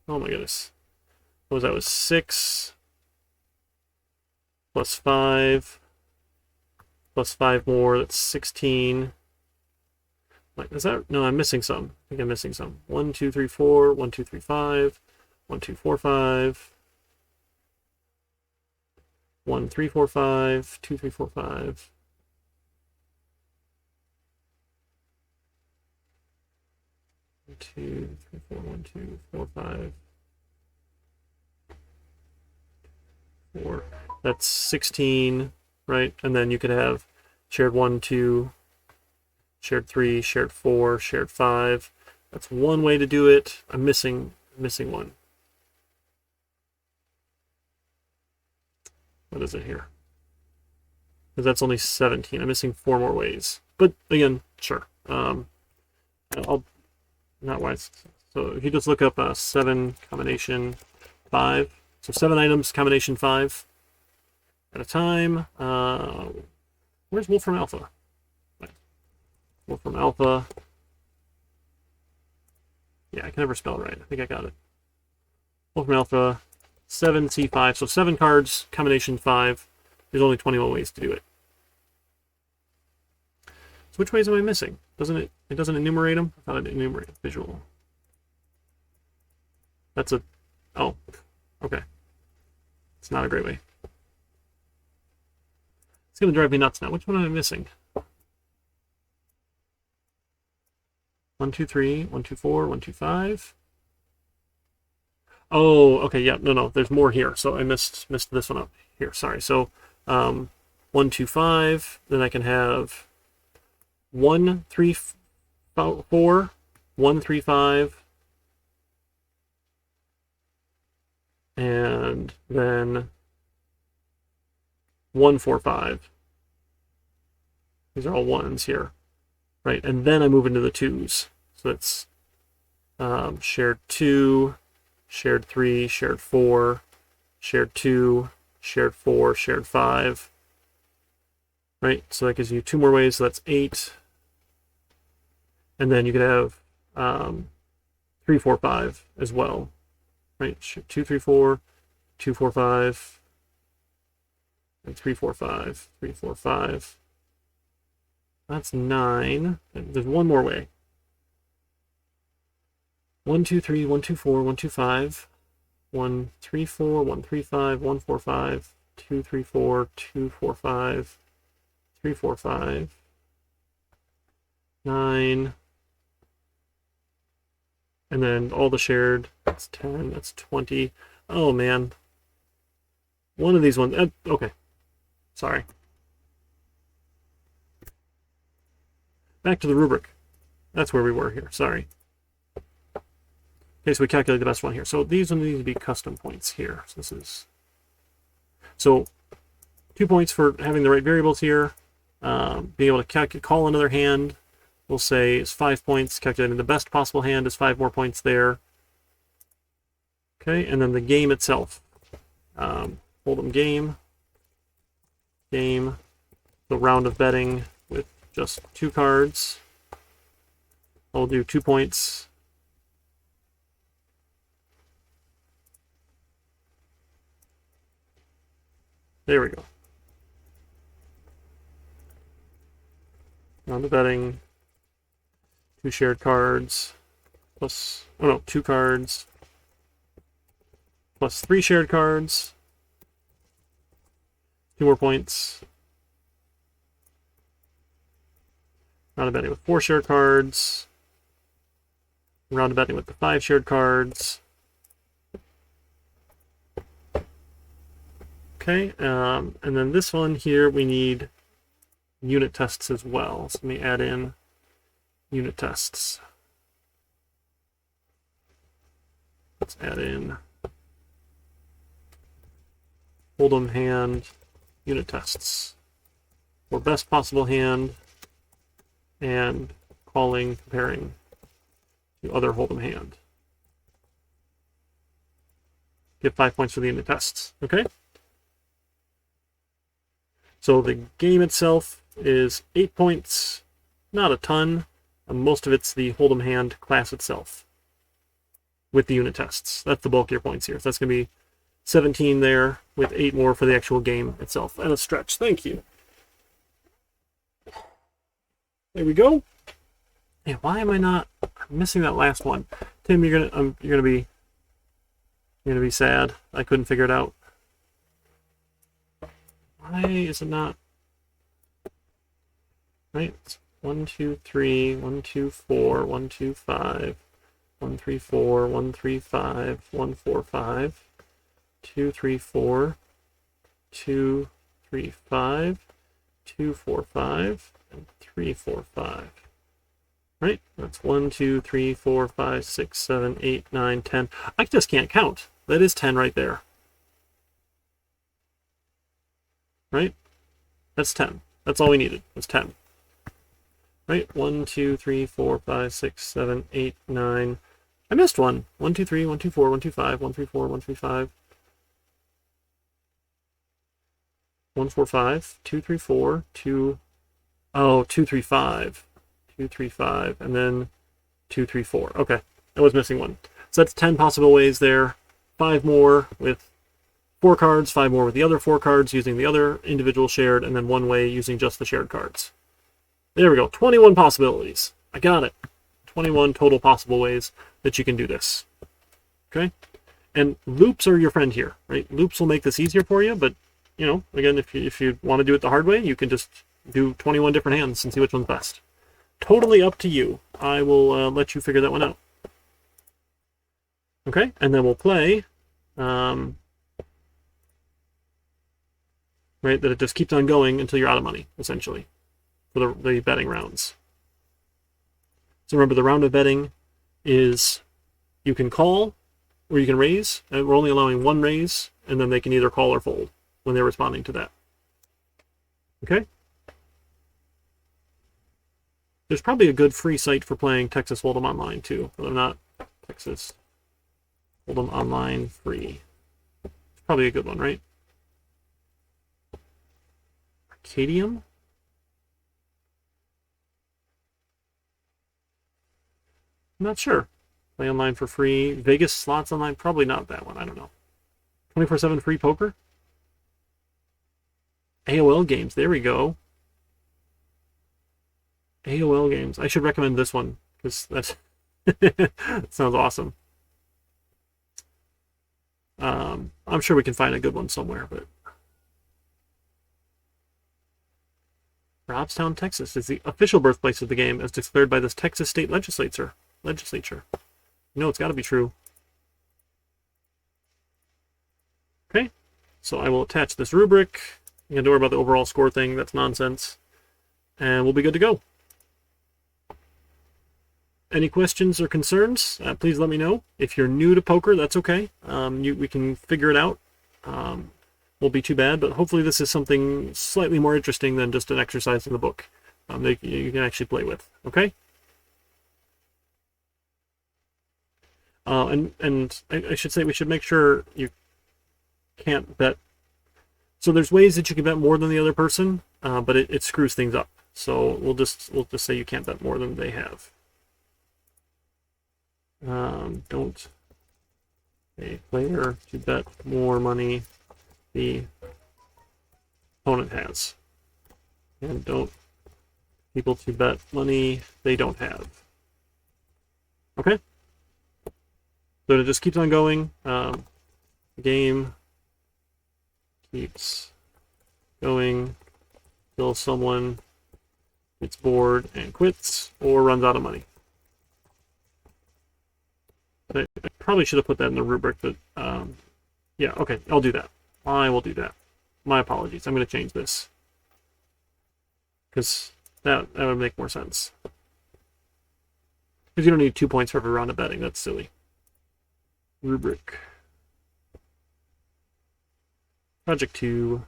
Oh my goodness. What was that? Was 6 plus 5 plus 5 more, that's 16. Wait, is that, no, I'm missing some. I think I'm missing some. 1, 2, 3, 4, 1, 2, 3, 5, 1, 2, 4, 5, 1, 3, 4, 5, 2, 3, 4, 5. One, 2, 3, 4, 1, 2, 4, 5, 4. That's 16, right? And then you could have shared 1, 2, shared 3, shared 4, shared 5. That's one way to do it. I'm missing one. What is it here? Because that's only 17. I'm missing 4 more ways. But again, sure. I'll not wise. So if you just look up 7 combination 5. So 7 items combination 5 at a time. Where's Wolfram Alpha? Right. Wolfram Alpha. Yeah, I can never spell it right. I think I got it. Wolfram Alpha 7C5. So 7 cards combination 5. There's only 21 ways to do it. So which ways am I missing? Doesn't it? It doesn't enumerate them. I thought it enumerated visual. That's a. Oh, okay. It's not a great way. It's gonna drive me nuts now. Which one am I missing? 1, 2, 3, 1, 2, 4, 1, 2, 5. Oh, okay, yeah, no, there's more here. So I missed this one up here. Sorry. So 1, 2, 5. Then I can have 1, 3, 4, 1, 3, 5, and then 1, 4, 5. These are all 1s here, right? And then I move into the 2s. So it's shared 2, shared 3, shared 4, shared 2, shared 4, shared 5. Right? So that gives you 2 more ways. So that's 8. And then you could have 3, 4, 5 as well. Right? 2, 3, 4, 2, 4, 5, and 3, 4, 5, 3, 4, 5. That's 9. And there's one more way. 1, 2, 3, 1, 2, 4, 1, 2, 5, 1, 3, 4, 1, 3, 5, 1, 4, 5, 2, 3, 4, 2, 4, 5, 3, 4, 5, 9. And then all the shared, that's 10, that's 20. Oh man. One of these ones, okay. Sorry. back to the rubric. That's where we were here. Sorry. Okay, so we calculate the best one here. So these will need to be custom points here. So this is 2 points for having the right variables here. Being able to call another hand, we'll say is 5 points. Calculating the best possible hand is 5 more points there. Okay, and then the game itself. Hold'em game. The round of betting with just 2 cards. I'll do 2 points. There we go. Round of betting. 2 shared cards. Plus, 2 cards. Plus 3 shared cards. 2 more points. Round of betting with 4 shared cards. Round of betting with the 5 shared cards. Okay, and then this one here, we need unit tests as well. So let me add in unit tests. Let's add in Hold'em hand unit tests for best possible hand and calling, comparing to other Hold'em hand. Get 5 points for the unit tests. Okay. So the game itself is 8 points, not a ton. Most of it's the Hold'em hand class itself with the unit tests. That's the bulk of your points here. So that's going to be 17 there with 8 more for the actual game itself. And a stretch. Thank you. There we go. Yeah, why am I not missing that last one? Tim, you're gonna be sad. I couldn't figure it out. Why is it not? Right? It's 1, 2, 3, 1, 2, 4, 1, 2, 5, 1, 3, 4, 1, 3, 5, 1, 4, 5, 2, 3, 4, 2, 3, 5, 2, 4, 5, and 3, 4, 5. Right? That's 1, 2, 3, 4, 5, 6, 7, 8, 9, 10. I just can't count. That is 10 right there. Right? That's 10. That's all we needed. That's 10. Right? 1, 2, 3, 4, 5, 6, 7, 8, 9. I missed one. 1, 2, 3, 1, 2, 4, 1, 2, 5, 1, 3, 4, 1, 3, 5. 1, 4, 5, 2, 3, 4, 2. Oh, 2, 3, 5. 2, 3, 5, and then 2, 3, 4. Okay, I was missing one. So that's 10 possible ways there. 5 more with 4 cards, 5 more with the other 4 cards using the other individual shared, and then 1 way using just the shared cards. There we go. 21 possibilities. I got it. 21 total possible ways that you can do this. Okay? And loops are your friend here, right? Loops will make this easier for you, but, you know, again, if you want to do it the hard way, you can just do 21 different hands and see which one's best. Totally up to you. I will let you figure that one out. Okay, and then we'll play. Right, that it just keeps on going until you're out of money, essentially, for the betting rounds. So remember, the round of betting is you can call or you can raise. And we're only allowing 1 raise, and then they can either call or fold when they're responding to that. Okay? There's probably a good free site for playing Texas Hold'em Online, too. But I'm not Texas Hold'em Online free. It's probably a good one, right? Arcadium? I'm not sure. Play online for free. Vegas Slots Online? Probably not that one. I don't know. 24/7 free poker? AOL games. There we go. AOL games. I should recommend this one because that's that sounds awesome. I'm sure we can find a good one somewhere, but Robstown, Texas is the official birthplace of the game as declared by this Texas state legislature. You know, it's got to be true. Okay, so I will attach this rubric. You don't worry about the overall score thing. That's nonsense. And we'll be good to go. Any questions or concerns, please let me know. If you're new to poker, that's okay. We can figure it out. Won't be too bad, but hopefully this is something slightly more interesting than just an exercise in the book that you can actually play with, okay? And I should say we should make sure you can't bet. So there's ways that you can bet more than the other person, but it screws things up. So we'll just say you can't bet more than they have. Don't a player to bet more money the opponent has, and don't people to bet money they don't have. Okay, so it just keeps on going. The game keeps going till someone gets bored and quits or runs out of money. I probably should have put that in the rubric, but yeah, okay, I'll do that. I will do that. My apologies. I'm going to change this because that would make more sense. Because you don't need 2 points for every round of betting. That's silly. Rubric. Project 2.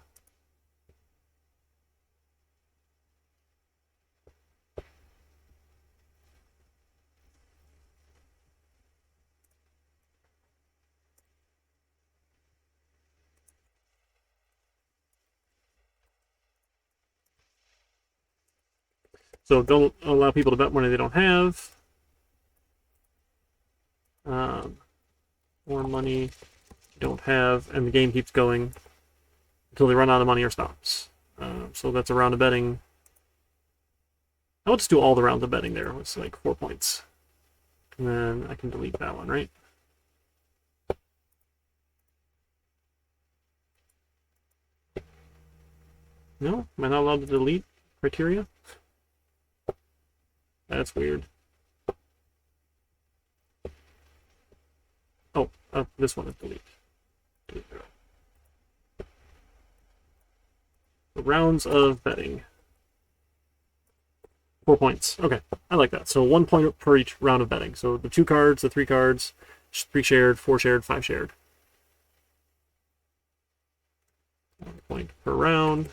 So don't allow people to bet money they don't have. More money you don't have, and the game keeps going until they run out of money or stops. So that's a round of betting. I'll just do all the rounds of betting there. It's like 4 points. And then I can delete that one, right? No? Am I not allowed to delete criteria? That's weird. Oh, this one is delete. The rounds of betting. 4 points. Okay, I like that. So 1 point per each round of betting. So the 2 cards, the 3 cards, 3 shared, 4 shared, 5 shared. 1 point per round.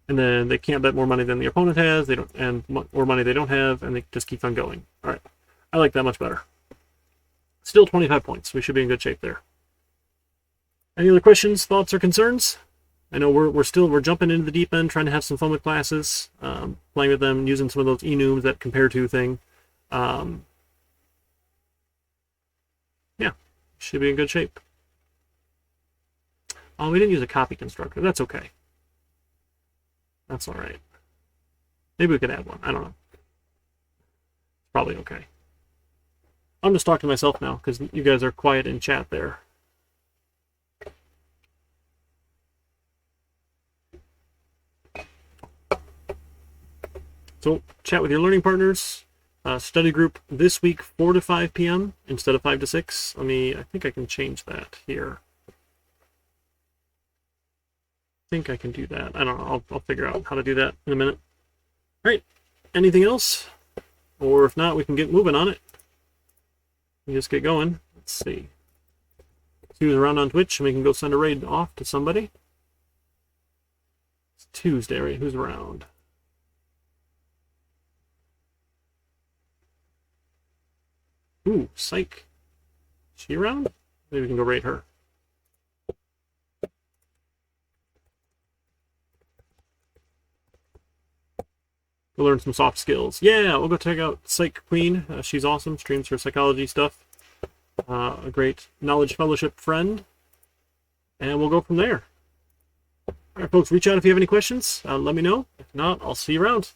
And then they can't bet more money than the opponent has. They don't, and more money they don't have, and they just keep on going. All right, I like that much better. Still 25 points. We should be in good shape there. Any other questions, thoughts, or concerns? I know we're jumping into the deep end, trying to have some fun with classes, playing with them, using some of those enums, that compare to thing. Yeah, should be in good shape. Oh, we didn't use a copy constructor. That's okay. That's all right. Maybe we could add one. I don't know. Probably okay. I'm just talking to myself now because you guys are quiet in chat there. So chat with your learning partners. Study group this week 4 to 5 p.m. instead of 5 to 6. I think I can change that here. I think I can do that. I don't know. I'll figure out how to do that in a minute. All right. Anything else? Or if not, we can get moving on it. We just get going. Let's see. See who's around on Twitch, and we can go send a raid off to somebody. It's Tuesday, right? Who's around? Ooh, Psych. Is she around? Maybe we can go raid her. Go learn some soft skills. Yeah, we'll go check out Psych Queen. She's awesome. Streams her psychology stuff. A great Knowledge Fellowship friend. And we'll go from there. All right, folks, reach out if you have any questions. Let me know. If not, I'll see you around.